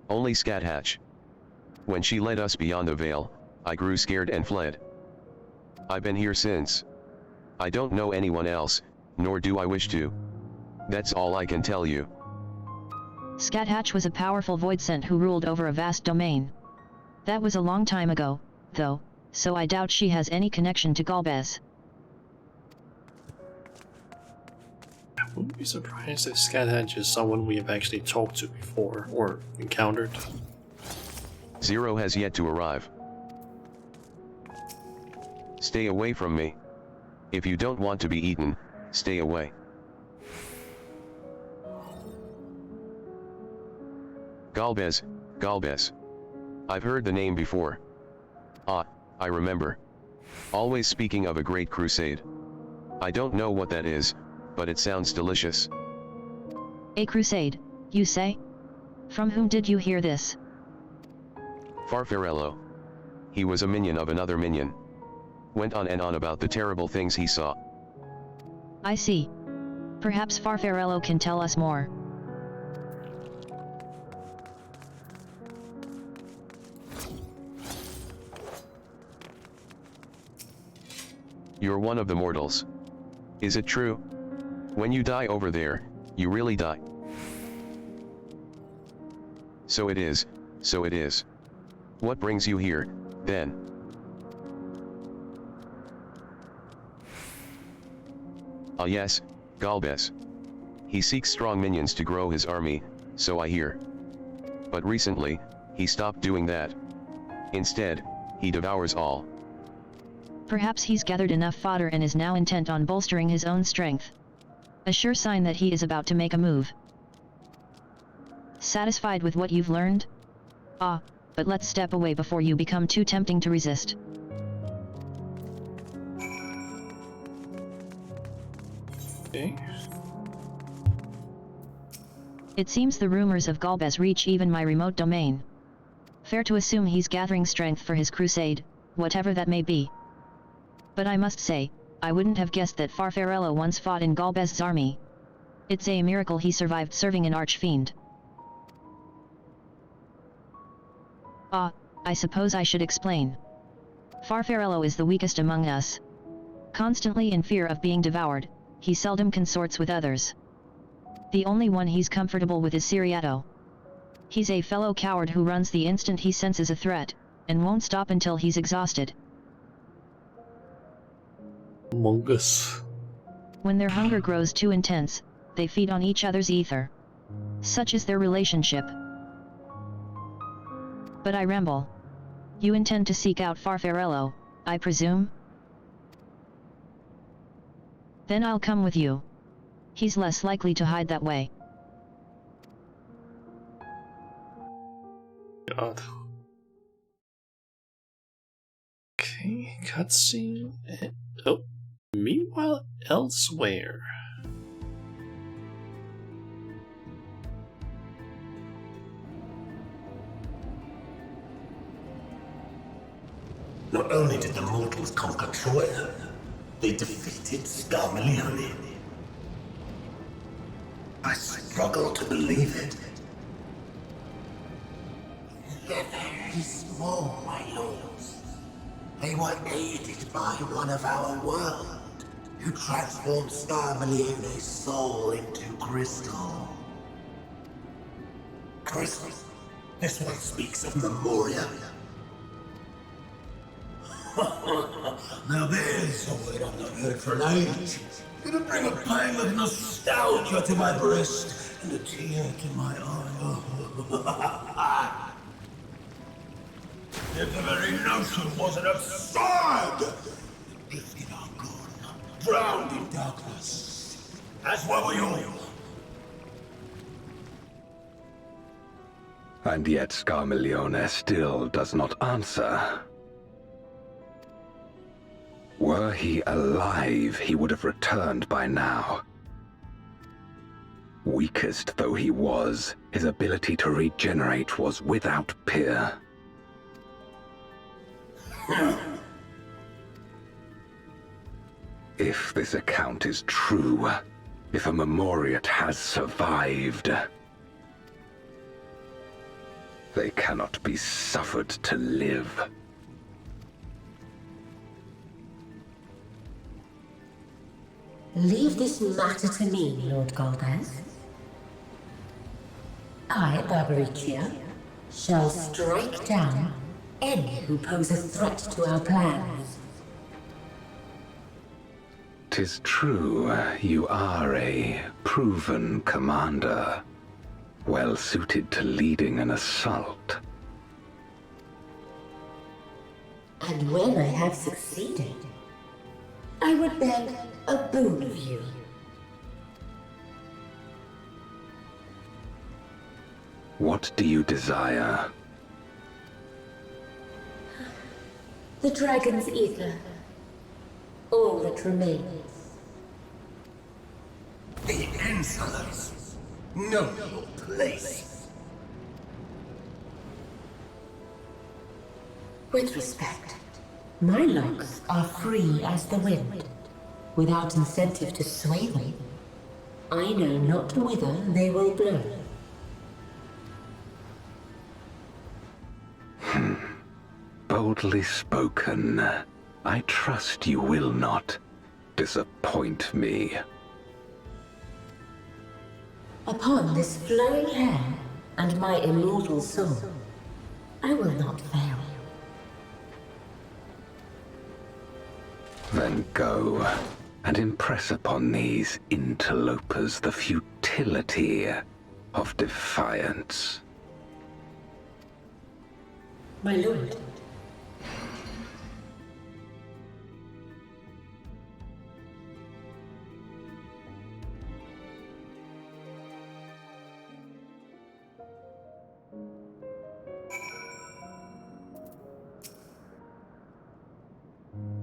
Only Scathatch. When she led us beyond the veil, I grew scared and fled. I've been here since. I don't know anyone else, nor do I wish to. That's all I can tell you. Scathatch was a powerful voidsent who ruled over a vast domain. That was a long time ago, though, so I doubt she has any connection to Galbes. I wouldn't be surprised if Scathatch is someone we have actually talked to before, or encountered. Zero has yet to arrive. Stay away from me. If you don't want to be eaten, stay away. Galbes, Galbes. I've heard the name before. Ah, I remember. Always speaking of a great crusade. I don't know what that is, but it sounds delicious. A crusade, you say? From whom did you hear this? Farfarello. He was a minion of another minion. Went on and on about the terrible things he saw. I see. Perhaps Farfarello can tell us more. You're one of the mortals. Is it true? When you die over there, you really die. So it is, so it is. What brings you here, then? Ah yes, Galbes. He seeks strong minions to grow his army, so I hear. But recently, he stopped doing that. Instead, he devours all. Perhaps he's gathered enough fodder and is now intent on bolstering his own strength. A sure sign that he is about to make a move. Satisfied with what you've learned? Ah, but let's step away before you become too tempting to resist. Okay. It seems the rumors of Galbes reach even my remote domain. Fair to assume he's gathering strength for his crusade, whatever that may be. But I must say, I wouldn't have guessed that Farfarello once fought in Galbes' army. It's a miracle he survived serving an archfiend. Ah, I suppose I should explain. Farfarello is the weakest among us. Constantly in fear of being devoured, he seldom consorts with others. The only one he's comfortable with is Siriato. He's a fellow coward who runs the instant he senses a threat, and won't stop until he's exhausted. Among Us. When their hunger grows too intense, they feed on each other's ether. Such is their relationship. But I ramble. You intend to seek out Farfarello, I presume? Then I'll come with you. He's less likely to hide that way. God. Okay, cutscene. Oh, meanwhile, elsewhere. Not only did the mortals conquer Troy, they defeated Scarmalione. I struggle to believe it. They're very small, my lords. They were aided by one of our world, who transformed Scarmalione's soul into crystal. Crystal? This one speaks of Memoria. Now there's a word I've not heard for an age. It'll bring a pang of nostalgia to my breast and a tear to my eye. If the very notion wasn't absurd! Drifted are gone, drowned in darkness. As were we all. And yet Scarmalione still does not answer. Were he alive, he would have returned by now. Weakest though he was, his ability to regenerate was without peer. If this account is true, if a Memoriat has survived, they cannot be suffered to live. Leave this matter to me, Lord Golbez. I, Barbaricia, shall strike down any who pose a threat to our plans. 'Tis true, you are a proven commander, well suited to leading an assault. And when I have succeeded, I would beg a boon of you. What do you desire? The dragon's ether. All that remains. The insolence. Know your place. With respect, my locks are free as the wind, without incentive to sway them. I know not whither they will blow. Boldly spoken. I trust you will not disappoint me. Upon this flowing hair and my immortal soul, I will not fail. Then go and impress upon these interlopers the futility of defiance. My lord.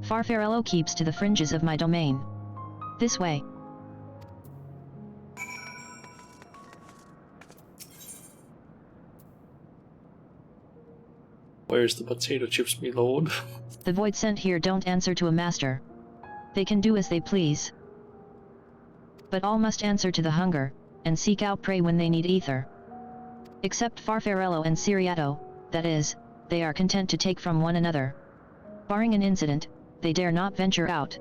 Farfarello keeps to the fringes of my domain. This way. Where's the potato chips, me lord? The void sent here don't answer to a master. They can do as they please. But all must answer to the hunger, and seek out prey when they need ether. Except Farfarello and Ciriato, that is, they are content to take from one another. Barring an incident, they dare not venture out.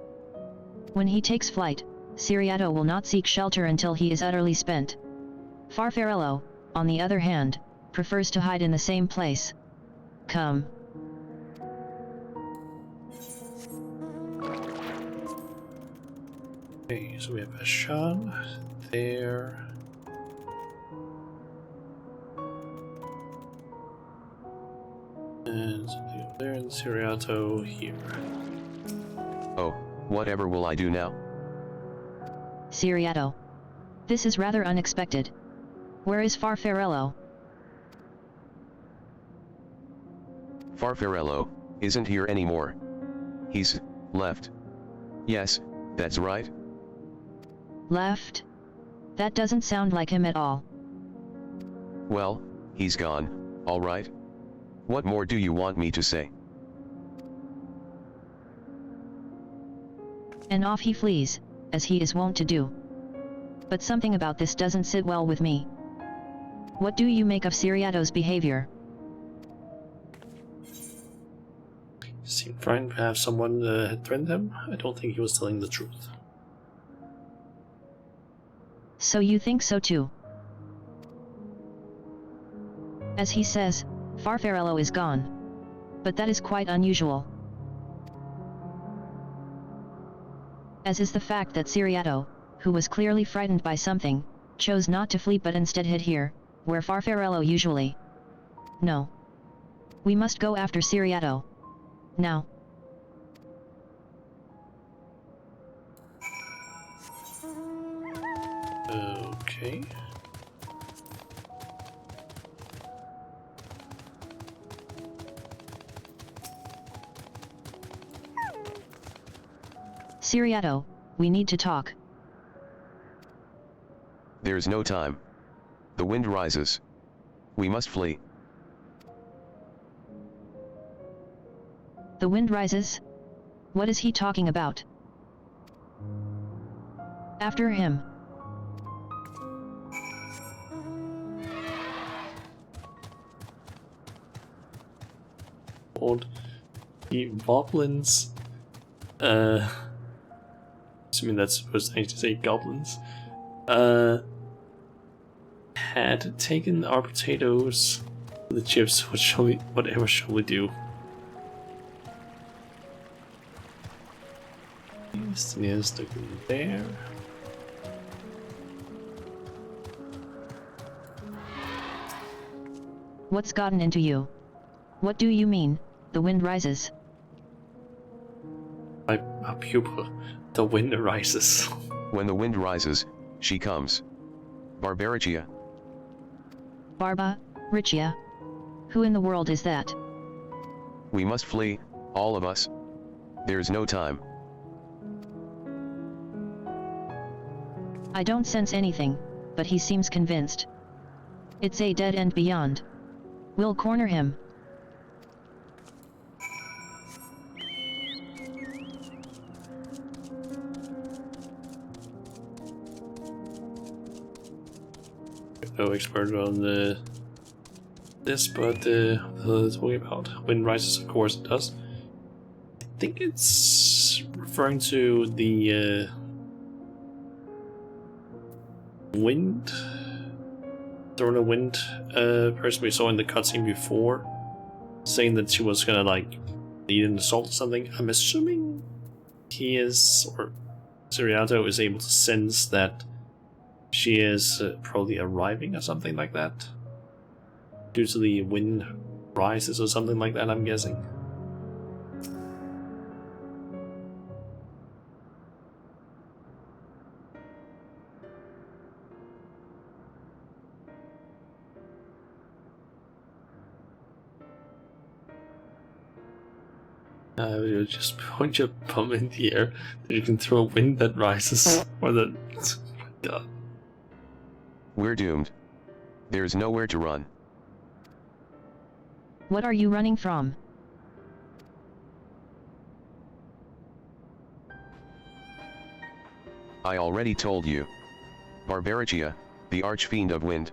When he takes flight, Ciriato will not seek shelter until he is utterly spent. Farfarello, on the other hand, prefers to hide in the same place. Come. Okay, so we have Ashan there. And something over there, and Ciriato here. Oh, whatever will I do now? Ciriato. This is rather unexpected. Where is Farfarello? Farfarello isn't here anymore. He's left. Yes, that's right. Left? That doesn't sound like him at all. Well, he's gone, all right. What more do you want me to say? And off he flees, as he is wont to do. But something about this doesn't sit well with me. What do you make of Ciriato's behavior? Seemed trying to have someone had threatened him. I don't think he was telling the truth. So you think so too? As he says, Farfarello is gone. But that is quite unusual. As is the fact that Ciriato, who was clearly frightened by something, chose not to flee but instead hid here, where Farfarello usually. No. We must go after Ciriato. Now. Okay. Siriato, we need to talk. There's no time. The wind rises. We must flee. The wind rises? What is he talking about? After him. Old the goblins. Assuming that's supposed to say goblins. Had taken our potatoes, the chips. Whatever shall we do? Yes, looking there. What's gotten into you? What do you mean, the wind rises? My pupil, the wind rises. When the wind rises, she comes. Barbaricia. Barba, Richia? Who in the world is that? We must flee, all of us. There's no time. I don't sense anything, but he seems convinced. It's a dead end beyond. We'll corner him. No expert on this, but talking about wind rises, of course it does. I think it's referring to the wind, throwing a wind person we saw in the cutscene before, saying that she was gonna like lead an assault or something. I'm assuming he is, or Siriato is able to sense that she is probably arriving or something like that, due to the wind rises or something like that, I'm guessing. You just point your bum in the air, then you can throw a wind that rises. Or the... Oh my god. We're doomed. There's nowhere to run. What are you running from? I already told you. Barbaricia, the archfiend of wind.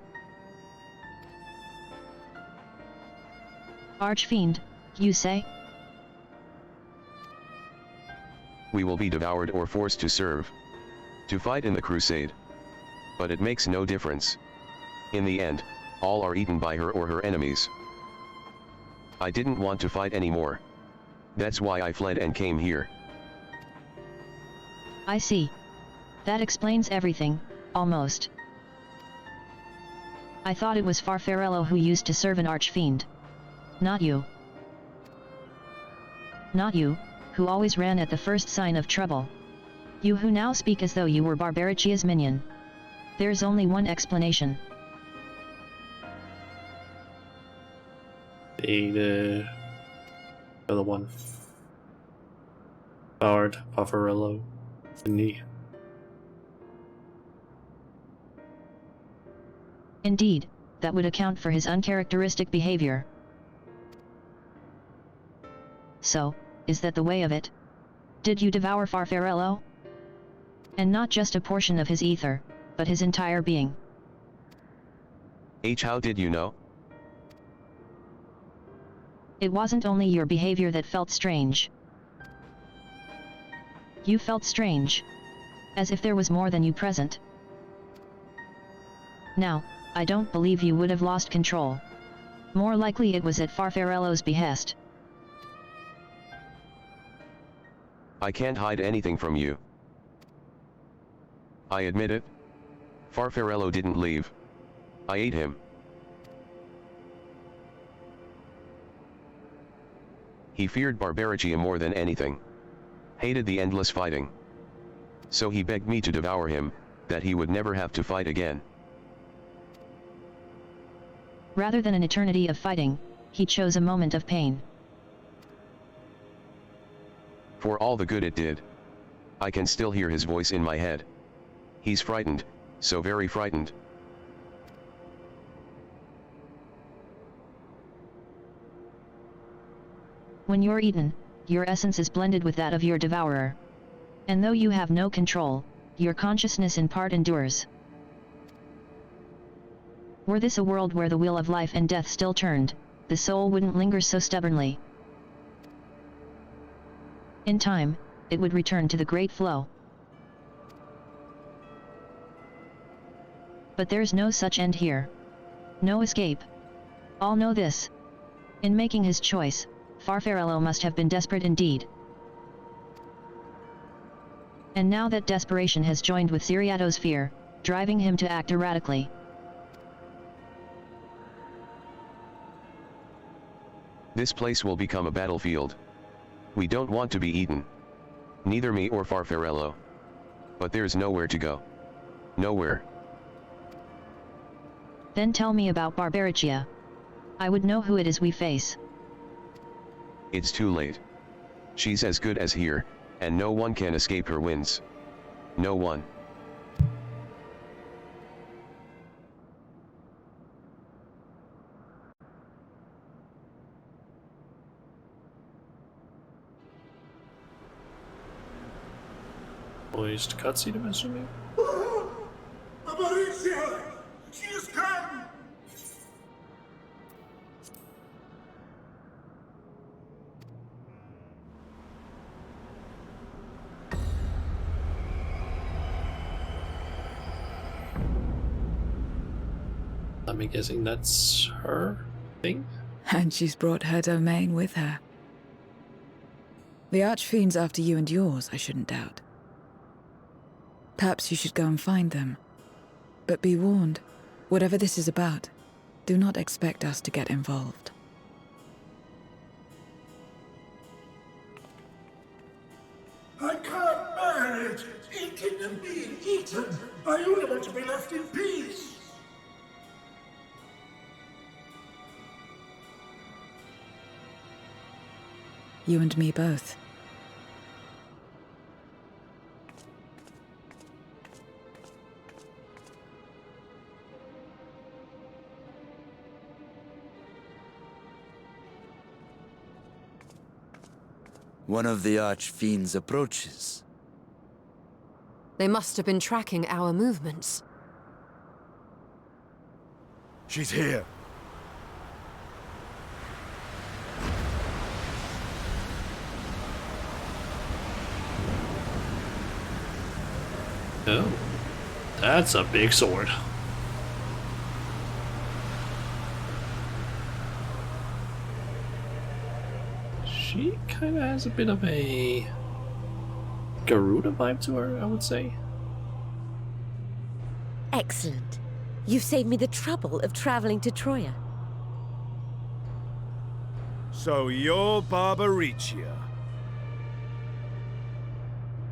Archfiend, you say? We will be devoured or forced to serve. To fight in the crusade. But it makes no difference. In the end, all are eaten by her or her enemies. I didn't want to fight anymore. That's why I fled and came here. I see. That explains everything, almost. I thought it was Farfarello who used to serve an archfiend. Not you. Not you, who always ran at the first sign of trouble. You who now speak as though you were Barbaricia's minion. There's only one explanation. The other one. Bard, Buffarello, and me. Indeed, that would account for his uncharacteristic behavior. So, is that the way of it? Did you devour Farfarello? And not just a portion of his ether, but his entire being. How did you know? It wasn't only your behavior that felt strange. You felt strange. As if there was more than you present. Now, I don't believe you would have lost control. More likely it was at Farfarello's behest. I can't hide anything from you. I admit it. Farfarello didn't leave. I ate him. He feared Barbaricia more than anything. Hated the endless fighting. So he begged me to devour him, that he would never have to fight again. Rather than an eternity of fighting, he chose a moment of pain. For all the good it did. I can still hear his voice in my head. He's frightened, so very frightened. When you're eaten, your essence is blended with that of your devourer. And though you have no control, your consciousness in part endures. Were this a world where the wheel of life and death still turned, the soul wouldn't linger so stubbornly. In time, it would return to the great flow. But there's no such end here. No escape. All know this. In making his choice, Farfarello must have been desperate indeed. And now that desperation has joined with Siriato's fear, driving him to act erratically. This place will become a battlefield. We don't want to be eaten. Neither me or Farfarello. But there's nowhere to go. Nowhere. Then tell me about Barbariccia. I would know who it is we face. It's too late. She's as good as here, and no one can escape her winds. No one. Poised cutscene, I'm assuming? Barbariccia! She has come! I'm guessing that's her thing? And she's brought her domain with her. The Archfiend's after you and yours, I shouldn't doubt. Perhaps you should go and find them. But be warned, whatever this is about, do not expect us to get involved. I can't bear it! Eating and being eaten! I only want to be left in peace! You and me both. One of the Archfiends approaches. They must have been tracking our movements. She's here. Oh, that's a big sword. She kind of has a bit of a Garuda vibe to her, I would say. Excellent. You've saved me the trouble of traveling to Troya. So you're Barbariccia.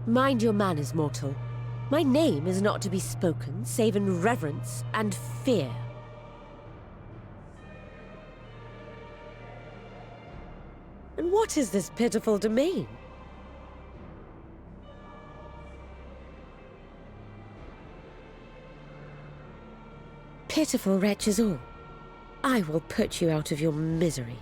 Mind your manners, mortal. My name is not to be spoken, save in reverence and fear. And what is this pitiful domain? Pitiful wretches all. I will put you out of your misery.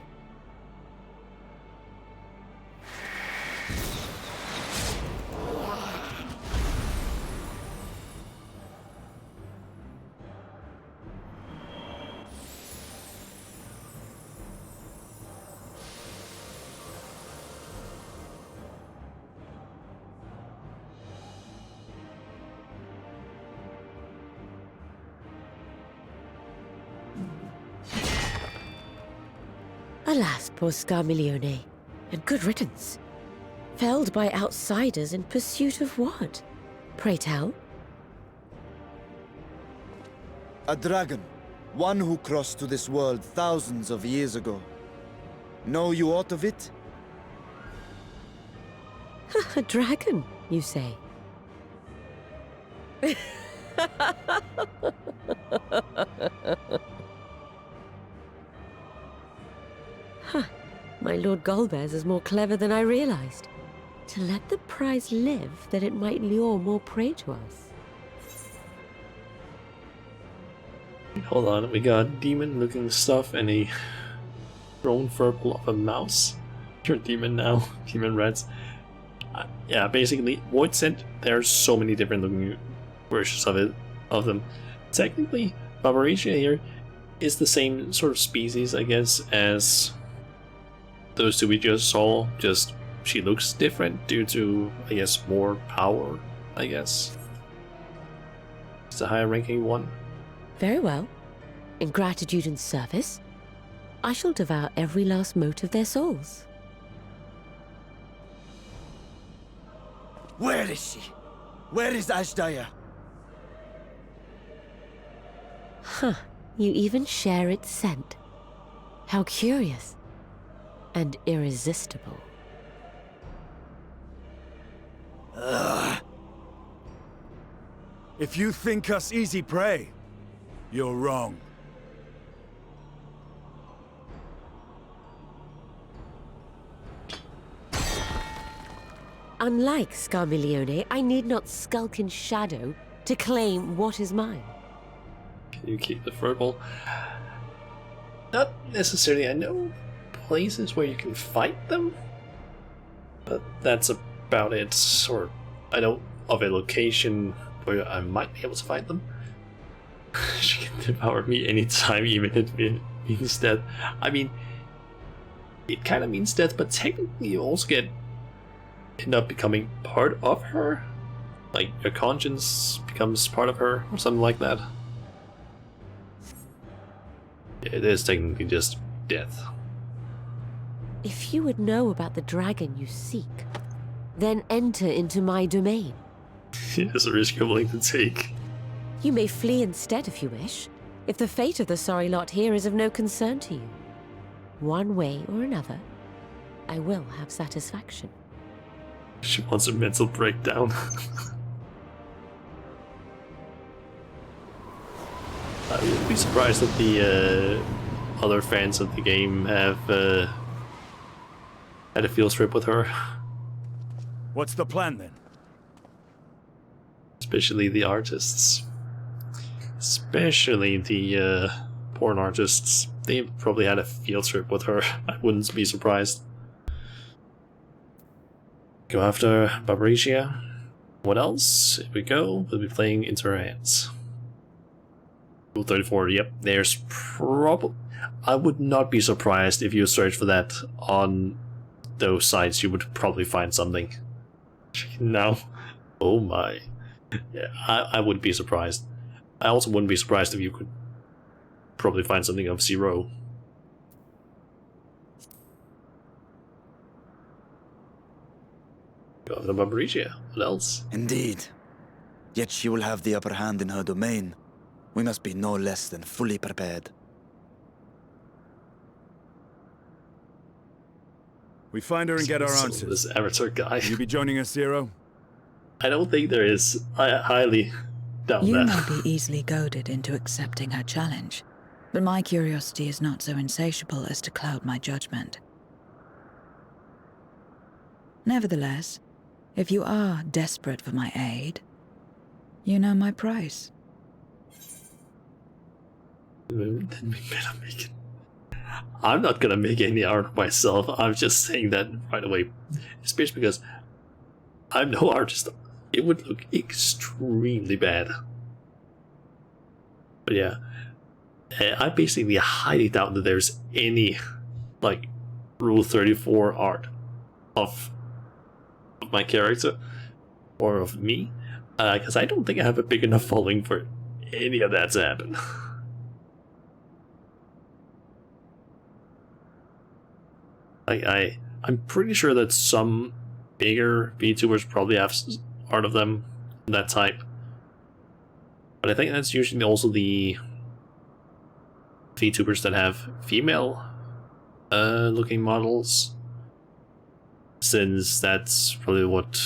Alas, poor Scarmiglione, and good riddance. Felled by outsiders in pursuit of what? Pray tell? A dragon. One who crossed to this world thousands of years ago. Know you aught of it? A dragon, you say? Huh. My Lord Golbez is more clever than I realized. To let the prize live, that it might lure more prey to us. Hold on, we got demon-looking stuff and a drone purple of a mouse. You're a demon now, demon rats. Yeah, basically, Void Scent, there's so many different looking versions of them. Technically, Barbaria here is the same sort of species, I guess, as those two we just saw, just she looks different due to, I guess, more power, I guess. It's a higher ranking one. Very well. In gratitude and service, I shall devour every last mote of their souls. Where is she? Where is Ashdaya? Huh. You even share its scent. How curious. And irresistible. Ugh. If you think us easy prey, you're wrong. Unlike Scarmiglione, I need not skulk in shadow to claim what is mine. Can you keep the verbal? Not necessarily. I know places where you can fight them, but that's about it. Or I know of a location where I might be able to fight them. She can devour me anytime, even if it means death. I mean, it kind of means death, but technically you also end up becoming part of her. Like, your conscience becomes part of her, or something like that. It is technically just death. If you would know about the dragon you seek, then enter into my domain. It's a risk you're willing to take. You may flee instead if you wish, if the fate of the sorry lot here is of no concern to you. One way or another, I will have satisfaction. She wants a mental breakdown. I would be surprised that the other fans of the game have had a field trip with her. What's the plan then? Especially the artists. Especially the porn artists. They probably had a field trip with her. I wouldn't be surprised. Go after Barbaria. What else? Here we go. We'll be playing into her hands. Rule 34, yep. There's probably... I would not be surprised if you search for that on those sites. You would probably find something. Now, oh my. Yeah, I wouldn't be surprised. I also wouldn't be surprised if you could probably find something of Zero. Go after Barbaria. What else? Indeed. Yet she will have the upper hand in her domain. We must be no less than fully prepared. We find her and get our answers. This amateur guy. Will you be joining us, Zero? I don't think there is. I highly doubt You that. may be easily goaded into accepting her challenge, but my curiosity is not so insatiable as to cloud my judgment. Nevertheless, if you are desperate for my aid, you know my price. Then we better make it. I'm not gonna make any art myself. I'm just saying that right away. Especially because I'm no artist. It would look extremely bad. But yeah, I basically highly doubt that there's any, like, Rule 34 art of my character or of me, because I don't think I have a big enough following for any of that to happen. I'm pretty sure that some bigger VTubers probably have art of them that type, but I think that's usually also the VTubers that have female looking models, since that's probably what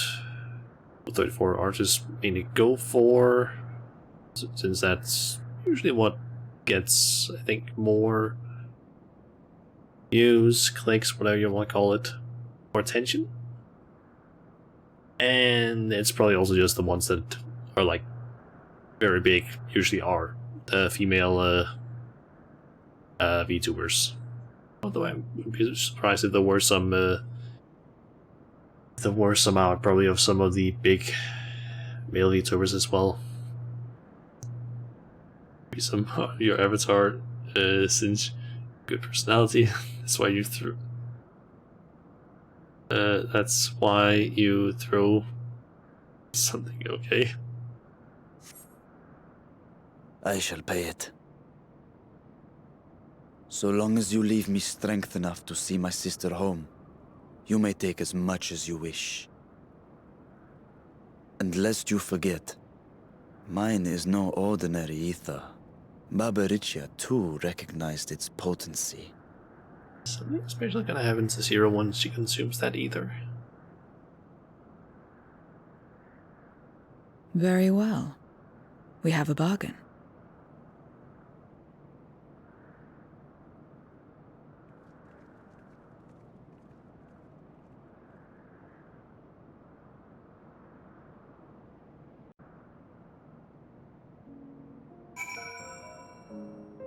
34 artists mainly go for, since that's usually what gets, I think, more views, clicks, whatever you want to call it, more attention. And it's probably also just the ones that are like very big, usually are the female VTubers. Although I would be surprised if there were some out probably of some of the big male VTubers as well. Maybe some your avatar since good personality. That's why you threw. That's why you throw something. Okay. I shall pay it. So long as you leave me strength enough to see my sister home, you may take as much as you wish. And lest you forget, mine is no ordinary ether. Barbaricia too recognized its potency. Something special gonna happen to Zero once she consumes that ether. Very well. We have a bargain.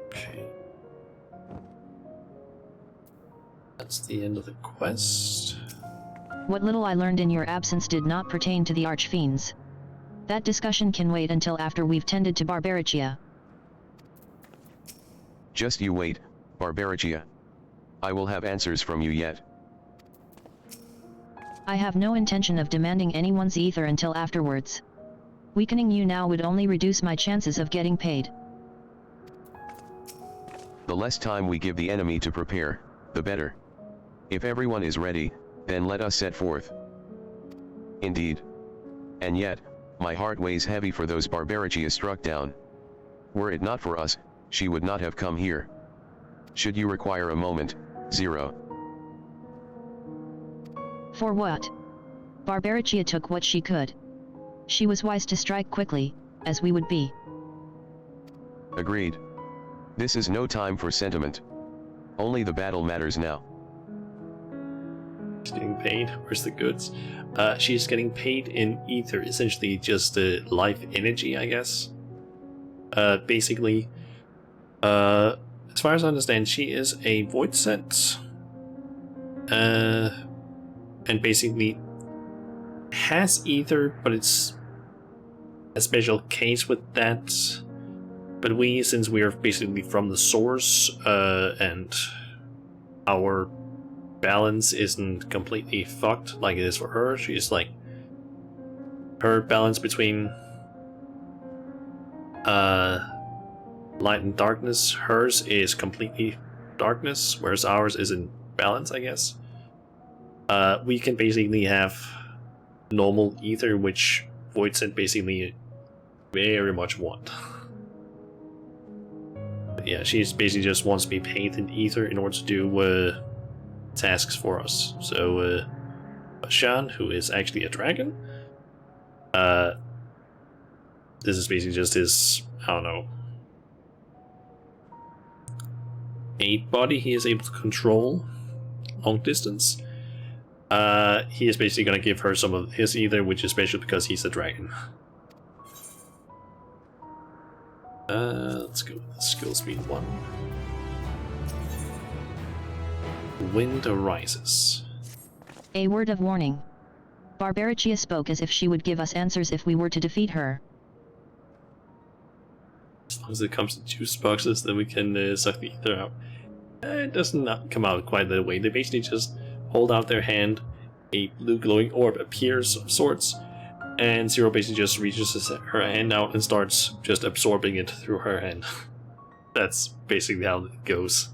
Okay. That's the end of the quest. What little I learned in your absence did not pertain to the Archfiends. That discussion can wait until after we've tended to Barbaricia. Just you wait, Barbaricia. I will have answers from you yet. I have no intention of demanding anyone's ether until afterwards. Weakening you now would only reduce my chances of getting paid. The less time we give the enemy to prepare, the better. If everyone is ready, then let us set forth. Indeed. And yet, my heart weighs heavy for those Barbaricia struck down. Were it not for us, she would not have come here. Should you require a moment, Zero? For what? Barbaricia took what she could. She was wise to strike quickly, as we would be. Agreed. This is no time for sentiment. Only the battle matters now. She's getting paid. Where's the goods? She's getting paid in ether, essentially just life energy, I guess. Basically, as far as I understand, she is a void set. And basically has ether, but it's a special case with that. But we, since we are basically from the source, and our balance isn't completely fucked like it is for her, she's like, her balance between light and darkness, hers is completely darkness, whereas ours is in balance, I guess. We can basically have normal ether, which Voidset basically very much want. But yeah, she basically just wants to be paid in ether in order to do tasks for us. So Bashan, who is actually a dragon, this is basically just his, I don't know, 8 body he is able to control long distance. He is basically going to give her some of his ether, which is special because he's a dragon. Let's go with skill speed 1. Wind arises. A word of warning. Barbaricia spoke as if she would give us answers if we were to defeat her. As long as it comes in juice boxes, then we can suck the ether out. It does not come out quite that way. They basically just hold out their hand, a blue glowing orb appears of sorts, and Zero basically just reaches her hand out and starts just absorbing it through her hand. That's basically how it goes.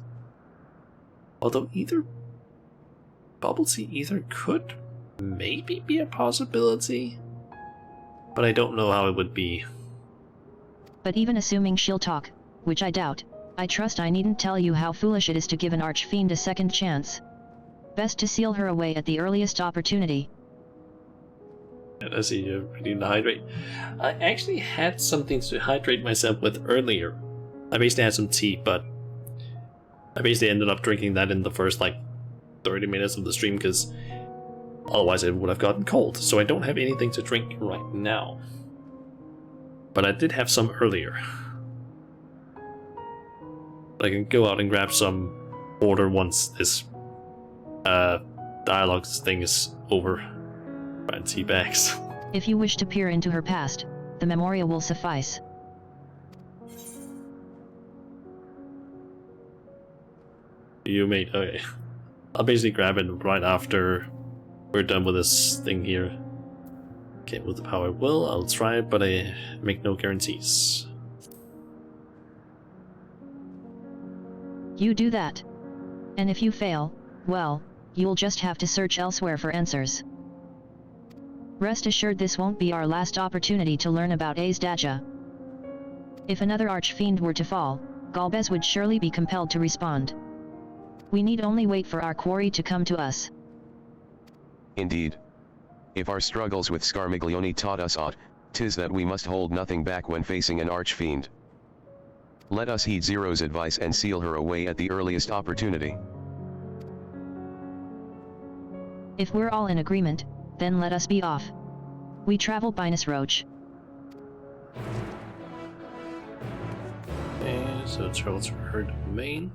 Although Bubble Sea Ether could maybe be a possibility, but I don't know how it would be. But even assuming she'll talk, which I doubt, I trust I needn't tell you how foolish it is to give an archfiend a second chance. Best to seal her away at the earliest opportunity. I see you need to hydrate. I actually had something to hydrate myself with earlier. I basically had some tea, but I basically ended up drinking that in the first like 30 minutes of the stream because Otherwise it would have gotten cold, so I don't have anything to drink right now. But I did have some earlier. I can go out and grab some water once this dialogue thing is over. And tea bags. If you wish to peer into her past, the memorial will suffice. You made okay. I'll basically grab it right after we're done with this thing here. Okay, with the power I will, I'll try it, but I make no guarantees. You do that. And if you fail, well, you'll just have to search elsewhere for answers. Rest assured this won't be our last opportunity to learn about Azdaja. If another archfiend were to fall, Galbez would surely be compelled to respond. We need only wait for our quarry to come to us. Indeed. If our struggles with Scarmiglione taught us aught, 'tis that we must hold nothing back when facing an archfiend. Let us heed Zero's advice and seal her away at the earliest opportunity. If we're all in agreement, then let us be off. We travel by Roach. Okay, so travel to her domain,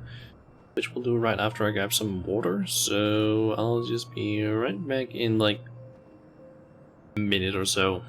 which we'll do right after I grab some water, so I'll just be right back in like a minute or so.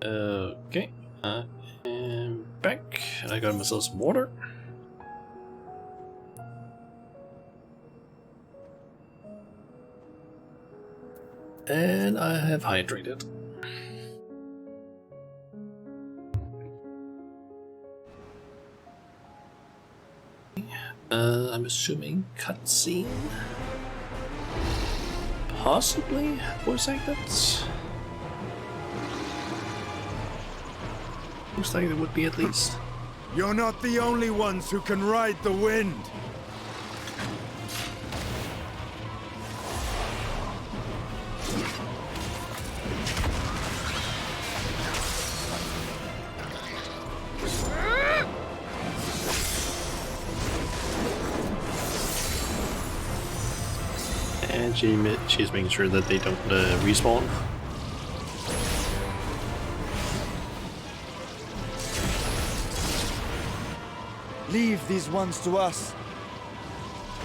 Okay, I am back, and I got myself some water. And I have hydrated. I'm assuming cutscene? Possibly voice acted? Looks like it would be at least. You're not the only ones who can ride the wind. And she's making sure that they don't respawn. Leave these ones to us.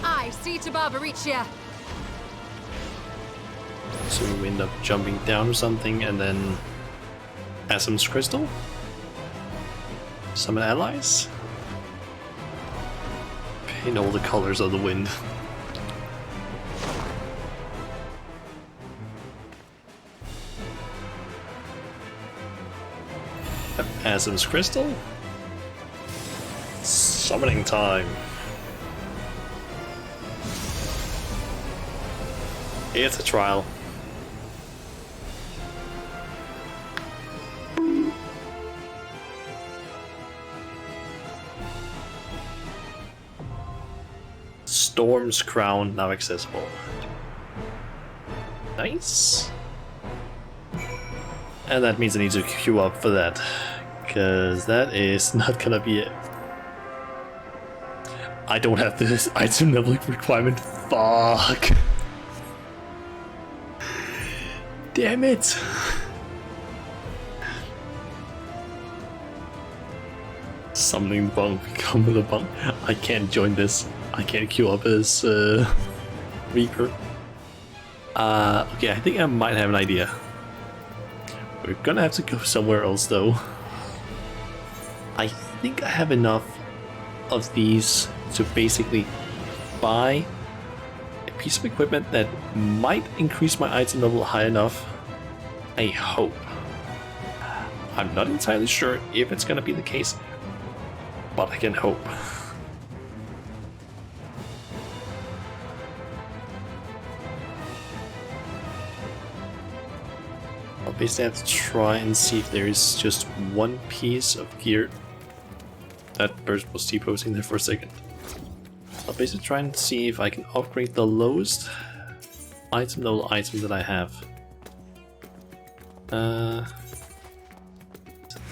I see to Barbaricia. So we end up jumping down or something and then Asim's crystal? Summon allies? Paint all the colors of the wind. Asim's crystal? Summoning time. It's a trial. Storm's Crown now accessible. Nice. And that means I need to queue up for that, because that is not gonna be it. I don't have this item level requirement. Fuck. Damn it. Summoning bunk, become with a bunk. I can't join this. I can't queue up as Reaper. Okay, I think I might have an idea. We're gonna have to go somewhere else though. I think I have enough of these to basically buy a piece of equipment that might increase my item level high enough. I hope. I'm not entirely sure if it's gonna be the case, but I can hope. I'll basically have to try and see if there is just one piece of gear. That burst was T-posing there for a second. I'll basically try and see if I can upgrade the lowest item level item that I have.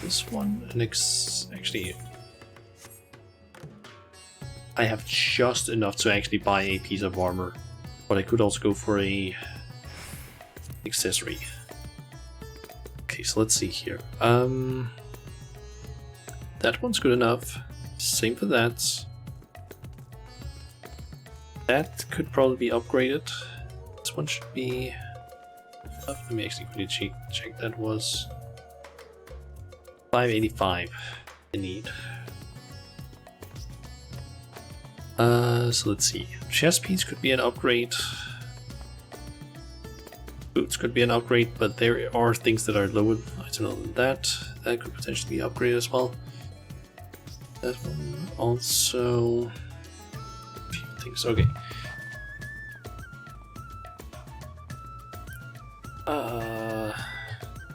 This one, actually, I have just enough to actually buy a piece of armor, but I could also go for a accessory. Okay, so let's see here. That one's good enough. Same for that. That could probably be upgraded. This one should be. Let me actually quickly check. That was 585. I need. So let's see. Chest piece could be an upgrade. Boots could be an upgrade, but there are things that are lower item than that. That could potentially be upgraded as well. That one also. A few things. Okay.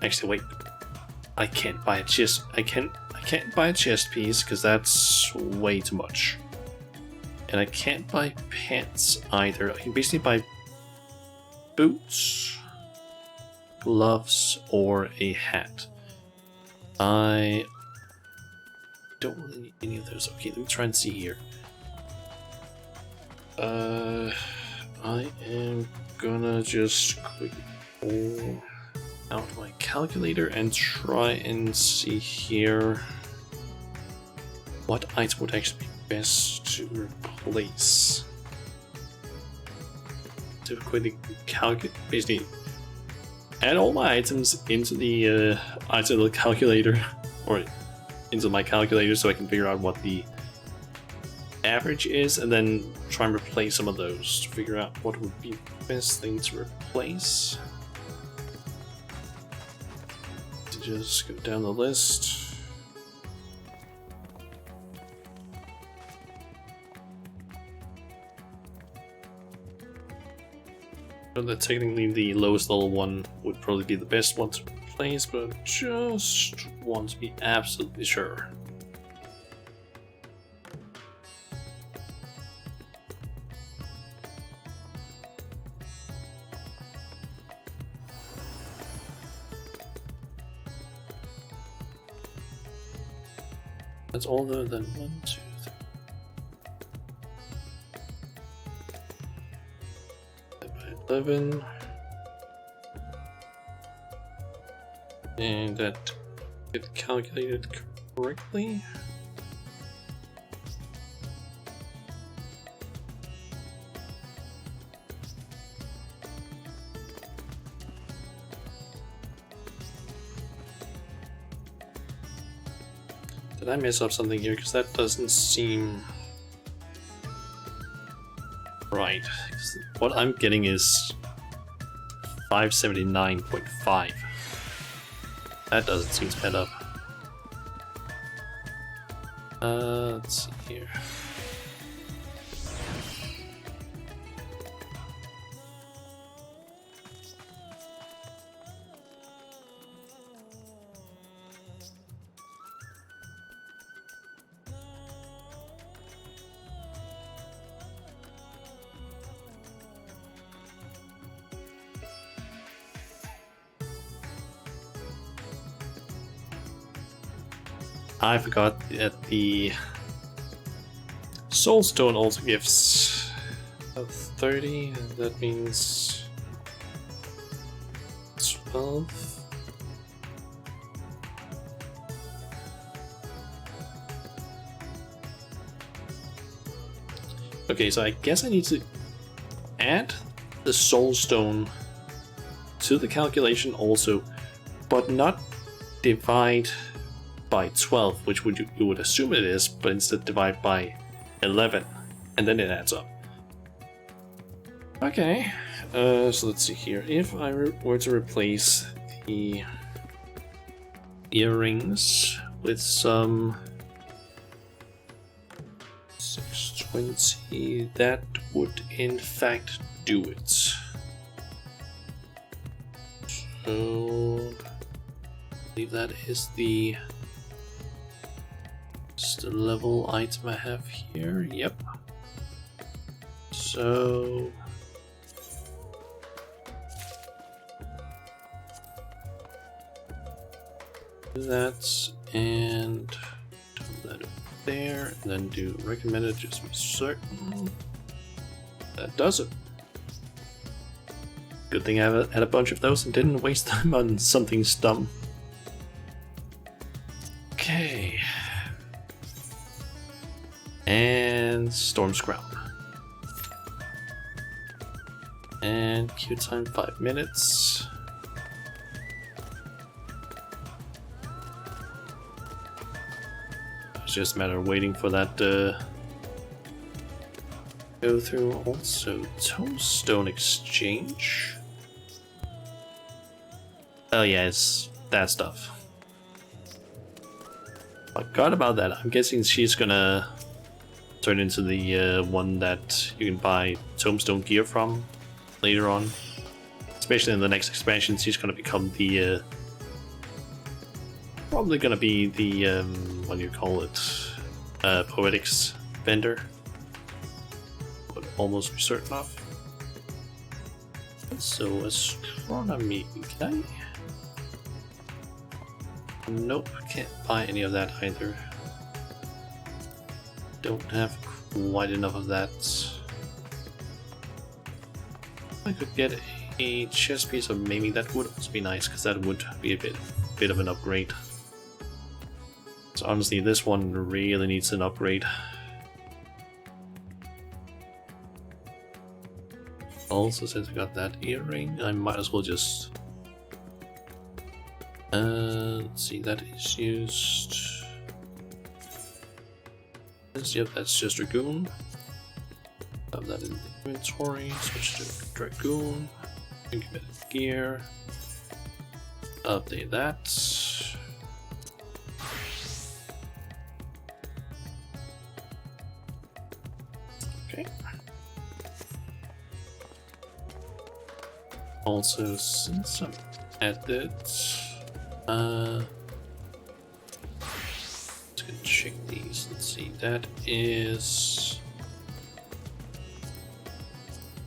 Actually, wait. I can't buy a chest. I can't buy a chest piece because that's way too much. And I can't buy pants either. I can basically buy boots, gloves, or a hat. I don't really need any of those. Okay, let me try and see here. I am gonna just quickly pull out my calculator and try and see here what item would actually be best to replace. To quickly calculate, basically add all my items into the calculator, or into my calculator, so I can figure out what the average is, and then try and replace some of those to figure out what would be the best thing to replace. To just go down the list. That technically the lowest level one would probably be the best one to replace, but I just want to be absolutely sure. That's older than 1, 2, 3. 11. And that get calculated correctly. Did I mess up something here? Because that doesn't seem right. What I'm getting is 579.5. That doesn't seem to add up. Let's see here. I forgot that the Soul Stone also gives 30, and that means 12. Okay, so I guess I need to add the Soul Stone to the calculation also, but not divide by 12, which you would assume it is, but instead divide by 11, and then it adds up. Okay, so let's see here. If I were to replace the earrings with some 620, that would in fact do it. So I believe that is the level item I have here. Yep. So do that and turn that over there, and then do recommended just to be certain. That does it. Good thing I had a bunch of those and didn't waste them on something dumb. Okay. And Storm's Crown. And queue time 5 minutes. It's just a matter of waiting for that to go through. Also, Tombstone Exchange. Oh yeah, it's that stuff. Forgot about that. I'm guessing she's gonna turn into the one that you can buy Tombstone gear from later on. Especially in the next expansion, she's gonna become the probably gonna be the what do you call it? Poetics vendor. Would almost be certain of. So astronomy, can I? Nope, can't buy any of that either. Don't have quite enough of that. I could get a chess piece of maybe that would also be nice, because that would be a bit of an upgrade. So honestly, this one really needs an upgrade. Also, since I got that earring, I might as well just let's see, that is used. Yep, that's just Dragoon. Have that in the inventory. Switch to Dragoon. Incremented gear. Update that. Okay. Also, since I'm at it, let's go check these. Let's see, that is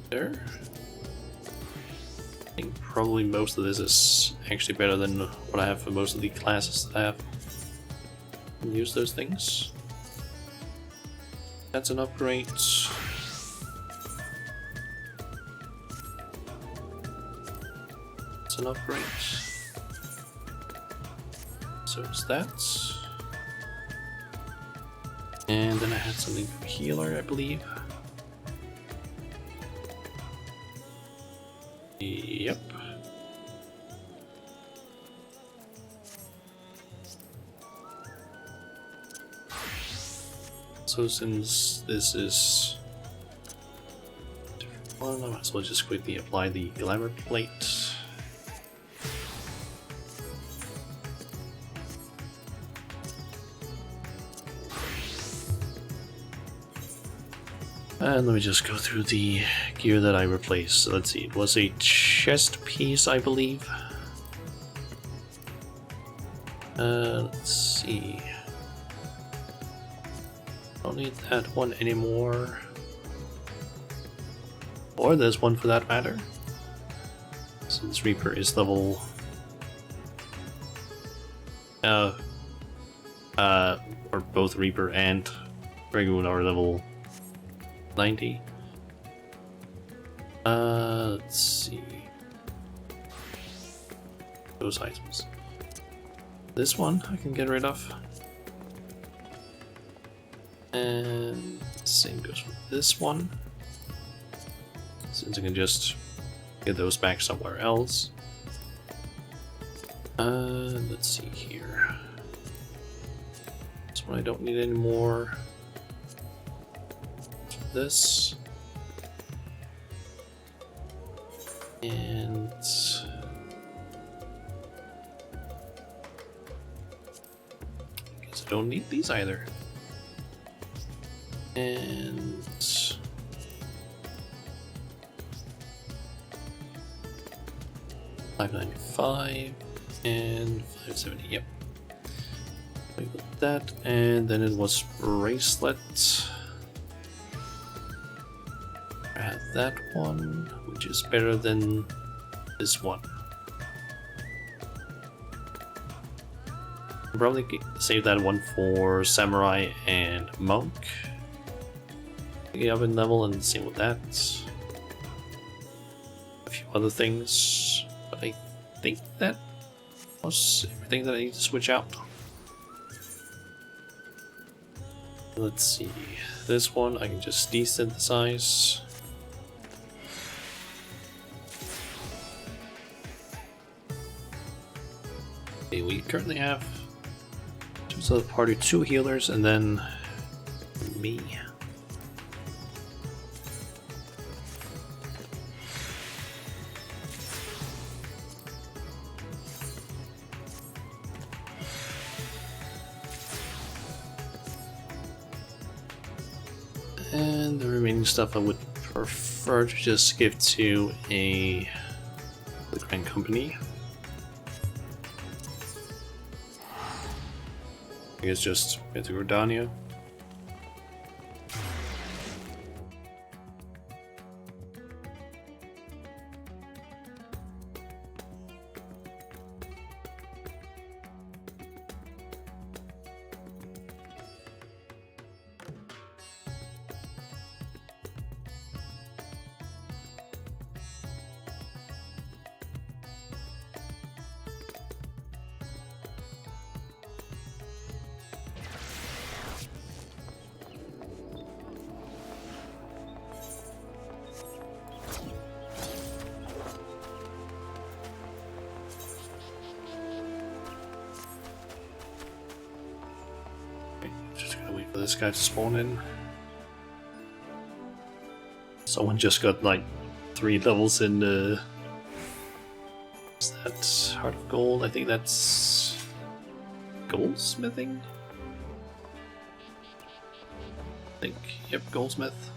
there. I think probably most of this is actually better than what I have for most of the classes that I have. Use those things. That's an upgrade. That's an upgrade. So is that. And then I had something for healer, I believe. Yep. So since this is different one, I might as well just quickly apply the glamour plate. And let me just go through the gear that I replaced. So let's see, it was a chest piece, I believe. Let's see. Don't need that one anymore. Or there's one for that matter. Since Reaper is level... or both Reaper and Dragoon are level 90. Let's see. Those items. This one I can get rid of. And same goes with this one. Since I can just get those back somewhere else. Let's see here. This one I don't need anymore. This. And guess I don't need these either. And 595 and 570. Yep. We got that, and then it was bracelet. I have that one, which is better than this one. I'll probably save that one for samurai and monk. Get up in level, and same with that. A few other things, but I think that was everything that I need to switch out. Let's see, this one I can just desynthesize. Okay, we currently have to the party 2 healers and then me. And the remaining stuff I would prefer to just give to the Grand Company. I guess just get to Gordania. For this guy to spawn in. Someone just got like 3 levels in the... What's that? Heart of Gold? I think that's... goldsmithing? I think, yep, goldsmith.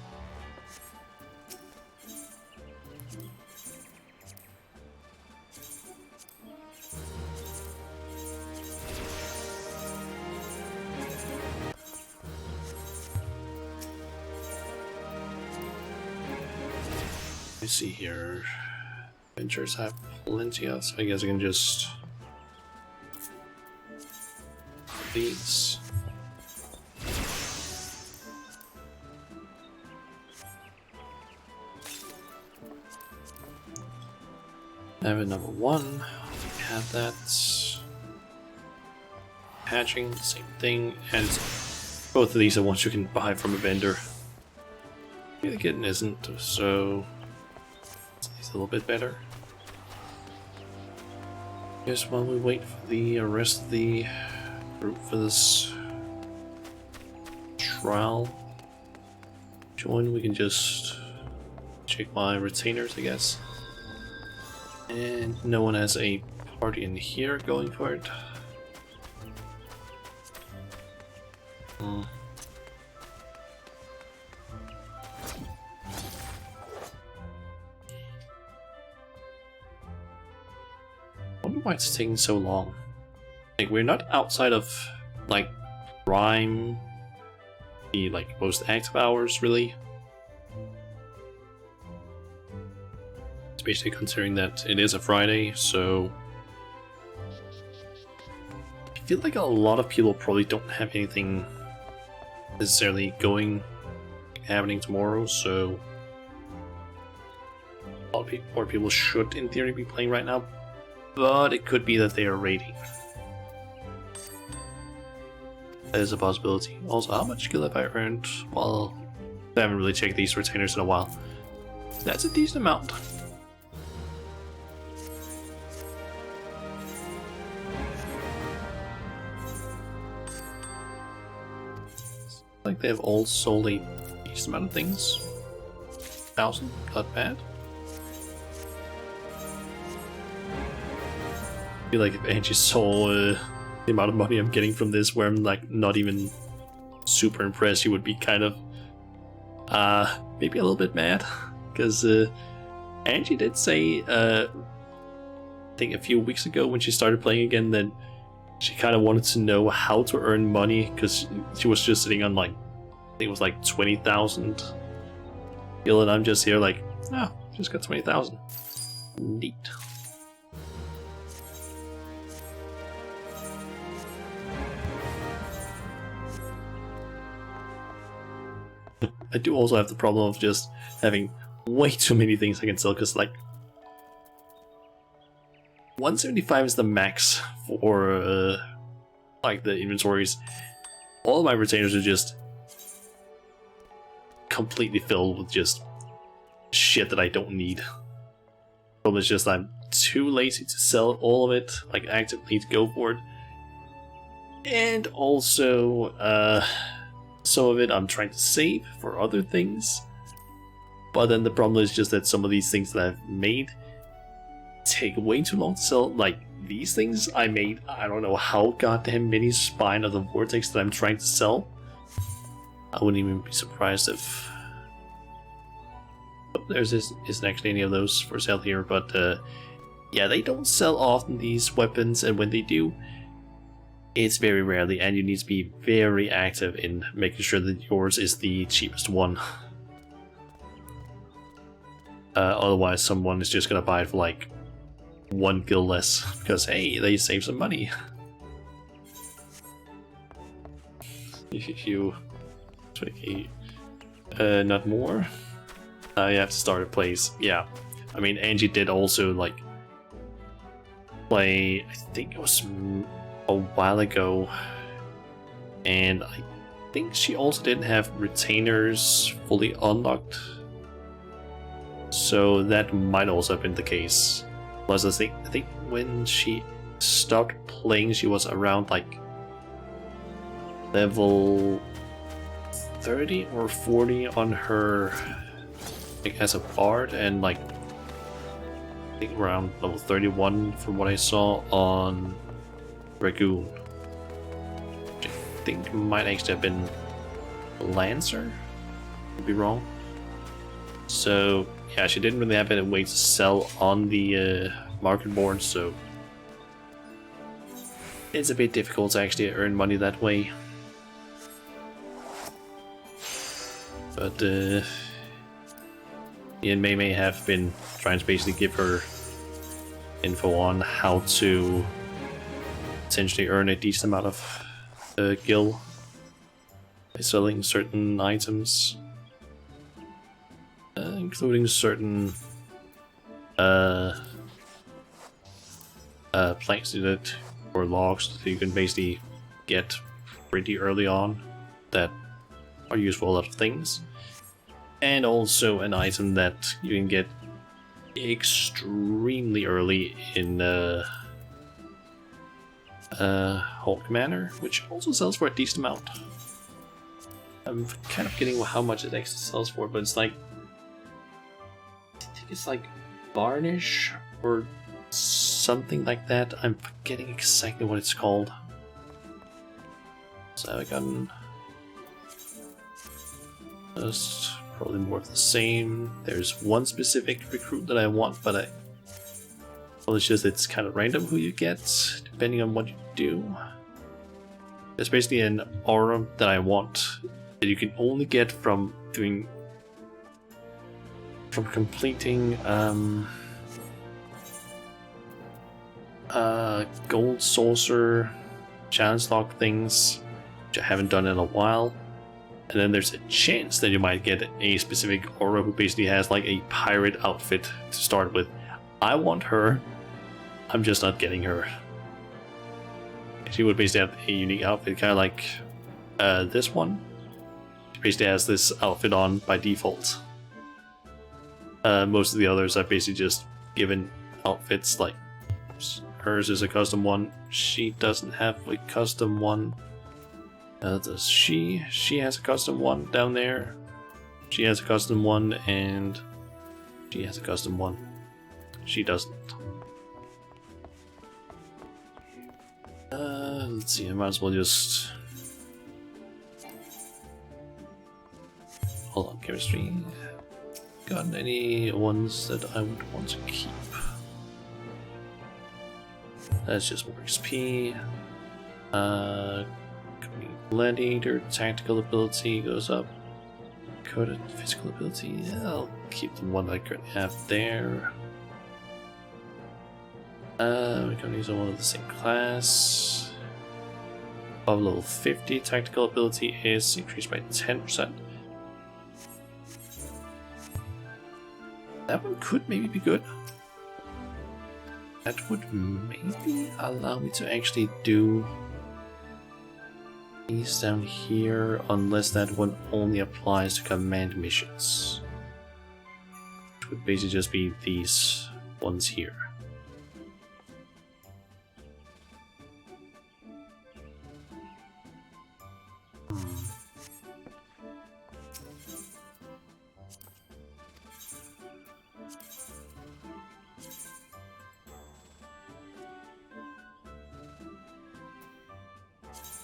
See here, adventures have plenty of, so I guess I can just these. I have a number 1. We have that. Hatching, same thing, and both of these are ones you can buy from a vendor. The kitten isn't, so it's a little bit better. Guess while we wait for the rest of the group for this trial join, we can just check my retainers, I guess. And no one has a party in here going for it. I wonder why it's taking so long. Like, we're not outside of like Prime, the like most active hours, really. Especially considering that it is a Friday, so I feel like a lot of people probably don't have anything necessarily happening tomorrow, so a lot of more people should in theory be playing right now. But it could be that they are raiding. That is a possibility. Also, how much skill have I earned? Well, I haven't really checked these retainers in a while. That's a decent amount. Like they have all sold a decent amount of things. 1,000, not bad. I feel like if Angie saw the amount of money I'm getting from this, where I'm like not even super impressed, she would be kind of maybe a little bit mad, because Angie did say I think a few weeks ago when she started playing again that she kind of wanted to know how to earn money, because she was just sitting on like, I think it was like 20,000 gil, and I'm just here like, oh, just got 20,000. Neat. I do also have the problem of just having way too many things I can sell, because like 175 is the max for like the inventories. All of my retainers are just completely filled with just shit that I don't need. The problem is just I'm too lazy to sell all of it, like actively to go for it. And also some of it I'm trying to save for other things. But then the problem is just that some of these things that I've made take way too long to sell. Like these things I made, I don't know how goddamn many Spine of the Vortex that I'm trying to sell. I wouldn't even be surprised if isn't actually any of those for sale here, but yeah, they don't sell often, these weapons, and when they do, it's very rarely, and you need to be very active in making sure that yours is the cheapest one. Otherwise someone is just gonna buy it for like 1 gil less, because hey, they save some money. If you not more. You have to start a place. Yeah, I mean Angie did also like play, I think it was a while ago, and I think she also didn't have retainers fully unlocked, so that might also have been the case. Plus I think when she stopped playing she was around like level 30 or 40 on her, like, as a bard, and like I think around level 31 from what I saw on Dragoon, which I think might actually have been Lancer, could be wrong. So yeah, she didn't really have any way to sell on the market board, so it's a bit difficult to actually earn money that way. But Ian may have been trying to basically give her info on how to potentially earn a decent amount of gil by selling certain items, including certain planks that or logs that you can basically get pretty early on that are used for a lot of things. And also an item that you can get extremely early in Hulk Manor, which also sells for a decent amount. I'm kind of forgetting how much it actually sells for, but it's like, I think it's like varnish or something like that. I'm forgetting exactly what it's called. So I've gotten just probably more of the same. There's one specific recruit that I want, but well, it's just it's kind of random who you get depending on what you do. There's basically an aura that I want that you can only get from completing gold saucer challenge log things, which I haven't done in a while. And then there's a chance that you might get a specific aura who basically has like a pirate outfit to start with. I want her, I'm just not getting her. She would basically have a unique outfit, kind of like this one. She basically has this outfit on by default. Most of the others I've basically just given outfits, like hers is a custom one. She doesn't have a custom one. Does she? She has a custom one down there. She has a custom one, and she has a custom one. She doesn't. Let's see, I might as well just... Hold on, chemistry. Got any ones that I would want to keep? That's just more XP. Gladiator, tactical ability goes up. Coded physical ability, yeah, I'll keep the one I currently have there. We can use one of the same class. Above level 50, tactical ability is increased by 10%. That one could maybe be good. That would maybe allow me to actually do these down here, unless that one only applies to command missions. Which would basically just be these ones here.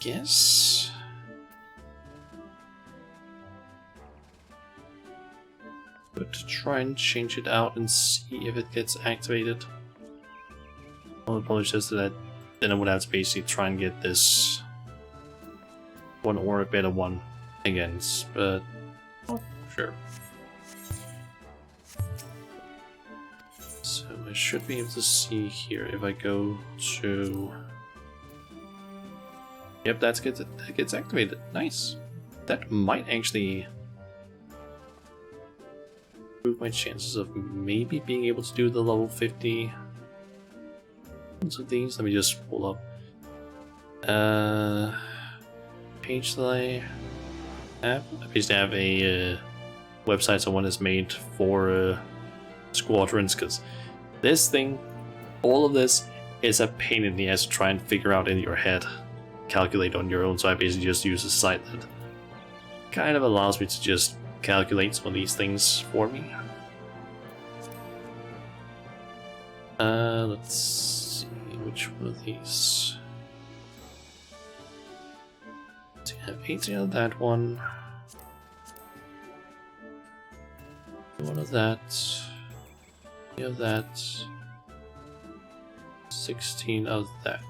Guess. But try and change it out and see if it gets activated. I'll apologize to that. Then I would have to basically try and get this one or a better one against, but oh, sure. So I should be able to see here if I go to. Yep, that gets activated. Nice. That might actually improve my chances of maybe being able to do the level 50 ones of these. Let me just pull up page that I have. I basically have a website someone has made for squadrons, because this thing, all of this, is a pain in the ass to try and figure out in your head. Calculate on your own, so I basically just use a site that kind of allows me to just calculate some of these things for me. Let's see which one of these. So I have 18 of that one. One of that. 3 of that. 16 of that.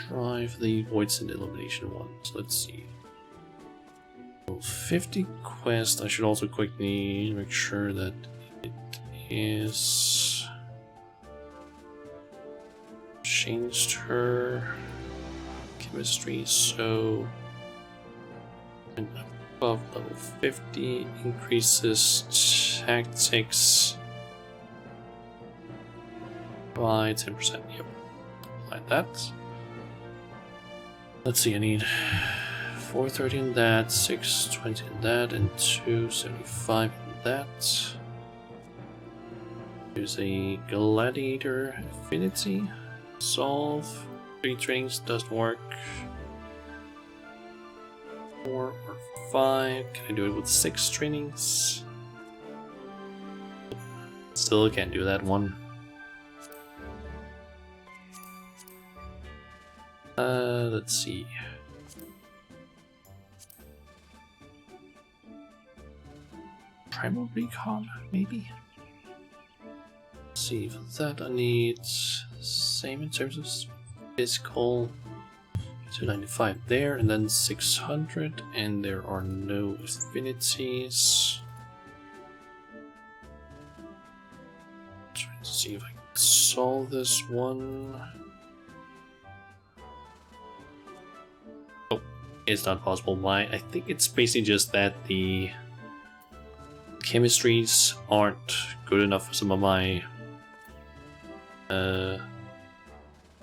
Try for the Voids and Illumination ones. Let's see. 50 quest. I should also quickly make sure that it is changed her chemistry, so and above level 50 increases tactics by 10%. Yep, like that. Let's see, I need 430 in that, 620 in that, and 275 in that. There's a Gladiator Affinity. Solve. 3 trainings doesn't work. 4 or 5. Can I do it with 6 trainings? Still can't do that one. Let's see. Primal Recon, maybe? Let's see, for that I need same in terms of physical. 295 there, and then 600, and there are no affinities. Trying to see if I can solve this one. It's not possible. Why? I think it's basically just that the chemistries aren't good enough for some of my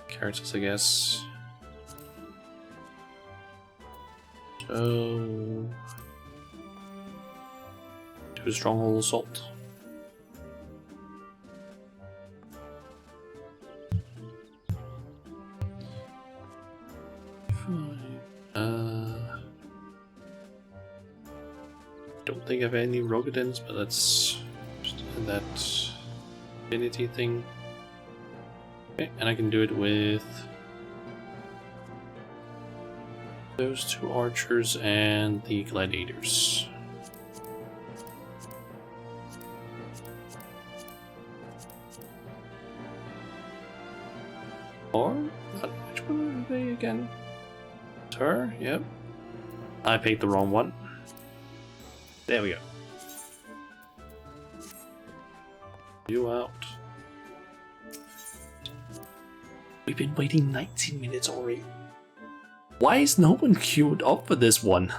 characters, I guess. So, do a stronghold assault. Don't think I have any Rogadins, but let's just add that Infinity thing. Okay, and I can do it with those two archers and the gladiators. Or, which one are they again? It's her, yep. I picked the wrong one. There we go. You out. We've been waiting 19 minutes already. Why is no one queued up for this one?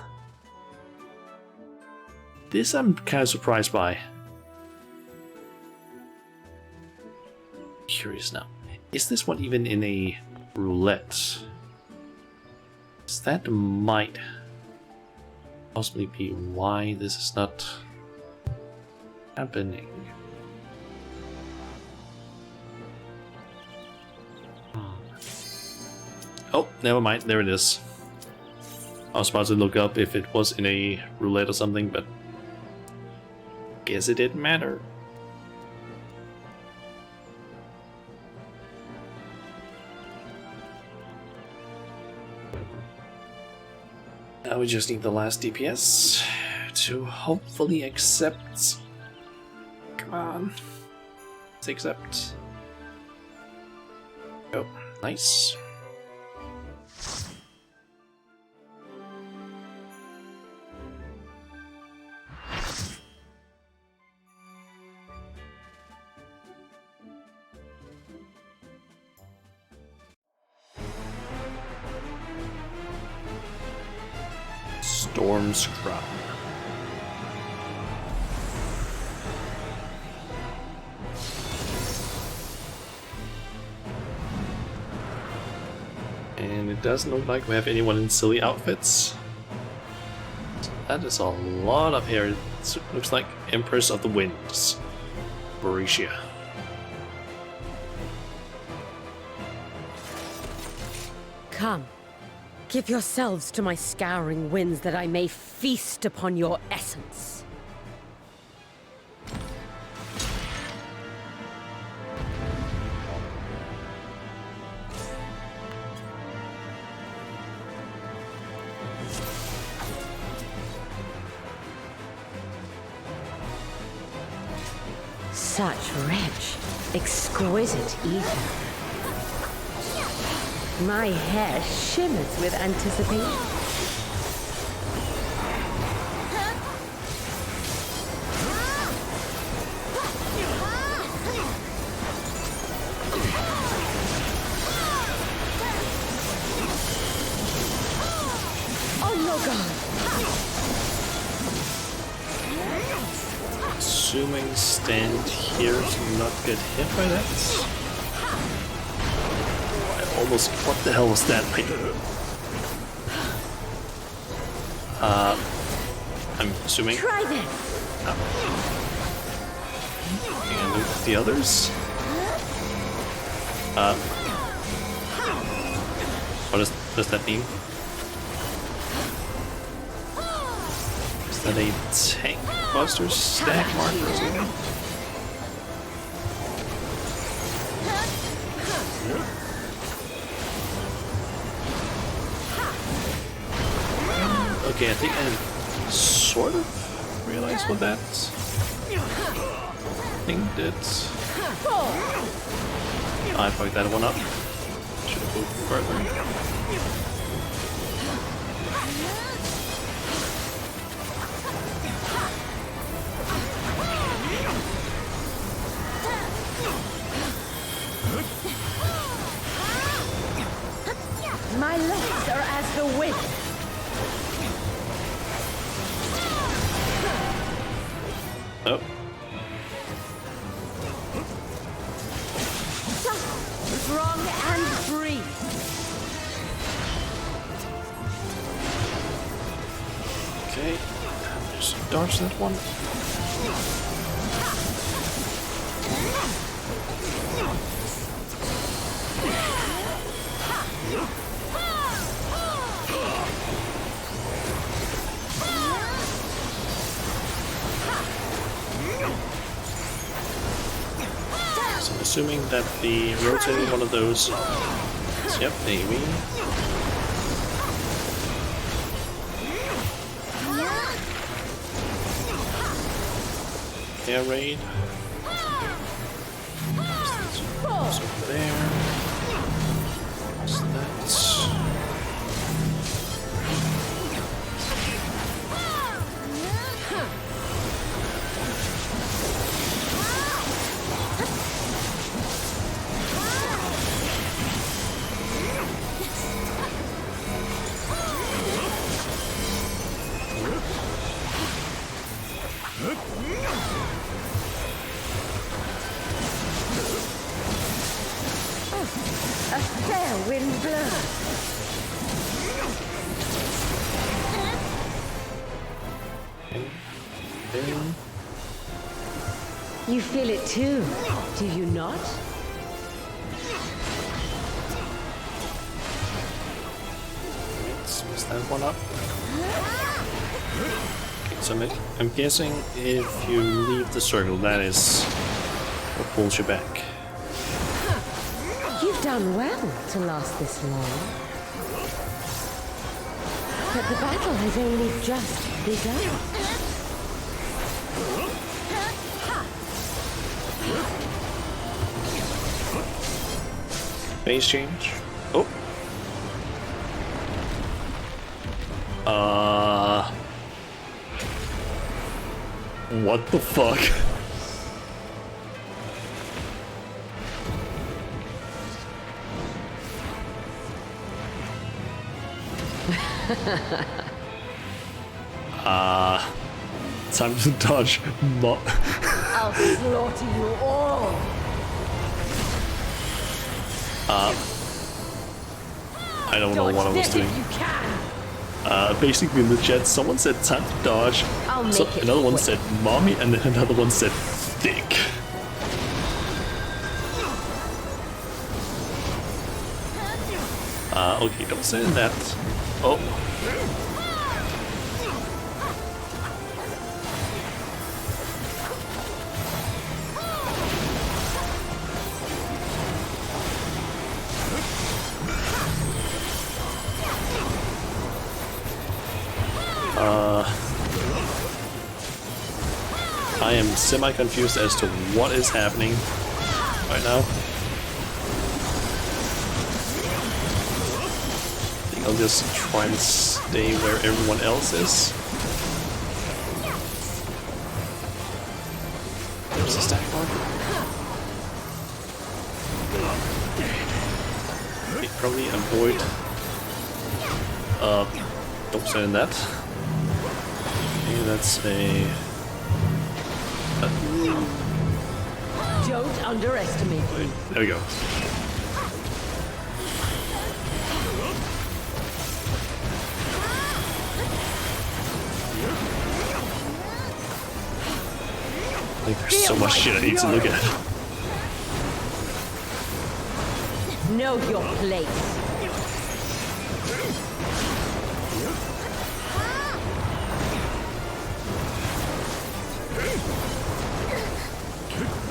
This I'm kind of surprised by. Curious now. Is this one even in a roulette? So that might possibly be why this is not happening. Oh, never mind. There it is. I was about to look up if it was in a roulette or something, but guess it didn't matter. Now we just need the last DPS to hopefully accept. Come on. Let's accept. Oh, nice. Storm's Crown. And it doesn't look like we have anyone in silly outfits. That is a lot of hair. It looks like Empress of the Winds, Mauritia. Come. Give yourselves to my scouring winds that I may feast upon your essence. Such rich, exquisite ether. My hair shimmers with anticipation. On your guard. Assuming stand here to not get hit by that. Almost, what the hell was that? I'm assuming. Try this. And the others. What does that mean? Is that a tank buster stack marker or something? Okay, I think I sort of realized what that thing did. I fucked that one up. Should have moved further. My legs are as the wind. Oh. Strong and free. Okay. Just dodge that one. assuming that the rotating one of those. Yep, maybe. Air raid. It's over there. What's that? A fair wind blows. You feel it too, do you not? Let's mess that one up. Okay, so I'm guessing if you leave the circle, that is what pulls you back. You've done well to last this long. But the battle has only just begun. Phase change. Oh. What the fuck? Time to dodge. I'll slaughter you all. I don't know what I was doing. You can. Basically in the chat, someone said time to dodge. I'll make it another one quick. said mommy, and then another one said thick. Okay, don't say that. Oh. I am semi-confused as to what is happening right now. I think I'll just try and stay where everyone else is. There's a stack marker. Okay, probably avoid. Don't send that. Okay, that's a. Don't underestimate me. There we go. Like, there's so much shit I need to look at. Know your place.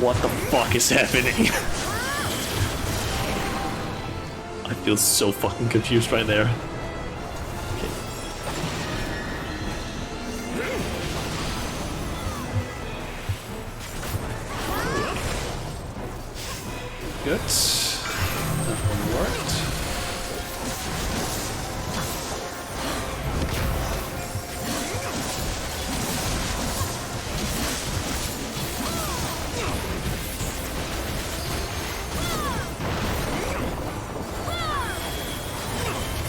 What the fuck is happening? I feel so fucking confused right there. Okay. Good. That one worked.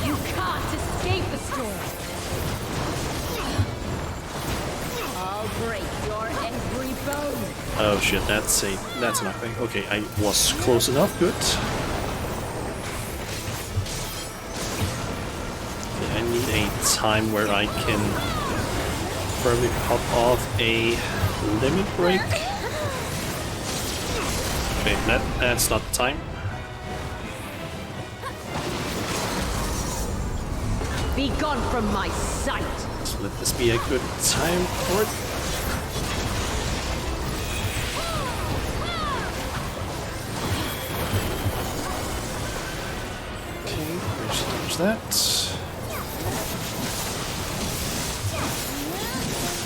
You can't escape the storm. I'll break your every bone. Oh shit, that's nothing. Okay, I was close enough, good. Okay, I need a time where I can probably pop off a limit break. Okay, that's not the time. Be gone from my sight. So let this be a good time for it. Dodge that.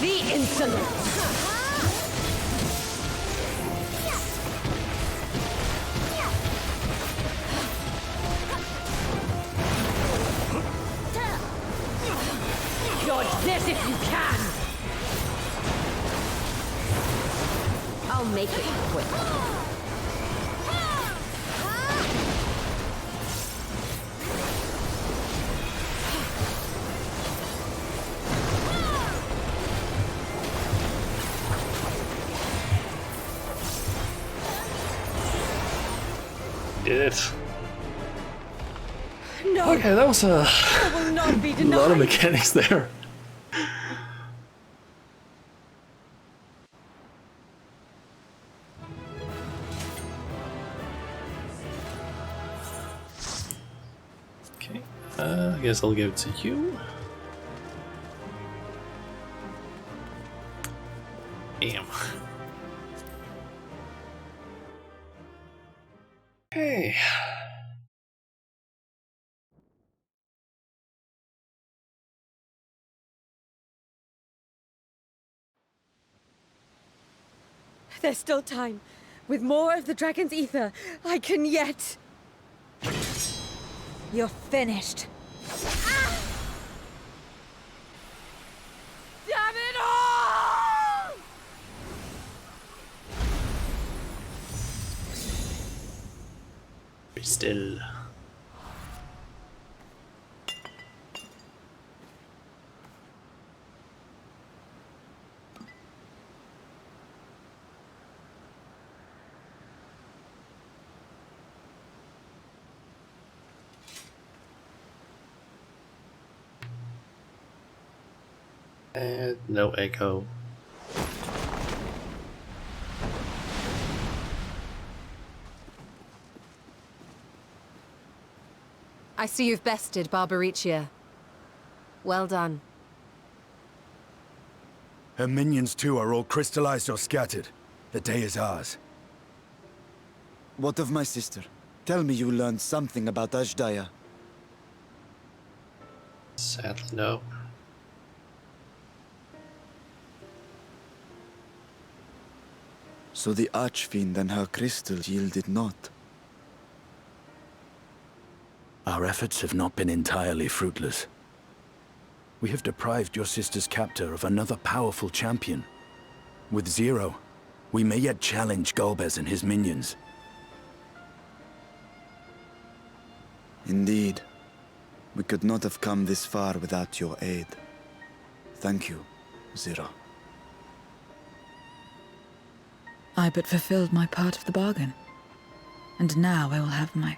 The insolence! Dodge this if you can! I'll make it quick. Did it. No. Okay, that was a will not be denied. lot of mechanics there. Okay, I guess I'll give it to you. Damn. Okay. There's still time. With more of the dragon's ether, I can yet... You're finished. Damn it all! Be still. And no echo. I see you've bested Barbaricia. Well done. Her minions too are all crystallized or scattered. The day is ours. What of my sister? Tell me you learned something about Ajdaya. Sadly, no. So the Archfiend and her crystal yielded not. Our efforts have not been entirely fruitless. We have deprived your sister's captor of another powerful champion. With Zero, we may yet challenge Golbez and his minions. Indeed. We could not have come this far without your aid. Thank you, Zero. I but fulfilled my part of the bargain. And now I will have my...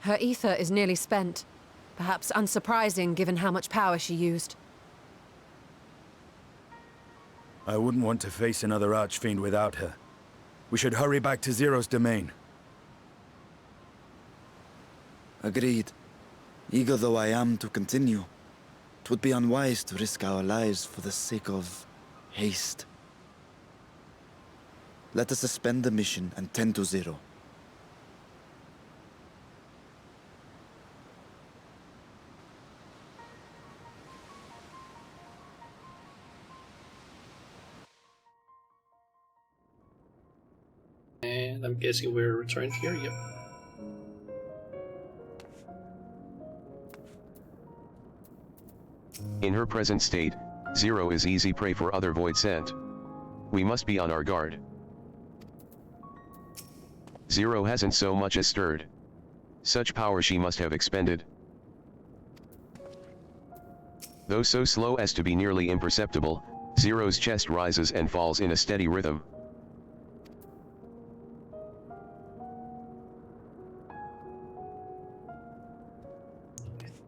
Her ether is nearly spent. Perhaps unsurprising given how much power she used. I wouldn't want to face another Archfiend without her. We should hurry back to Zero's domain. Agreed. Eager though I am to continue, it would be unwise to risk our lives for the sake of haste. Let us suspend the mission and tend to Zero. And I'm guessing we're returned here, yep. In her present state, Zero is easy prey for other Void Sent. We must be on our guard. Zero hasn't so much as stirred. Such power she must have expended. Though so slow as to be nearly imperceptible, Zero's chest rises and falls in a steady rhythm.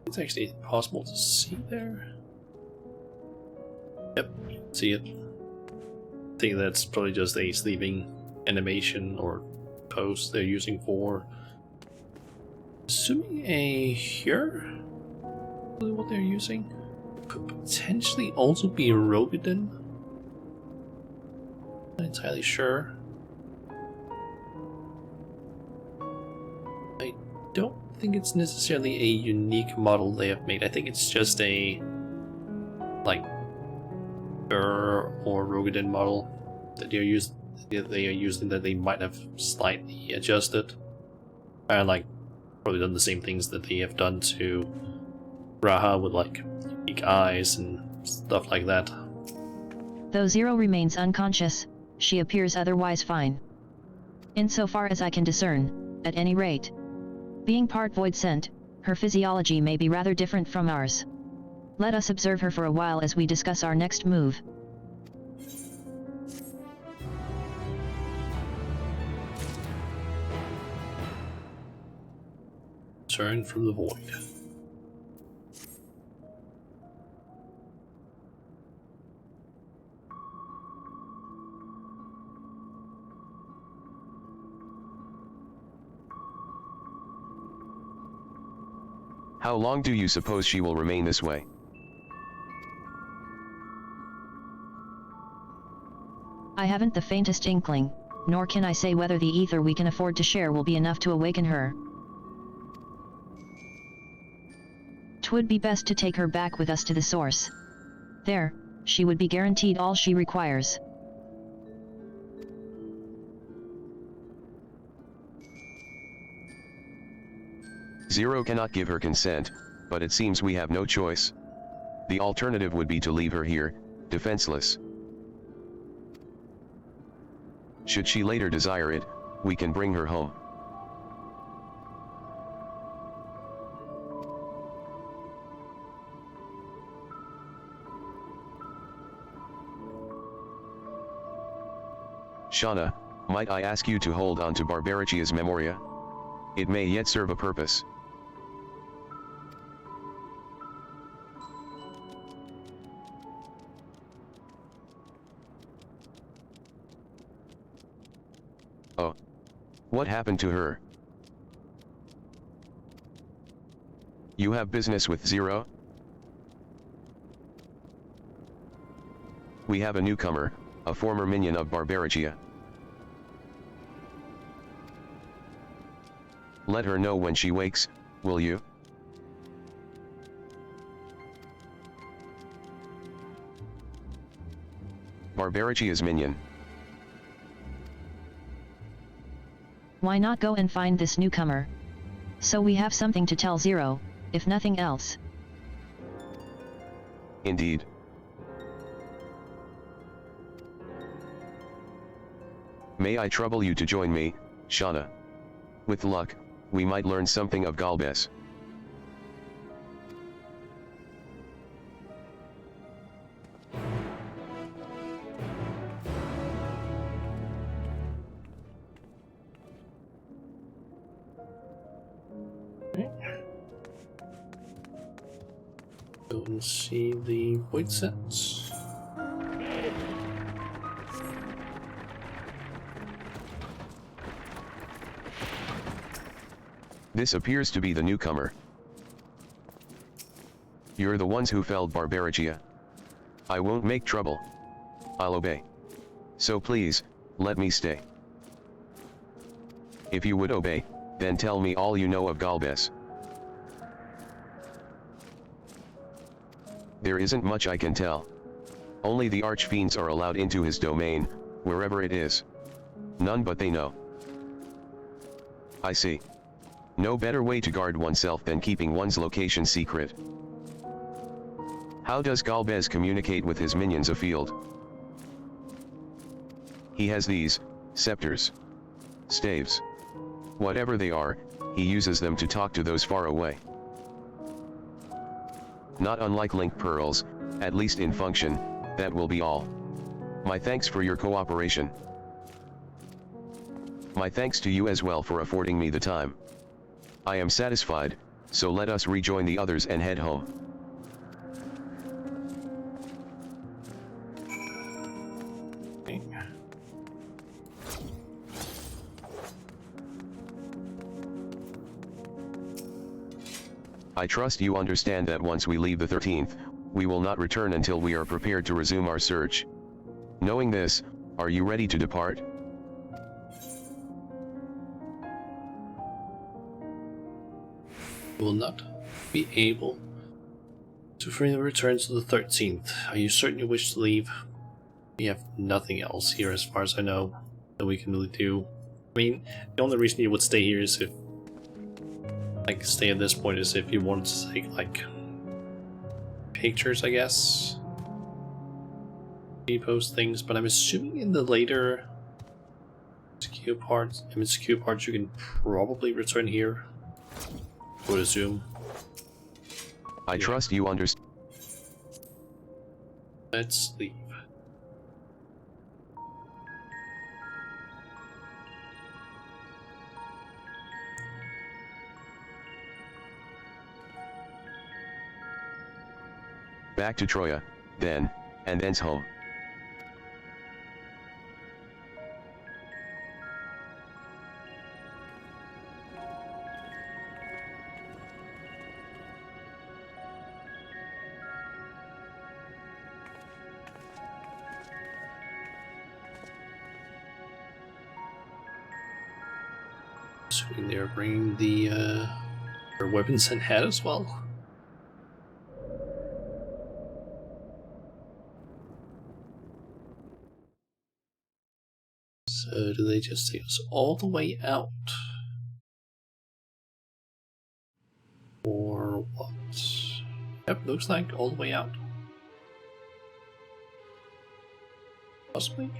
It's actually possible to see there. Yep, see it. I think that's probably just a sleeping animation or pose they're using for assuming a here? Really what they're using? Could potentially also be a Rogadin. Not entirely sure. I don't think it's necessarily a unique model they have made. I think it's just a like or Rogadin model that they are using that they might have slightly adjusted. And like probably done the same things that they have done to Raha with like unique eyes and stuff like that. Though Zero remains unconscious, she appears otherwise fine. Insofar as I can discern, at any rate. Being part void sent, her physiology may be rather different from ours. Let us observe her for a while as we discuss our next move. Turn from the void. How long do you suppose she will remain this way? I haven't the faintest inkling, nor can I say whether the ether we can afford to share will be enough to awaken her. 'Twould be best to take her back with us to the source. There, she would be guaranteed all she requires. Zero cannot give her consent, but it seems we have no choice. The alternative would be to leave her here, defenseless. Should she later desire it, we can bring her home. Shauna, might I ask you to hold on to Barbarichia's memoria? It may yet serve a purpose. Oh. What happened to her? You have business with Zero? We have a newcomer, a former minion of Barbarichia. Let her know when she wakes, will you? Barbarichia's minion. Why not go and find this newcomer? So we have something to tell Zero, if nothing else. Indeed. May I trouble you to join me, Shauna? With luck, we might learn something of Galbes. Go and see the void sets. This appears to be the newcomer. You're the ones who felled Barbarichia. I won't make trouble. I'll obey. So please, let me stay. If you would obey, then tell me all you know of Galbes. There isn't much I can tell. Only the archfiends are allowed into his domain, wherever it is. None but they know. I see. No better way to guard oneself than keeping one's location secret. How does Galbes communicate with his minions afield? He has these scepters, staves. Whatever they are, he uses them to talk to those far away. Not unlike link pearls, at least in function, that will be all. My thanks for your cooperation. My thanks to you as well for affording me the time. I am satisfied, so let us rejoin the others and head home. I trust you understand that once we leave the 13th, we will not return until we are prepared to resume our search. Knowing this, are you ready to depart? Will not be able to freely return to the 13th. Are you certain you wish to leave? We have nothing else here as far as I know that we can really do. I mean, the only reason you would stay here is if, like, stay at this point is if you wanted to take, like, pictures, I guess. Repost things, but I'm assuming in the later SQ parts, you can probably return here. I would assume. I trust you understand. Let's leave. Back to Troya, then, and thence home. Assuming they're bringing their weapons and head as well. So do they just take us all the way out? Or what? Yep, looks like all the way out. Possibly?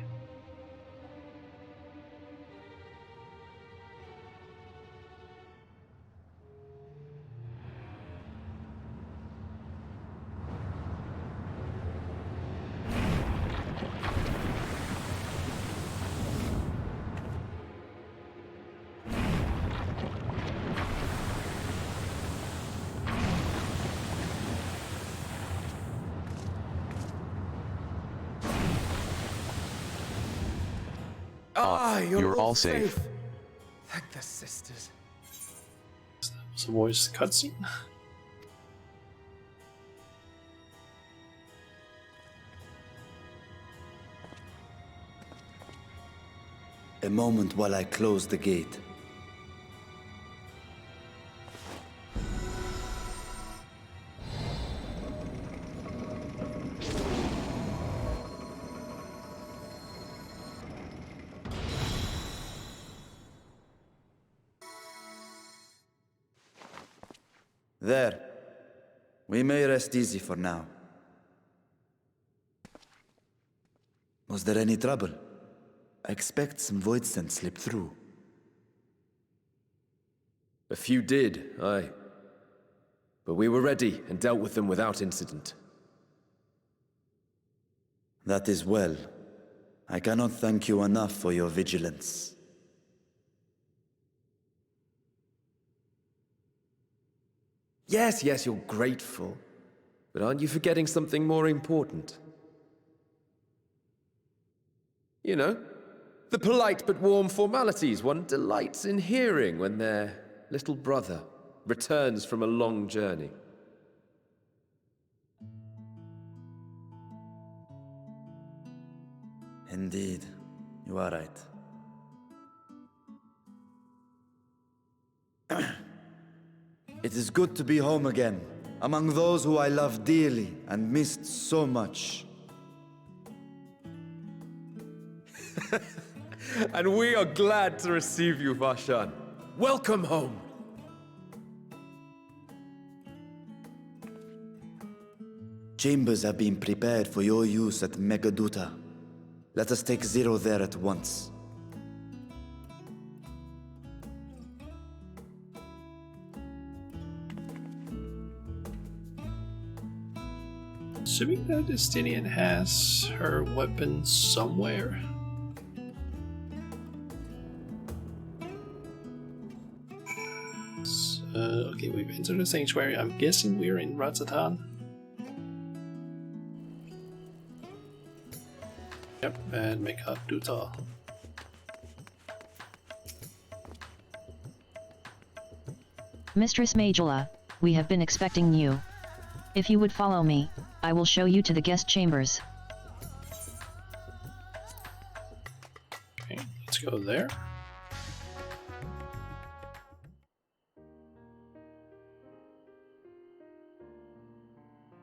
You're all safe. Thank the sisters. That was a voice cutscene. A moment while I close the gate. There. We may rest easy for now. Was there any trouble? I expect some void scent slipped through. A few did, aye. But we were ready and dealt with them without incident. That is well. I cannot thank you enough for your vigilance. Yes, you're grateful. But aren't you forgetting something more important? You know, the polite but warm formalities one delights in hearing when their little brother returns from a long journey. Indeed, you are right. It is good to be home again, among those who I love dearly and missed so much. And we are glad to receive you, Varshan. Welcome home! Chambers have been prepared for your use at Megaduta. Let us take Zero there at once. Assuming that Estinian has her weapon somewhere. So, okay, we've entered the sanctuary. I'm guessing we're in Razatan. Yep, and Megaduta. Mistress Majula, we have been expecting you. If you would follow me, I will show you to the guest chambers. Okay, let's go there.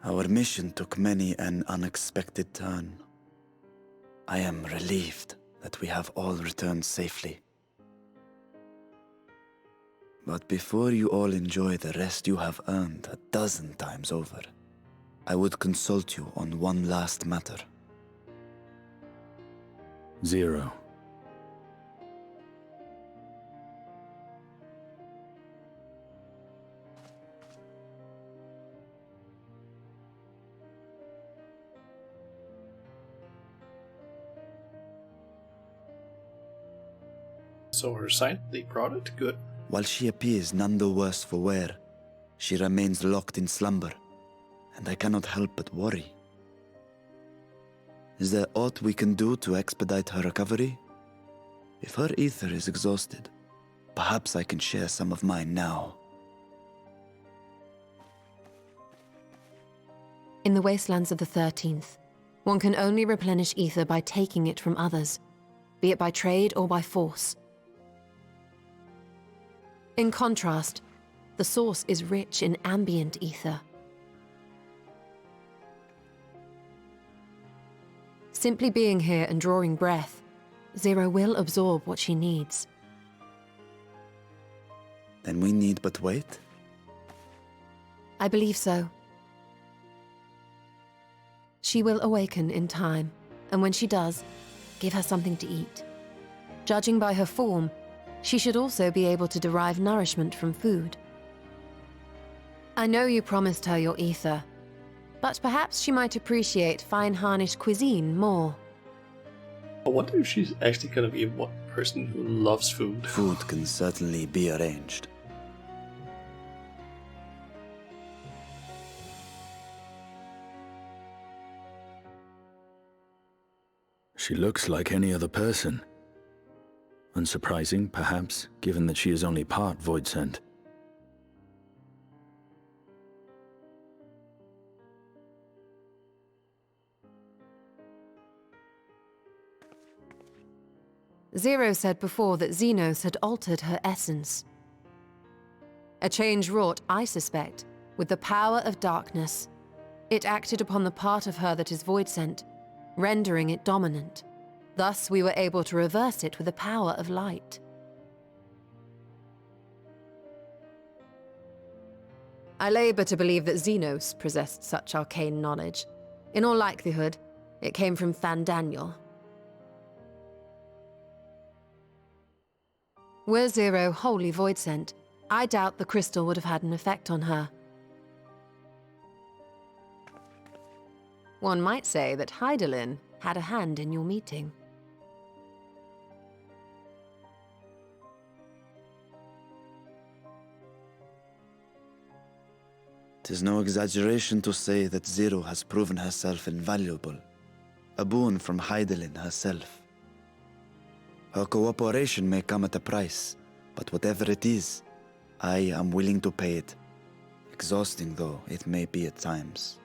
Our mission took many an unexpected turn. I am relieved that we have all returned safely. But before you all enjoy the rest you have earned 12 times over, I would consult you on one last matter. Zero. So her side, they brought it, good. While she appears none the worse for wear, she remains locked in slumber, and I cannot help but worry. Is there aught we can do to expedite her recovery? If her ether is exhausted, perhaps I can share some of mine now. In the wastelands of the 13th, one can only replenish ether by taking it from others, be it by trade or by force. In contrast, the source is rich in ambient ether. Simply being here and drawing breath, Zero will absorb what she needs. Then we need but wait? I believe so. She will awaken in time, and when she does, give her something to eat. Judging by her form, she should also be able to derive nourishment from food. I know you promised her your ether, but perhaps she might appreciate fine harnished cuisine more. I wonder if she's actually gonna be one person who loves food. Food can certainly be arranged. She looks like any other person. Unsurprising, perhaps, given that she is only part void-sent. Zero said before that Xenos had altered her essence. A change wrought, I suspect, with the power of darkness. It acted upon the part of her that is void-sent, rendering it dominant. Thus, we were able to reverse it with the power of light. I labor to believe that Xenos possessed such arcane knowledge. In all likelihood, it came from Fandaniel. Were Zero wholly void-sent, I doubt the crystal would have had an effect on her. One might say that Hydaelyn had a hand in your meeting. 'Tis no exaggeration to say that Zero has proven herself invaluable. A boon from Hydaelyn herself. Her cooperation may come at a price, but whatever it is, I am willing to pay it. Exhausting though it may be at times.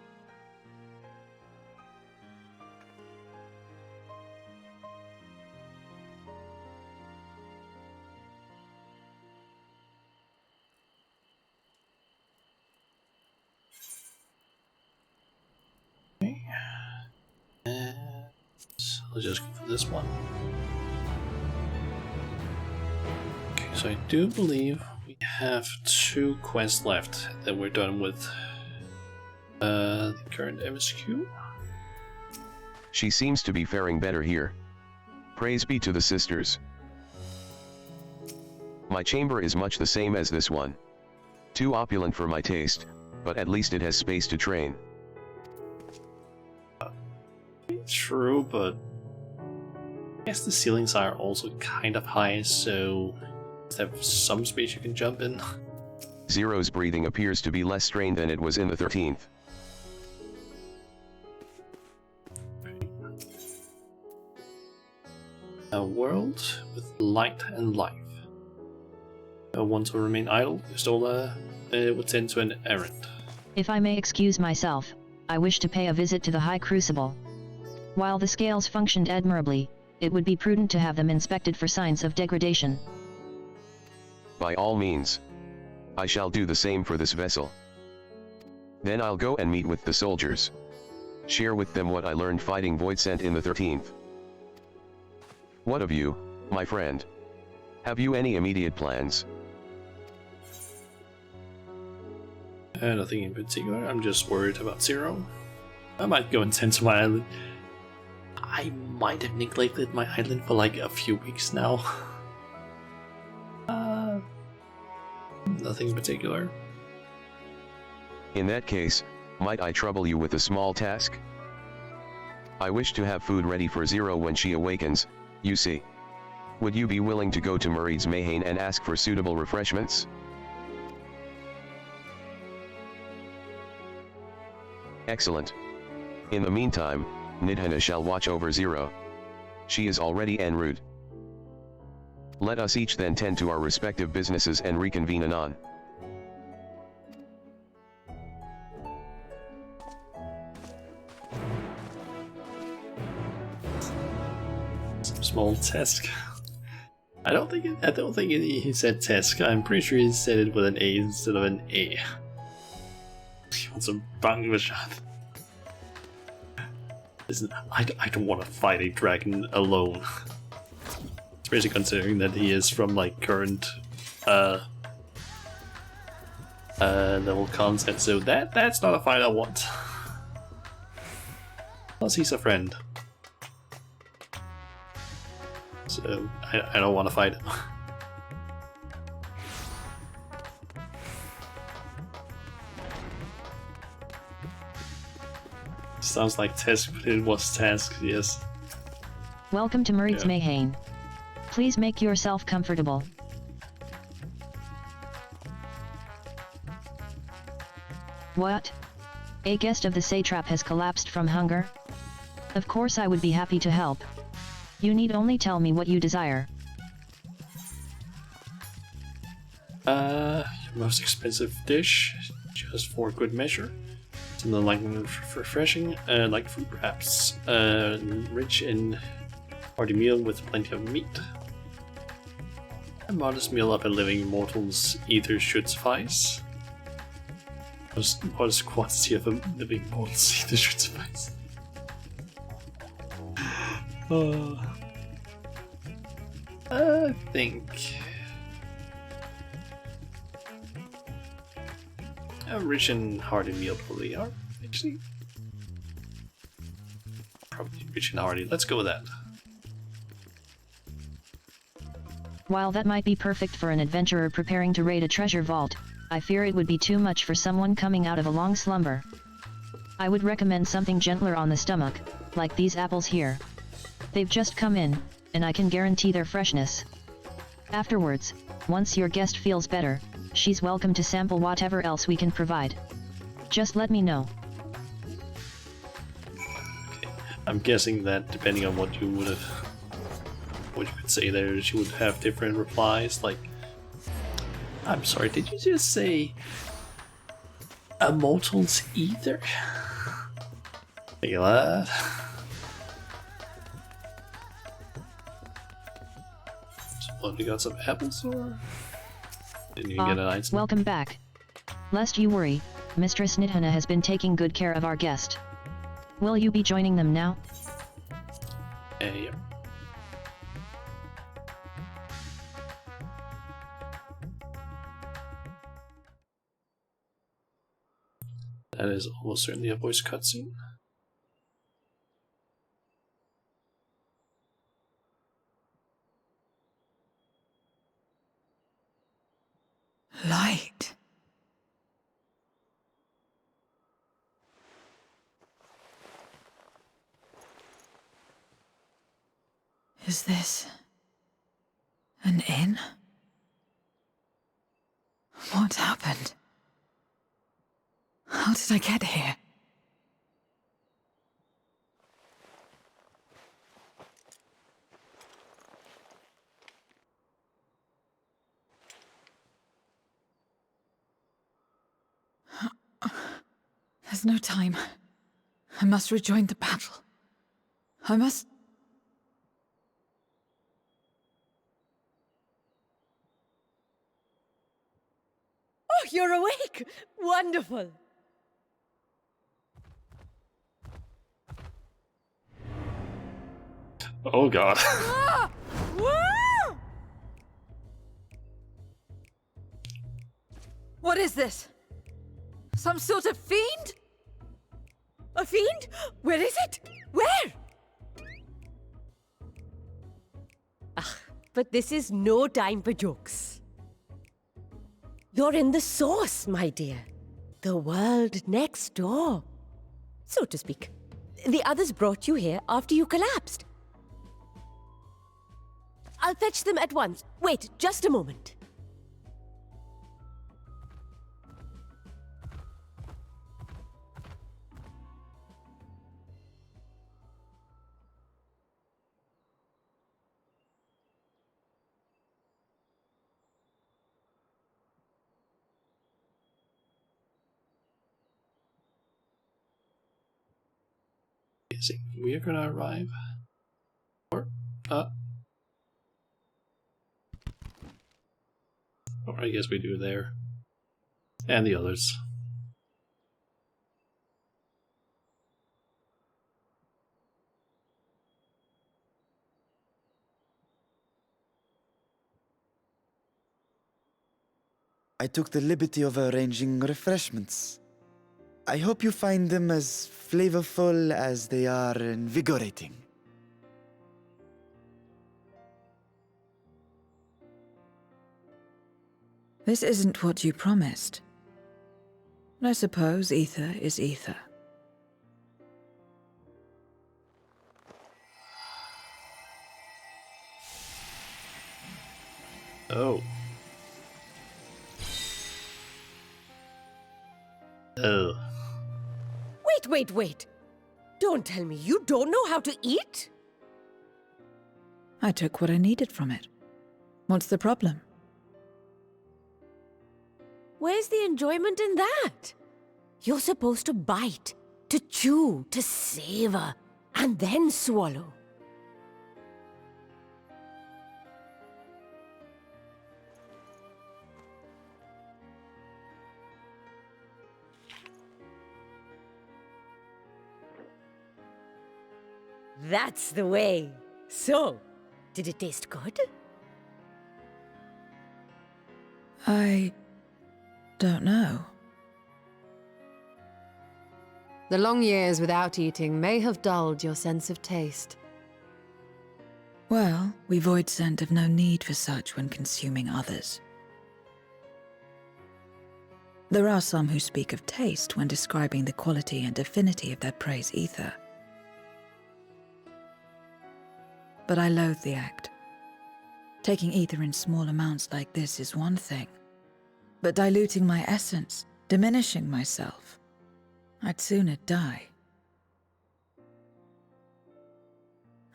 Let's just go for this one. Okay, so I do believe we have 2 quests left that we're done with. The current MSQ. She seems to be faring better here. Praise be to the sisters. My chamber is much the same as this one. Too opulent for my taste, but at least it has space to train. True, but I guess the ceilings are also kind of high, so have some space you can jump in. Zero's breathing appears to be less strained than it was in the 13th. A world with light and life. Want to remain idle? You stole a would tend to an errand. If I may excuse myself, I wish to pay a visit to the High Crucible. While the scales functioned admirably, it would be prudent to have them inspected for signs of degradation. By all means. I shall do the same for this vessel. Then I'll go and meet with the soldiers. Share with them what I learned fighting Voidsent in the 13th. What of you, my friend? Have you any immediate plans? Nothing in particular, I'm just worried about Zero. I might go and tend to my island. I might have neglected my island for like a few weeks now. Nothing in particular. In that case, might I trouble you with a small task? I wish to have food ready for Zero when she awakens, you see. Would you be willing to go to Muried's Mayhain and ask for suitable refreshments? Excellent. In the meantime, Nidhana shall watch over Zero. She is already en route. Let us each then tend to our respective businesses and reconvene anon. Some small task. I don't think he said task. I'm pretty sure he said it with an A instead of an A. He wants a bang shot. Listen, I don't want to fight a dragon alone. Especially considering that he is from like current level content, so that's not a fight I want. Plus he's a friend. So I don't want to fight him. Sounds like task, but it was task, yes. Welcome to Muried's Mayhain. Please make yourself comfortable. What? A guest of the satrap has collapsed from hunger? Of course I would be happy to help. You need only tell me what you desire. Your most expensive dish, just for good measure. Something like refreshing, like food perhaps. Rich in hearty meal with plenty of meat. A modest meal up a living mortal's either should suffice. Modest quantity of a living mortal's either should suffice. I think a rich and hearty meal probably are actually probably rich and hearty. Let's go with that. While that might be perfect for an adventurer preparing to raid a treasure vault, I fear it would be too much for someone coming out of a long slumber. I would recommend something gentler on the stomach, like these apples here. They've just come in, and I can guarantee their freshness. Afterwards, once your guest feels better, she's welcome to sample whatever else we can provide. Just let me know. Okay. I'm guessing that depending on what you would have, what you could say there, she would have different replies. Like, I'm sorry, did you just say a mortal's either? Think of that. What, we got some apples or? Didn't even get an item. Welcome back. Lest you worry, Mistress Nidhana has been taking good care of our guest. Will you be joining them now? Yeah. That is almost certainly a voice cutscene. Light. Is this an inn? What happened? How did I get here? There's no time. I must rejoin the battle. I must... Oh, you're awake! Wonderful! Oh god. Ah! Woo! What is this? Some sort of fiend? A fiend? Where is it? Where? Ah, but this is no time for jokes. You're in the source, my dear. The world next door. So to speak. The others brought you here after you collapsed. I'll fetch them at once. Wait, just a moment. We are gonna arrive. Or, or I guess we do there. And the others. I took the liberty of arranging refreshments. I hope you find them as flavorful as they are invigorating. This isn't what you promised. I suppose ether is ether. Oh. Oh. Wait. Don't tell me you don't know how to eat? I took what I needed from it. What's the problem? Where's the enjoyment in that? You're supposed to bite, to chew, to savor, and then swallow. That's the way. So, did it taste good? I don't know. The long years without eating may have dulled your sense of taste. Well, we void scent have no need for such when consuming others. There are some who speak of taste when describing the quality and affinity of their prey's ether. But I loathe the act. Taking ether in small amounts like this is one thing, but diluting my essence, diminishing myself, I'd sooner die.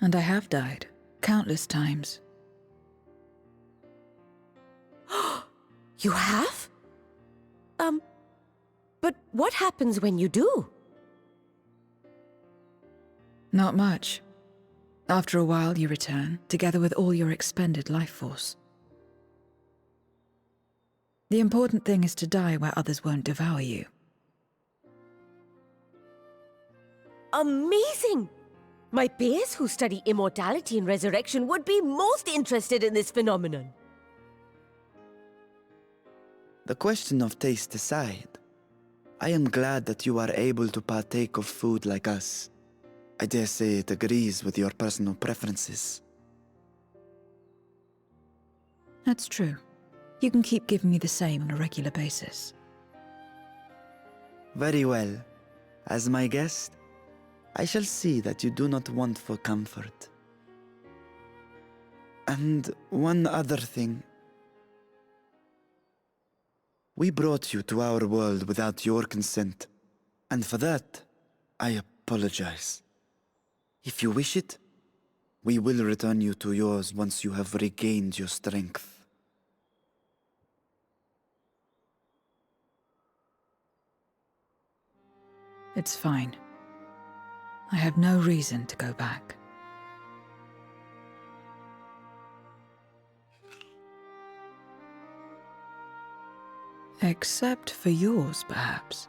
And I have died, countless times. You have? But what happens when you do? Not much. After a while, you return, together with all your expended life force. The important thing is to die where others won't devour you. Amazing! My peers who study immortality and resurrection would be most interested in this phenomenon. The question of taste aside, I am glad that you are able to partake of food like us. I dare say it agrees with your personal preferences. That's true. You can keep giving me the same on a regular basis. Very well. As my guest, I shall see that you do not want for comfort. And one other thing. We brought you to our world without your consent, and for that, I apologize. If you wish it, we will return you to yours once you have regained your strength. It's fine. I have no reason to go back. Except for yours, perhaps.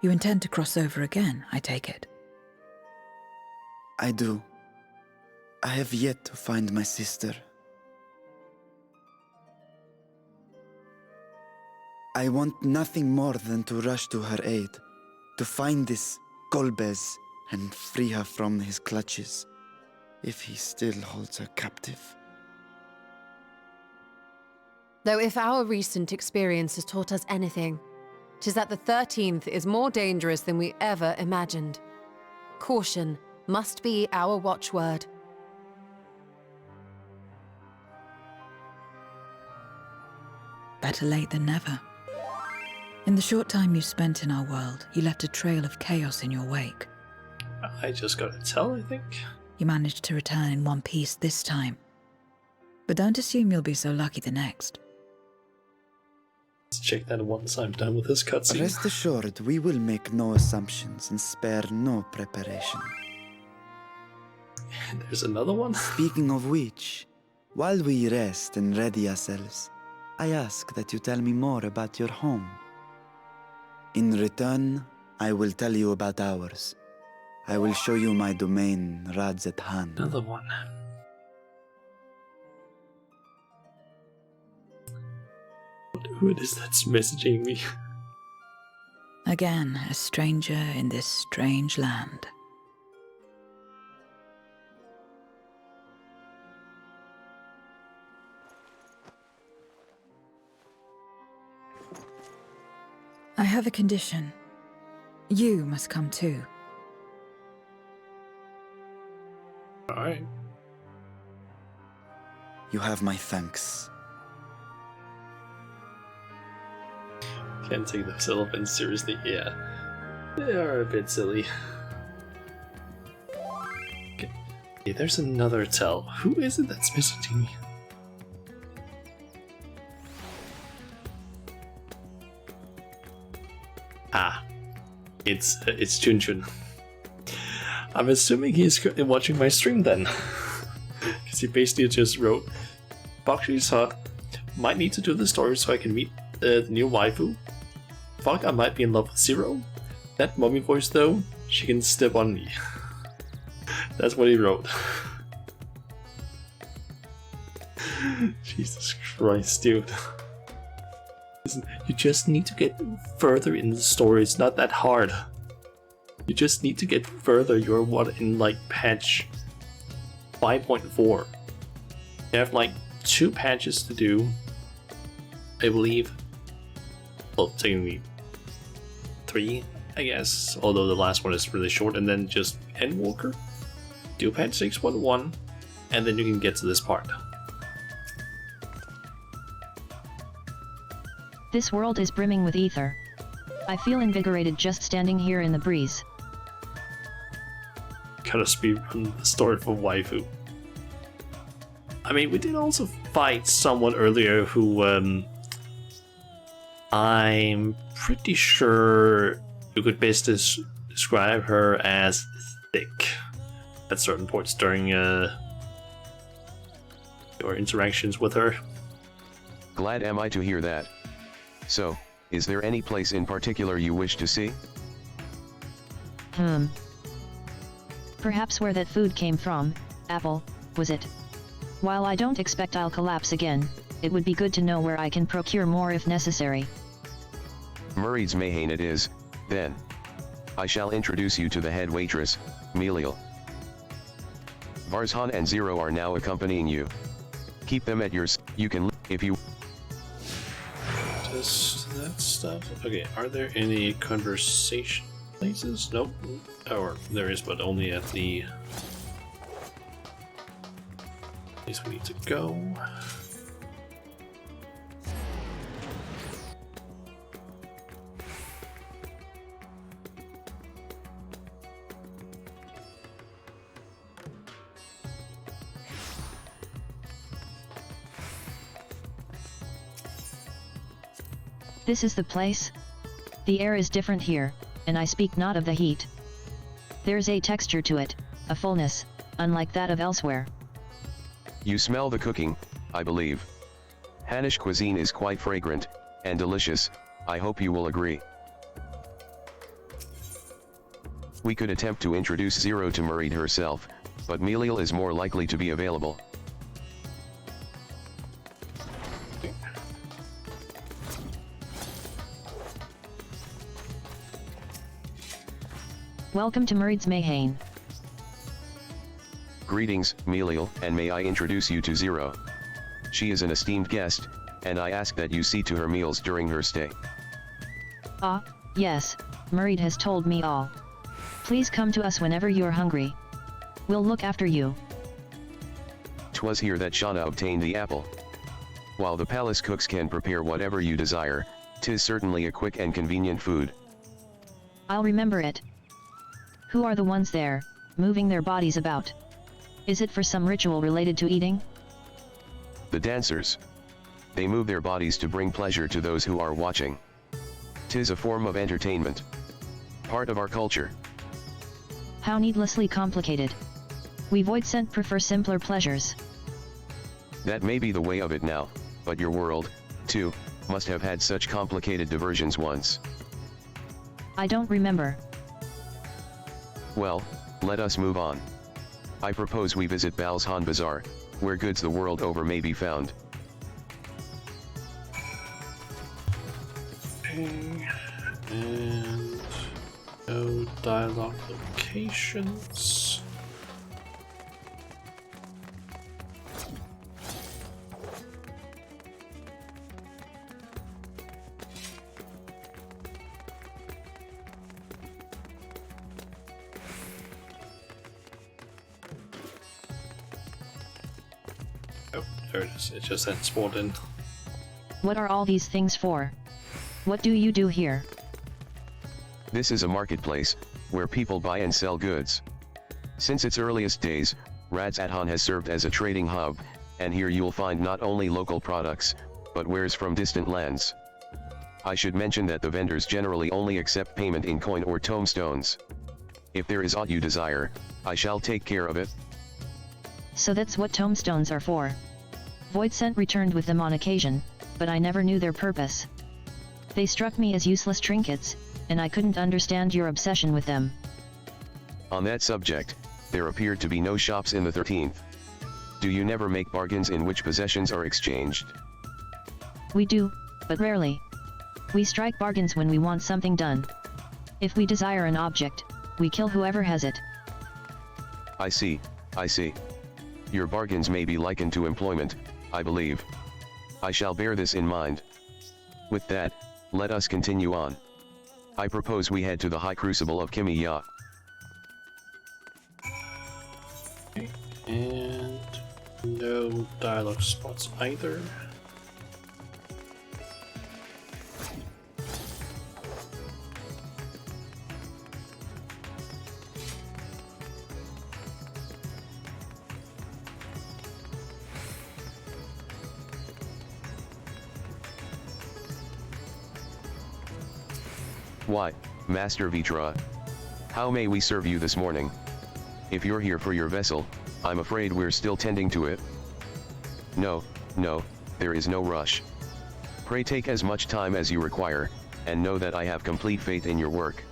You intend to cross over again, I take it. I do. I have yet to find my sister. I want nothing more than to rush to her aid, to find this Golbez and free her from his clutches, if he still holds her captive. Though if our recent experience has taught us anything, 'tis that the 13th is more dangerous than we ever imagined. Caution must be our watchword. Better late than never. In the short time you spent in our world, you left a trail of chaos in your wake. I just got a tell, I think. You managed to return in one piece this time. But don't assume you'll be so lucky the next. Let's check that once I'm done with this cutscene. Rest assured, we will make no assumptions and spare no preparation. There's another one? Speaking of which, while we rest and ready ourselves, I ask that you tell me more about your home. In return, I will tell you about ours. I will show you my domain, XIV. Another one. Who it is that's messaging me? Again, a stranger in this strange land. I have a condition. You must come too. Alright. You have my thanks. Can't take those elephants seriously. Yeah, they are a bit silly. Okay, there's another tell. Who is it that's messaging me? Ah, it's Chunchun. I'm assuming he's watching my stream then, because he basically just wrote, "Bakshi's hut. Might need to do the story so I can meet the new waifu. Fuck, I might be in love with Zero. That mummy voice though, she can step on me." That's what he wrote. Jesus Christ, dude. Listen, you just need to get further in the story. It's not that hard. You just need to get further. You're what, in like patch 5.4. You have like 2 patches to do, I believe. Well, technically 3, I guess, although the last one is really short, and then just Endwalker, do patch 6.1, and then you can get to this part. This world is brimming with ether. I feel invigorated just standing here in the breeze. Gotta speedrun the story for waifu. I mean, we did also fight someone earlier who, I'm pretty sure you could best describe her as thick at certain points during your interactions with her. Glad am I to hear that. So, is there any place in particular you wish to see? Perhaps where that food came from, Apple, was it? While I don't expect I'll collapse again, it would be good to know where I can procure more if necessary. Murray's Mayhane it is, then. I shall introduce you to the head waitress, Melial. Varzhan and Zero are now accompanying you. Keep them at yours, you can if you... Just that stuff. Okay, are there any conversation places? Nope. Or there is, but only at the place we need to go. This is the place? The air is different here, and I speak not of the heat. There's a texture to it, a fullness, unlike that of elsewhere. You smell the cooking, I believe. Hannish cuisine is quite fragrant and delicious, I hope you will agree. We could attempt to introduce Zero to Marid herself, but Meliel is more likely to be available. Welcome to Marid's Mayhane. Greetings, Meliel, and may I introduce you to Zero. She is an esteemed guest, and I ask that you see to her meals during her stay. Ah, yes, Marid has told me all. Please come to us whenever you're hungry. We'll look after you. 'Twas here that Shauna obtained the apple. While the palace cooks can prepare whatever you desire, 'tis certainly a quick and convenient food. I'll remember it. Who are the ones there, moving their bodies about? Is it for some ritual related to eating? The dancers. They move their bodies to bring pleasure to those who are watching. 'Tis a form of entertainment. Part of our culture. How needlessly complicated. We Voidsent prefer simpler pleasures. That may be the way of it now, but your world, too, must have had such complicated diversions once. I don't remember. Well, let us move on. I propose we visit Balzhan Bazaar, where goods the world over may be found. And no dialogue locations. Oh, there it is. It just then spawned in. What are all these things for? What do you do here? This is a marketplace, where people buy and sell goods. Since its earliest days, Radzathan has served as a trading hub, and here you'll find not only local products, but wares from distant lands. I should mention that the vendors generally only accept payment in coin or tomestones. If there is aught you desire, I shall take care of it. So that's what tomestones are for. Voidsent returned with them on occasion, but I never knew their purpose. They struck me as useless trinkets, and I couldn't understand your obsession with them. On that subject, there appeared to be no shops in the 13th. Do you never make bargains in which possessions are exchanged? We do, but rarely. We strike bargains when we want something done. If we desire an object, we kill whoever has it. I see, I see. Your bargains may be likened to employment, I believe. I shall bear this in mind. With that, let us continue on. I propose we head to the High Crucible of Kimiya. And no dialogue spots either. Why, Master Vitra? How may we serve you this morning? If you're here for your vessel, I'm afraid we're still tending to it. No, there is no rush. Pray take as much time as you require, and know that I have complete faith in your work.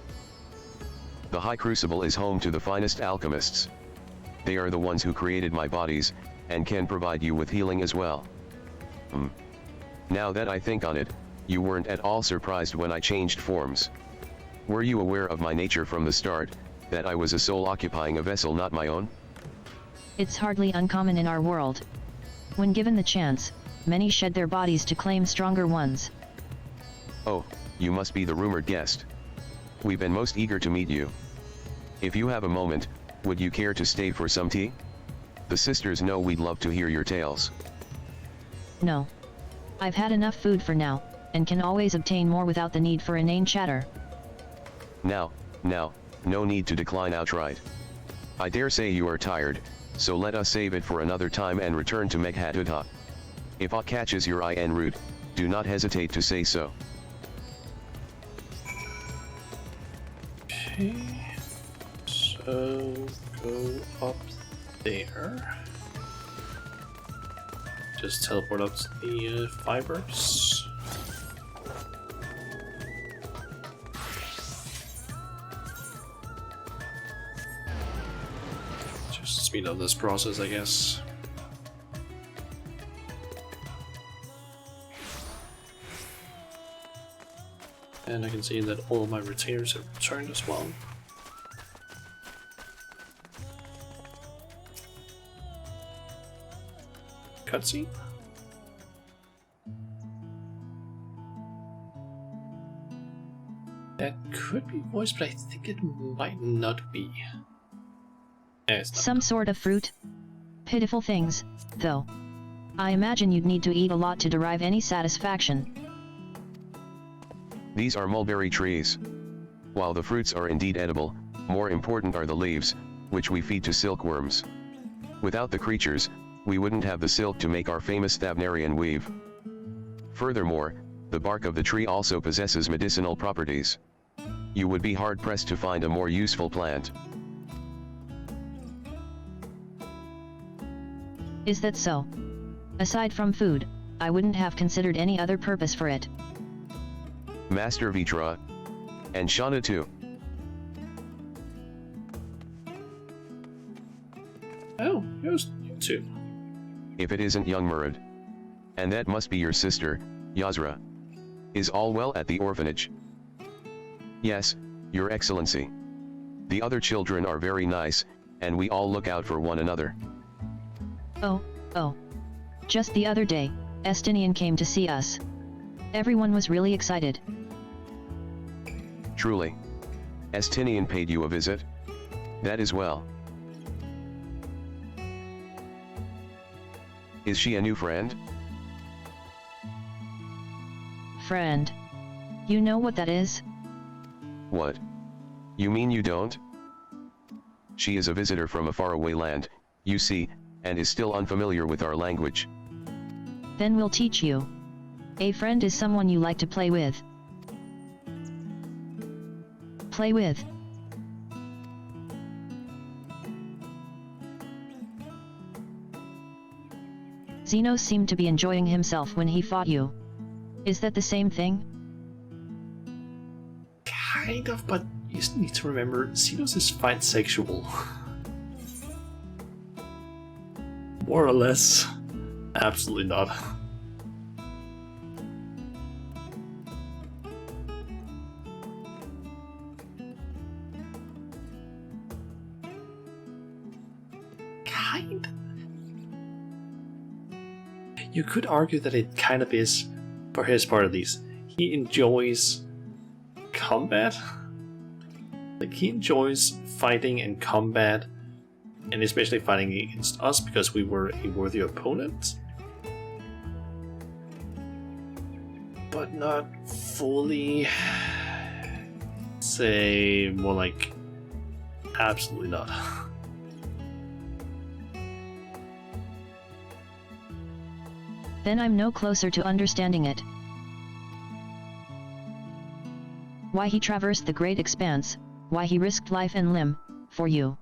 The High Crucible is home to the finest alchemists. They are the ones who created my bodies, and can provide you with healing as well. Now that I think on it, you weren't at all surprised when I changed forms. Were you aware of my nature from the start, that I was a soul occupying a vessel not my own? It's hardly uncommon in our world. When given the chance, many shed their bodies to claim stronger ones. Oh, you must be the rumored guest. We've been most eager to meet you. If you have a moment, would you care to stay for some tea? The sisters know we'd love to hear your tales. No. I've had enough food for now, and can always obtain more without the need for inane chatter. Now, no need to decline outright. I dare say you are tired, so let us save it for another time and return to Meghatudha. If aught catches your eye en route, do not hesitate to say so. Okay, so go up there. Just teleport up to the fibers. Just speed up this process, I guess. And I can see that all of my retainers have returned as well. Cutscene? That could be voice, but I think it might not be. Some sort of fruit? Pitiful things, though. I imagine you'd need to eat a lot to derive any satisfaction. These are mulberry trees. While the fruits are indeed edible, more important are the leaves, which we feed to silkworms. Without the creatures, we wouldn't have the silk to make our famous Thavnarian weave. Furthermore, the bark of the tree also possesses medicinal properties. You would be hard-pressed to find a more useful plant. Is that so? Aside from food, I wouldn't have considered any other purpose for it. Master Vitra. And Shauna too. Oh, here's you too. If it isn't young Murad. And that must be your sister, Yazra. Is all well at the orphanage? Yes, Your Excellency. The other children are very nice, and we all look out for one another. Oh. Just the other day, Estinian came to see us. Everyone was really excited. Truly. Estinian paid you a visit? That is well. Is she a new friend? Friend. You know what that is? What? You mean you don't? She is a visitor from a faraway land, you see, and is still unfamiliar with our language. Then we'll teach you. A friend is someone you like to play with. Play with. Xenos seemed to be enjoying himself when he fought you. Is that the same thing? Kind of, but you need to remember, Xenos is fine sexual. More or less. Absolutely not. Kind. You could argue that it kind of is, for his part at least. He enjoys combat. Like, he enjoys fighting and combat, and especially fighting against us because we were a worthy opponent. But not fully. Say more like absolutely not. Then I'm no closer to understanding it. Why he traversed the great expanse, why he risked life and limb, for you.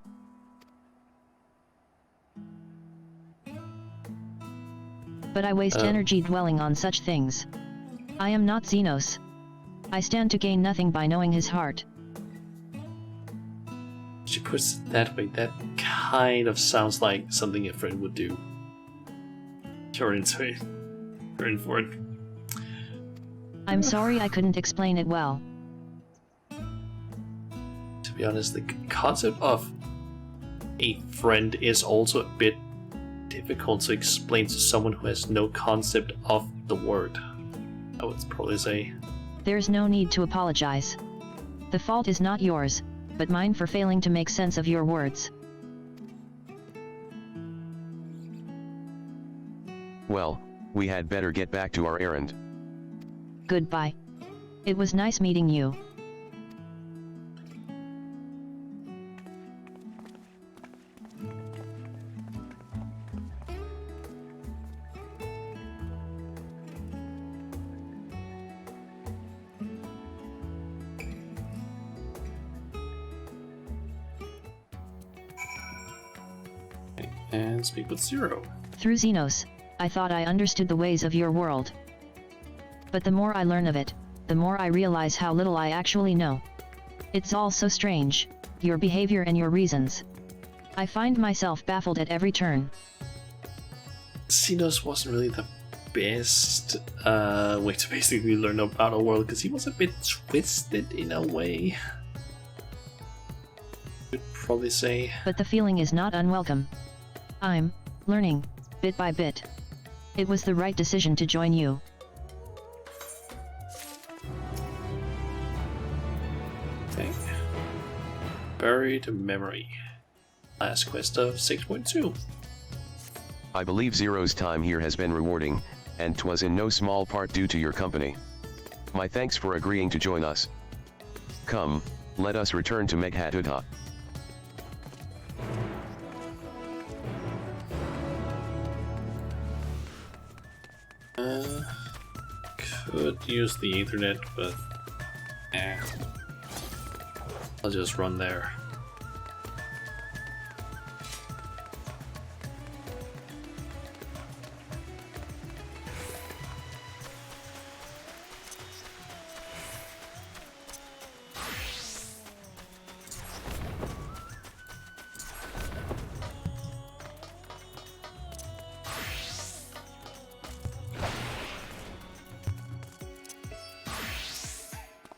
But I waste energy dwelling on such things. I am not Xenos. I stand to gain nothing by knowing his heart. She puts it that way, that kind of sounds like something a friend would do. You're into it. You're in for it. I'm sorry I couldn't explain it well. To be honest, the concept of a friend is also a bit difficult to explain to someone who has no concept of the word. I would probably say. There's no need to apologize. The fault is not yours, but mine for failing to make sense of your words. Well, we had better get back to our errand. Goodbye. It was nice meeting you. And speak with Zero. Through Xenos, I thought I understood the ways of your world. But the more I learn of it, the more I realize how little I actually know. It's all so strange, your behavior and your reasons. I find myself baffled at every turn. Xenos wasn't really the best way to basically learn about our world, because he was a bit twisted in a way. I'd probably say. But the feeling is not unwelcome. I'm learning, bit by bit. It was the right decision to join you. Okay. Buried memory. Last quest of 6.2. I believe Zero's time here has been rewarding, and 'twas in no small part due to your company. My thanks for agreeing to join us. Come, let us return to Meghatuda. Could use the Ethernet, but I'll just run there.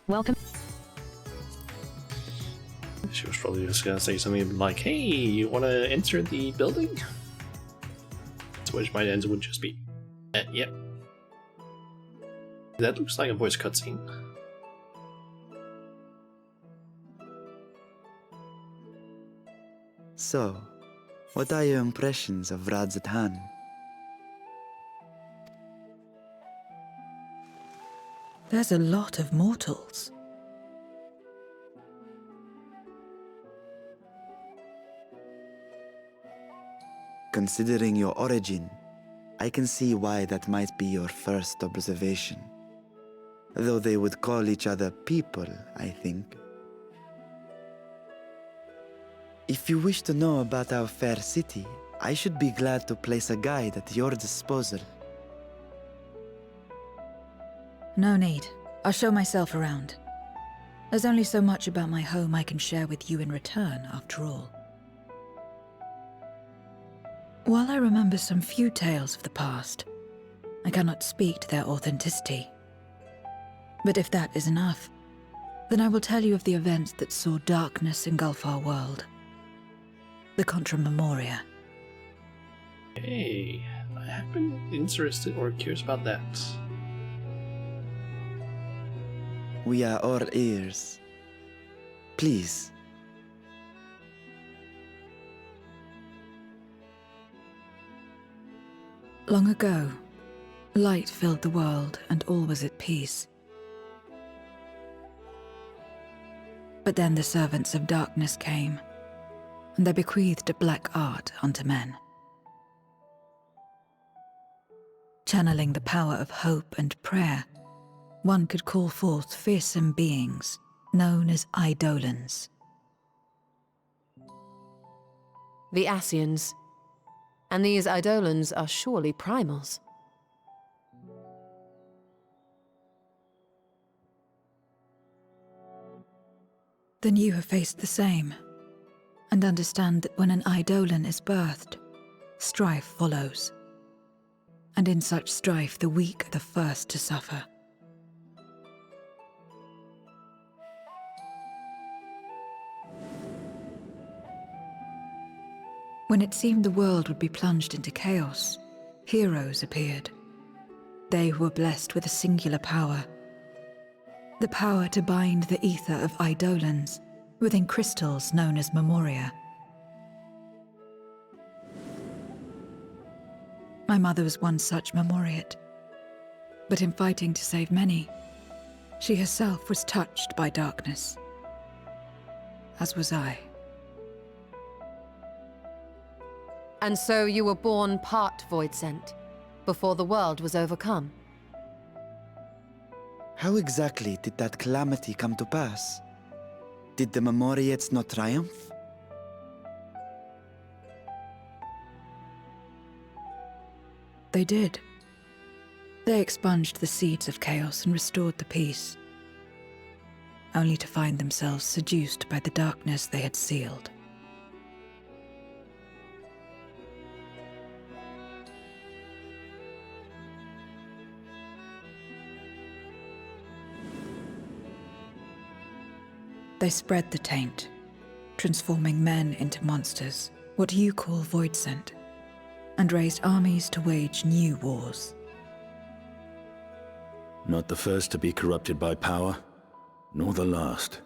Welcome. She was probably just gonna say something like, "Hey, you want to enter the building?" To which my answer would just be, "Yep." That looks like a voice cutscene. So, what are your impressions of Radzatan? There's a lot of mortals. Considering your origin, I can see why that might be your first observation. Though they would call each other people, I think. If you wish to know about our fair city, I should be glad to place a guide at your disposal. No need. I'll show myself around. There's only so much about my home I can share with you in return, after all. While I remember some few tales of the past, I cannot speak to their authenticity. But if that is enough, then I will tell you of the events that saw darkness engulf our world. The Contra Memoria. Hey, I have been interested or curious about that. We are all ears. Please. Long ago, light filled the world and all was at peace. But then the servants of darkness came, and they bequeathed a black art unto men. Channeling the power of hope and prayer, one could call forth fearsome beings known as Eidolons. The Ascians. And these Eidolons are surely primals. Then you have faced the same, and understand that when an Eidolon is birthed, strife follows. And in such strife, the weak are the first to suffer. When it seemed the world would be plunged into chaos, heroes appeared. They who were blessed with a singular power. The power to bind the ether of Eidolons within crystals known as Memoria. My mother was one such Memoriate. But in fighting to save many, she herself was touched by darkness. As was I. And so you were born part Void Sent, before the world was overcome. How exactly did that calamity come to pass? Did the Memoriates not triumph? they did. They expunged the seeds of chaos and restored the peace, only to find themselves seduced by the darkness they had sealed. They spread the taint, transforming men into monsters, what you call void-sent, and raised armies to wage new wars. Not the first to be corrupted by power, nor the last.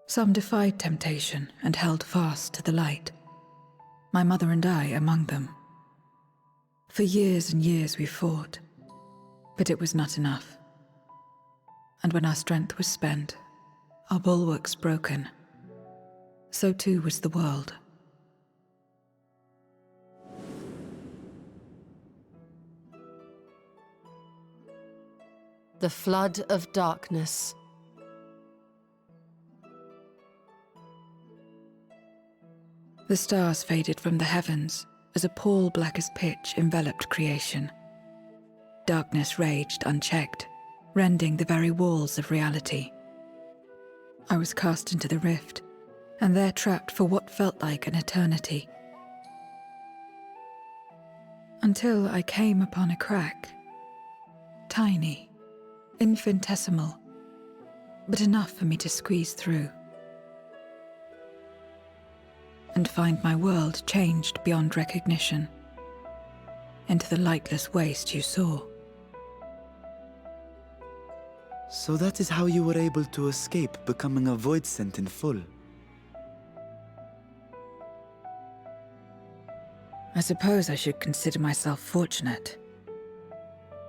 Some defied temptation and held fast to the light. My mother and I among them. For years and years we fought, but it was not enough. And when our strength was spent, our bulwarks broken, so too was the world. The flood of darkness. The stars faded from the heavens as a pall black as pitch enveloped creation. Darkness raged unchecked, rending the very walls of reality. I was cast into the rift, and there trapped for what felt like an eternity. Until I came upon a crack. Tiny, infinitesimal, but enough for me to squeeze through. And find my world changed beyond recognition, into the lightless waste you saw. So that is how you were able to escape becoming a void-sent in full. I suppose I should consider myself fortunate.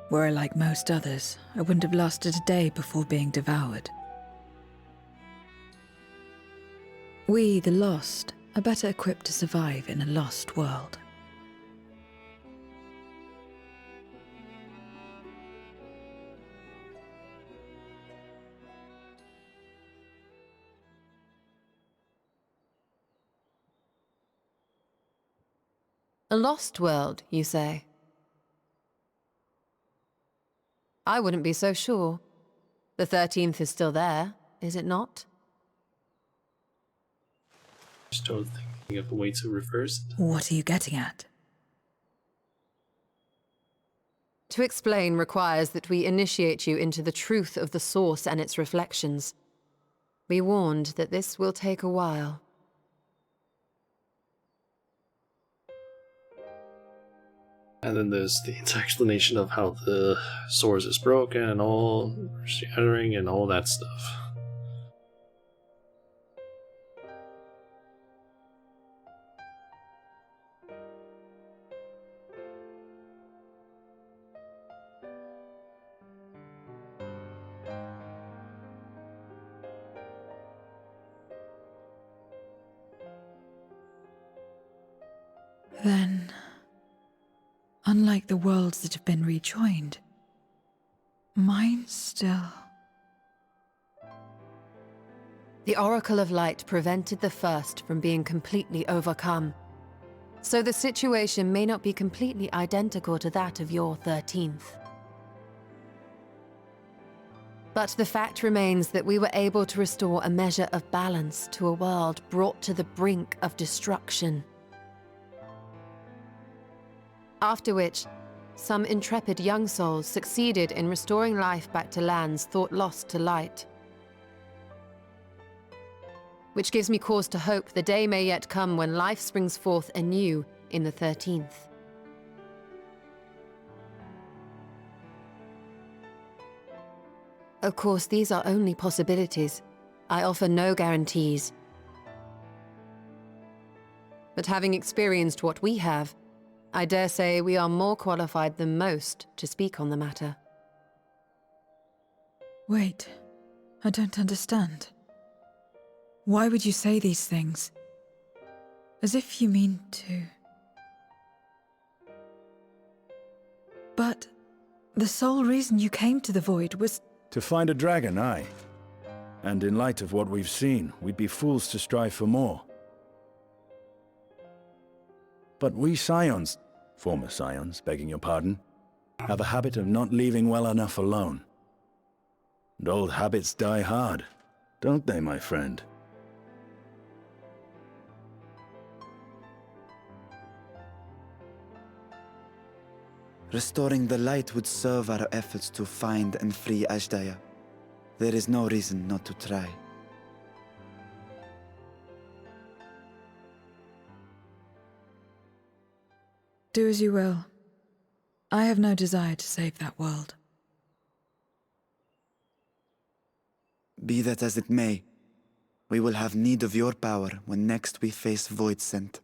Were I like most others, I wouldn't have lasted a day before being devoured. We, the lost, are better equipped to survive in a lost world. A lost world, you say? I wouldn't be so sure. The 13th is still there, is it not? Still thinking of a way to reverse it. What are you getting at? To explain requires that we initiate you into the truth of the source and its reflections. Be warned that this will take a while. And then there's the explanation of how the source is broken and all shattering and all that stuff. Then, unlike the worlds that have been rejoined, mine still... The Oracle of Light prevented the first from being completely overcome. So the situation may not be completely identical to that of your 13th. But the fact remains that we were able to restore a measure of balance to a world brought to the brink of destruction. After which, some intrepid young souls succeeded in restoring life back to lands thought lost to light. Which gives me cause to hope the day may yet come when life springs forth anew in the 13th. Of course, these are only possibilities. I offer no guarantees. But having experienced what we have, I dare say we are more qualified than most to speak on the matter. Wait, I don't understand. Why would you say these things? As if you mean to... But the sole reason you came to the Void was... To find a dragon, aye. And in light of what we've seen, we'd be fools to strive for more. But we Scions, former scions, begging your pardon, have a habit of not leaving well enough alone. And old habits die hard, don't they, my friend? Restoring the light would serve our efforts to find and free Ashdaya. There is no reason not to try. Do as you will. I have no desire to save that world. Be that as it may, we will have need of your power when next we face Voidsent.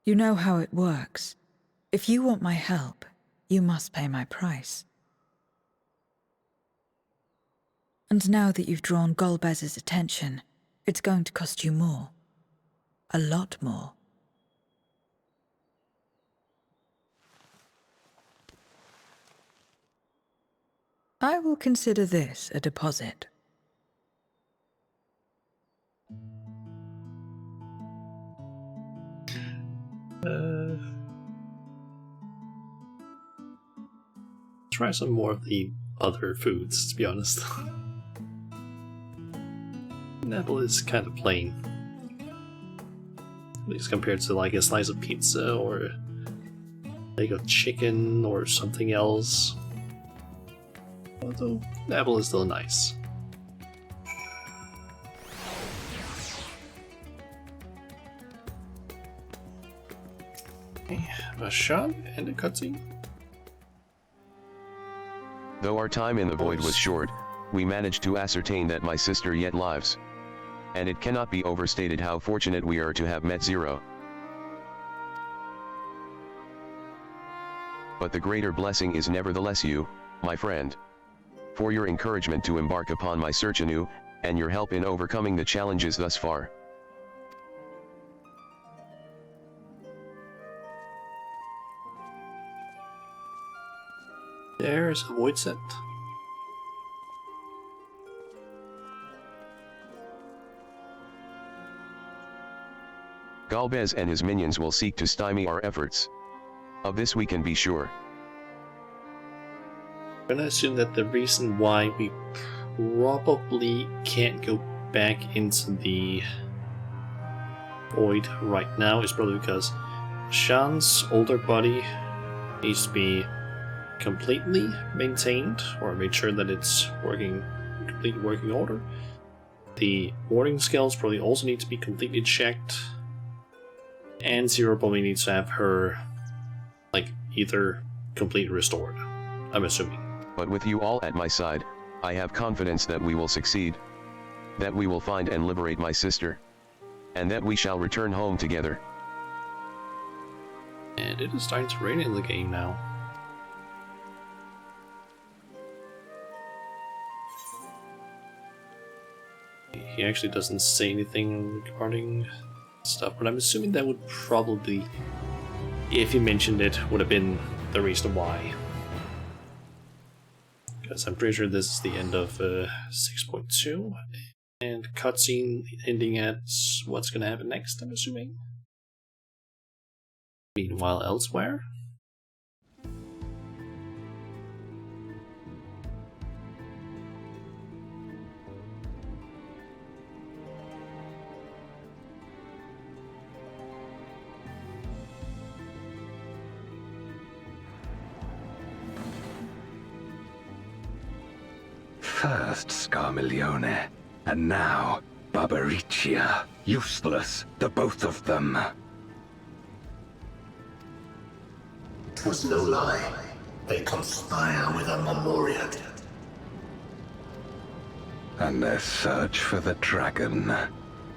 You know how it works. If you want my help, you must pay my price. And now that you've drawn Golbez's attention, it's going to cost you more. A lot more. I will consider this a deposit. Try some more of the other foods, to be honest. Apple is kind of plain. At least compared to like a slice of pizza or a leg of chicken or something else. Although, apple is still nice. Okay, a shot and a cutscene. Though our time in the void was short, we managed to ascertain that my sister yet lives. And it cannot be overstated how fortunate we are to have met Zero. But the greater blessing is nevertheless you, my friend. For your encouragement to embark upon my search anew, and your help in overcoming the challenges thus far. There's a Voidsent. Golbez and his minions will seek to stymie our efforts. Of this we can be sure. I'm gonna assume that the reason why we probably can't go back into the void right now is probably because Shan's older body needs to be completely maintained or made sure that it's working in complete working order. The warding skills probably also need to be completely checked. And Zero probably needs to have her, like, either completely restored, I'm assuming. But with you all at my side, I have confidence that we will succeed. That we will find and liberate my sister. And that we shall return home together. And it is starting to rain in the game now. He actually doesn't say anything regarding stuff, but I'm assuming that would probably, if he mentioned it, would have been the reason why. Because I'm pretty sure this is the end of 6.2, and cutscene ending at what's gonna happen next, I'm assuming. Meanwhile, elsewhere. First Scarmiglione, and now Barbariccia. Useless, the both of them. 'Twas no lie. They conspire with a Memoriad. And their search for the dragon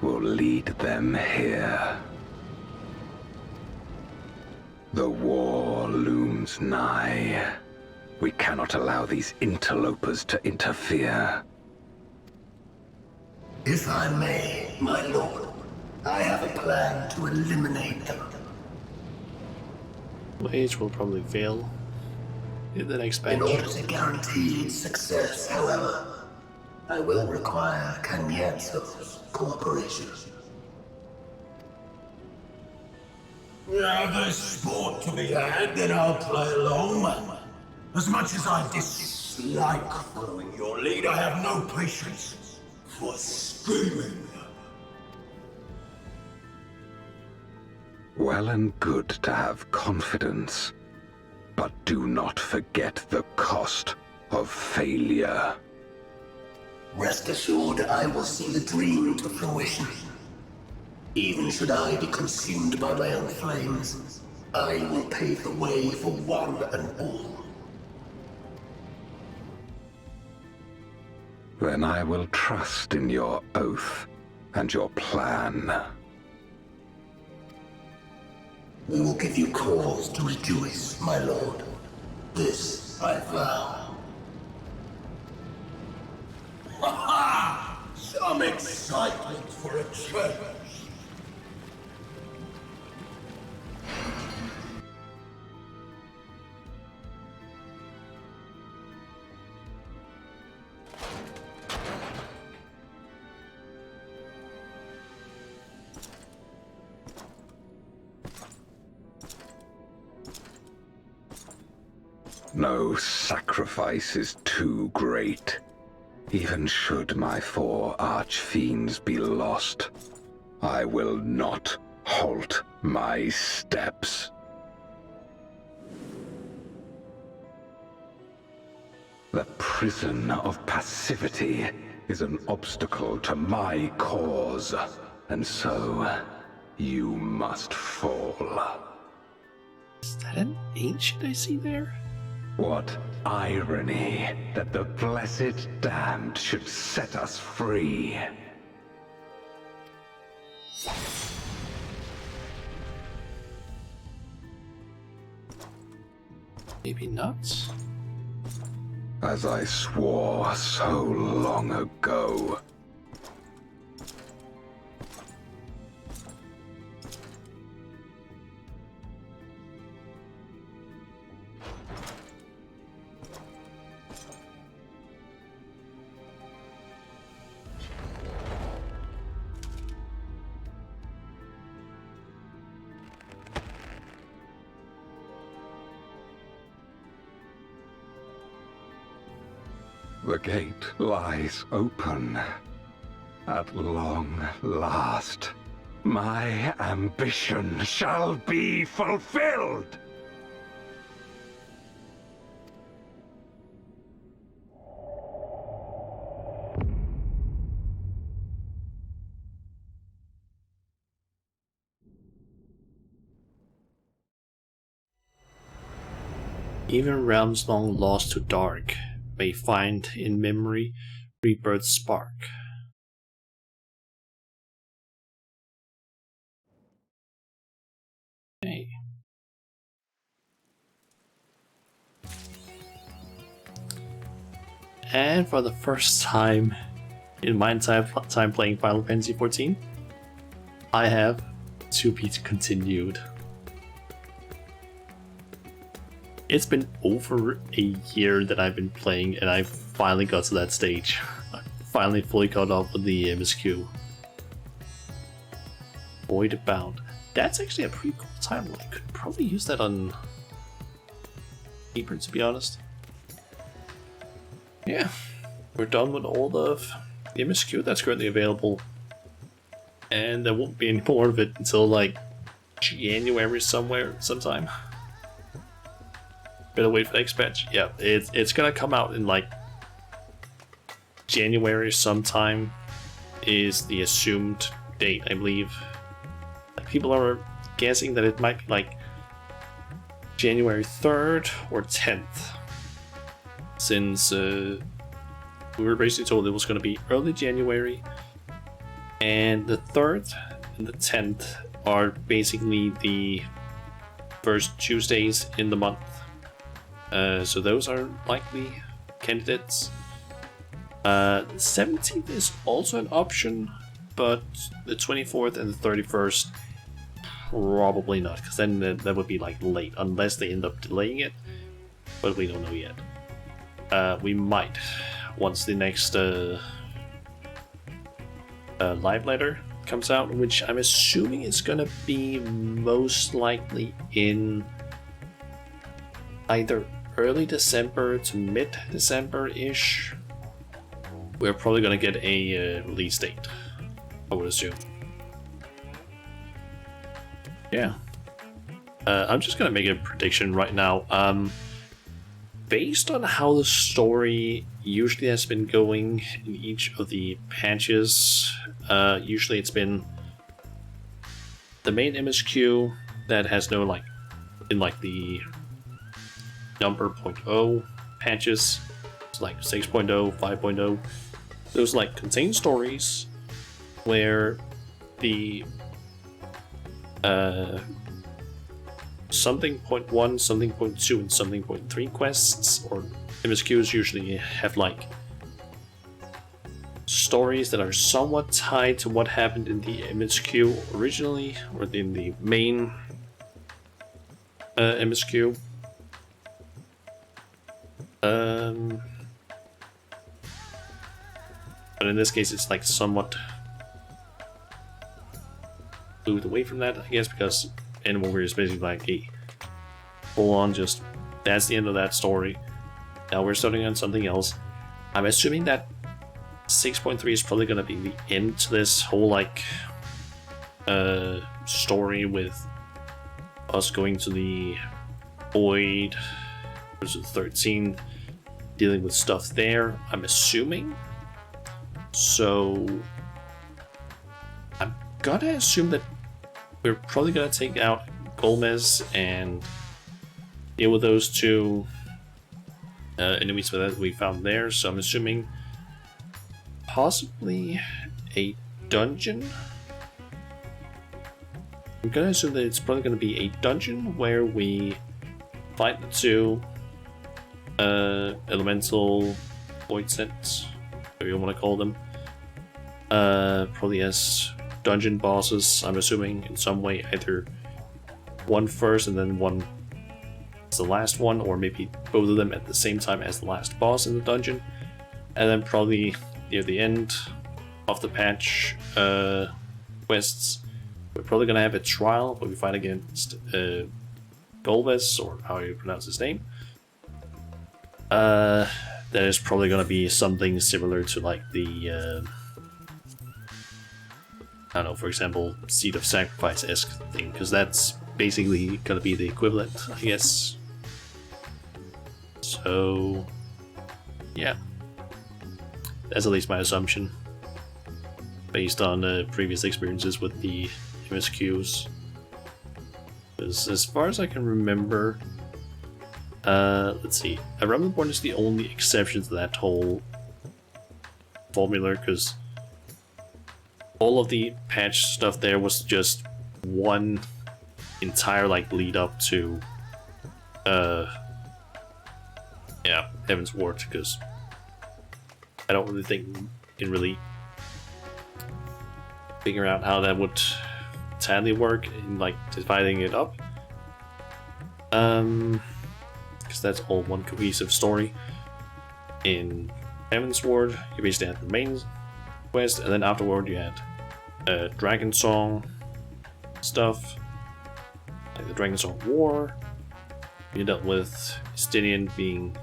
will lead them here. The war looms nigh. We cannot allow these interlopers to interfere. If I may, my lord, I have a plan to eliminate them. Wage will probably fail in the next batch. In order to guarantee its success, however, I will require Cagnazzo's cooperation. Yeah, there's sport to be had, then I'll play along. As much as I dislike following your lead, I have no patience for scheming. Well and good to have confidence, but do not forget the cost of failure. Rest assured, I will see the dream to fruition. Even should I be consumed by my own flames, I will pave the way for one and all. Then I will trust in your oath and your plan. We will give you cause to rejoice, my lord. This I vow. Ha ha! Some excitement for a change. No sacrifice is too great. Even should my 4 archfiends be lost, I will not halt my steps. The prison of passivity is an obstacle to my cause, and so you must fall. Is that an ancient I see there? What irony that the blessed damned should set us free. Maybe not. As I swore so long ago. The gate lies open. At long last, my ambition shall be fulfilled! Even realms long lost to dark may find in memory rebirth's spark. Okay. And for the first time in my entire time playing Final Fantasy XIV, I have to be continued. It's been over a year that I've been playing, and I finally got to that stage. I finally fully caught up with the MSQ. Void Bound. That's actually a pretty cool title. I could probably use that on Keeper, to be honest. Yeah, we're done with all of the MSQ that's currently available. And there won't be any more of it until like January sometime. Better wait for the next patch. Yeah, it's gonna come out in like January sometime is the assumed date, I believe. Like, people are guessing that it might be like January 3rd or 10th. Since we were basically told it was gonna be early January, and the 3rd and the 10th are basically the first Tuesdays in the month. So those are likely candidates. 17th is also an option, but the 24th and the 31st probably not, because then that would be like late, unless they end up delaying it, but we don't know yet. We might, once the next live letter comes out, which I'm assuming is gonna be most likely in either early December to mid-December-ish. We're probably gonna get a release date, I would assume. Yeah. I'm just gonna make a prediction right now. Based on how the story usually has been going in each of the patches, usually it's been the main MSQ that has no like in like the number 0.0 patches, it's like 6.0, 5.0. Those like contain stories where the something 0.1, something 0.2, and something 0.3 quests or MSQs usually have like stories that are somewhat tied to what happened in the MSQ originally, or in the main MSQ. But in this case, it's like somewhat moved away from that, I guess, because Animal Warrior is basically like, hey, full on, just that's the end of that story. Now we're starting on something else. I'm assuming that 6.3 is probably going to be the end to this whole like story with us going to the Void versus 13, dealing with stuff there, I'm assuming. So I'm gonna assume that we're probably gonna take out Gomez and deal with those two enemies that we found there. So I'm assuming possibly a dungeon. I'm gonna assume that it's probably gonna be a dungeon where we fight the two elemental void sets, whatever you want to call them. Probably as dungeon bosses, I'm assuming, in some way, either one first and then one as the last one, or maybe both of them at the same time as the last boss in the dungeon. And then probably near the end of the patch quests, we're probably gonna have a trial where we fight against Golbez, or how you pronounce his name. That is probably gonna be something similar to like the I don't know, for example, Seed of Sacrifice-esque thing, because that's basically gonna be the equivalent, I guess. So yeah, that's at least my assumption, based on previous experiences with the MSQs. Because as far as I can remember, let's see, A Realm Reborn is the only exception to that whole formula, because all of the patch stuff there was just one entire like lead up to yeah, Heaven's Ward, because I don't really think you can really figure out how that would totally work in like dividing it up, because that's all one cohesive story. In Heaven's Ward, you basically had the main quest, and then afterward you had Dragon Song stuff, like the Dragon Song War. You dealt with Justinian being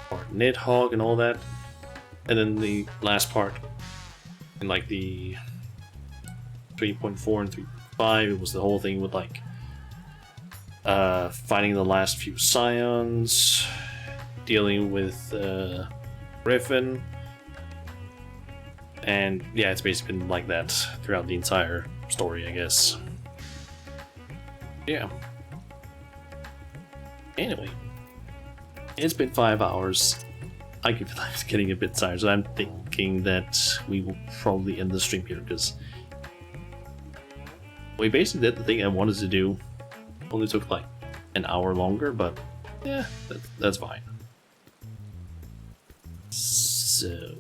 part Nidhogg and all that, and then the last part in like the 3.4 and 3.5, it was the whole thing with like fighting the last few Scions, dealing with Griffin, and yeah, it's basically been like that throughout the entire story, I guess. Yeah. Anyway, it's been 5 hours. I feel like I'm getting a bit tired, so I'm thinking that we will probably end the stream here, because we basically did the thing I wanted to do. Only took like an hour longer, but yeah, that's fine. So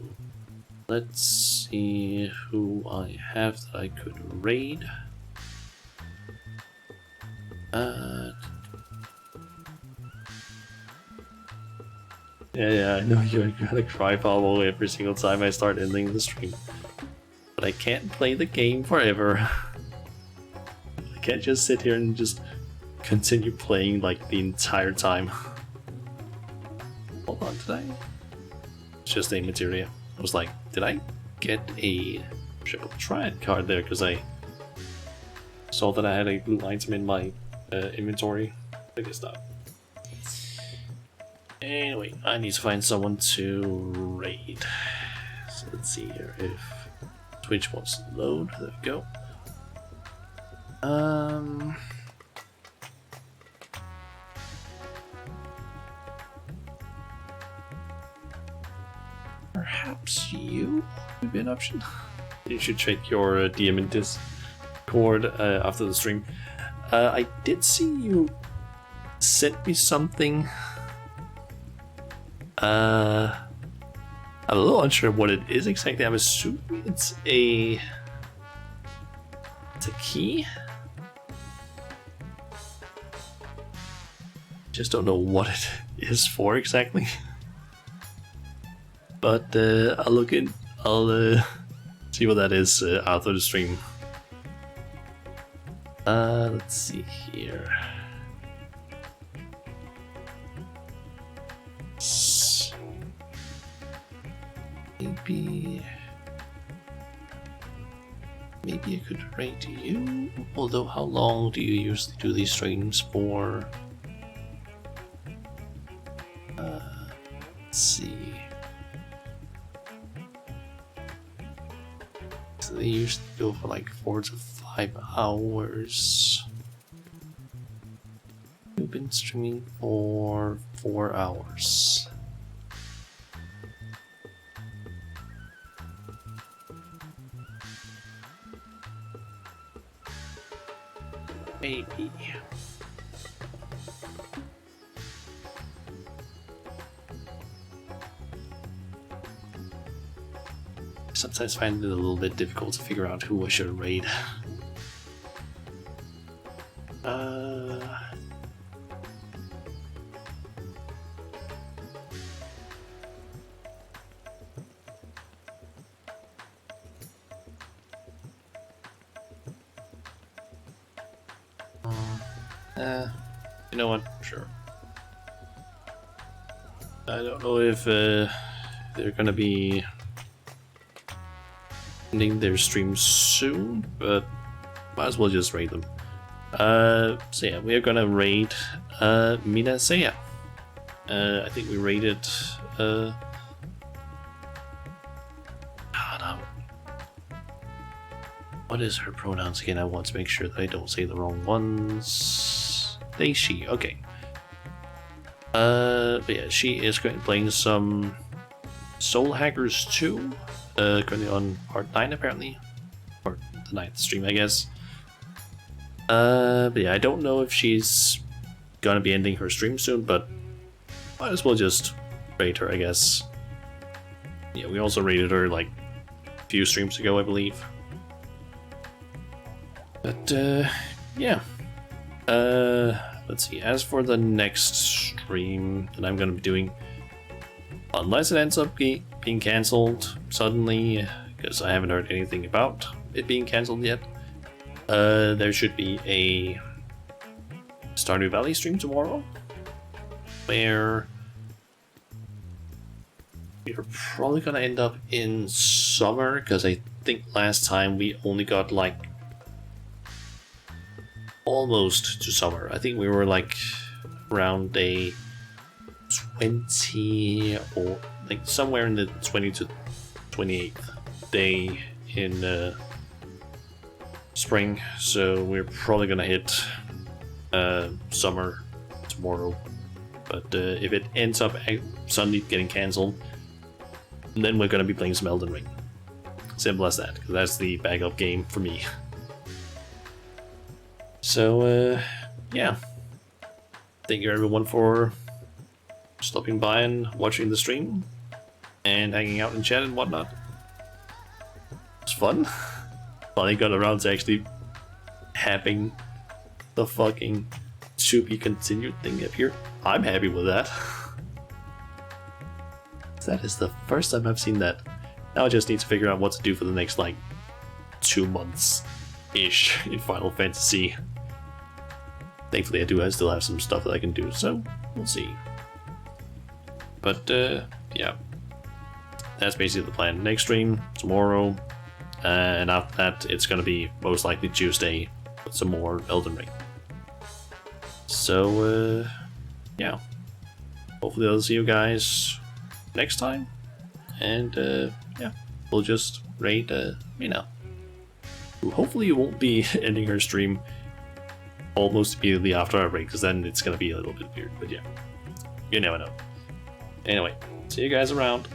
let's see who I have that I could raid. Yeah, I know you're gonna cry probably every single time I start ending the stream. but I can't play the game forever. I can't just sit here and just continue playing like the entire time. Hold on, did I? It's just a materia. I was like, did I get a triple triad card there? Because I saw that I had a blue item in my inventory. I guess not. Anyway, I need to find someone to raid. So let's see here if Twitch wants to load. There we go. Perhaps you would be an option. You should check your DM in Discord after the stream. I did see you sent me something. I'm a little unsure what it is exactly. I'm assuming it's a key. Just don't know what it is for exactly. But I'll look in. I'll see what that is after the stream. Let's see here. Maybe I could rate you. Although, how long do you usually do these streams for? Let's see. So they usually go for like 4 to 5 hours. We've been streaming for 4 hours. Maybe. Sometimes I find it a little bit difficult to figure out who I should raid. You know what? Sure. I don't know if they're gonna be ending their streams soon, but might as well just raid them. So yeah, we are gonna raid Mina Seiya. I think we raided what is her pronouns again? I want to make sure that I don't say the wrong ones. They, she, okay. But yeah, she is currently playing some Soul Hackers 2. Currently on part 9 apparently. Or the 9th stream, I guess. But yeah, I don't know if she's gonna be ending her stream soon, but might as well just raid her, I guess. Yeah, we also raided her like a few streams ago, I believe. But yeah. Let's see. As for the next stream that I'm gonna be doing, unless it ends up being cancelled suddenly, because I haven't heard anything about it being cancelled yet, there should be a Stardew Valley stream tomorrow, where we're probably gonna end up in summer, because I think last time we only got like almost to summer. I think we were like around a 20 or like somewhere in the 20 to 28th day in spring, so we're probably gonna hit summer tomorrow. But if it ends up suddenly getting cancelled, then we're gonna be playing some Elden Ring. Simple as that, because that's the backup game for me. So, yeah. Thank you everyone for stopping by and watching the stream and hanging out in chat and whatnot. It's fun. Finally got around to actually having the fucking to be continued thing up here. I'm happy with that. That is the first time I've seen that. Now I just need to figure out what to do for the next like 2 months-ish in Final Fantasy. Thankfully I still have some stuff that I can do, so we'll see. But yeah, that's basically the plan. Next stream tomorrow, and after that it's gonna be most likely Tuesday with some more Elden Ring. So yeah, hopefully I'll see you guys next time, and yeah, we'll just raid Mina, who hopefully won't be ending her stream almost immediately after I raid, because then it's gonna be a little bit weird. But yeah, you never know. Anyway, see you guys around.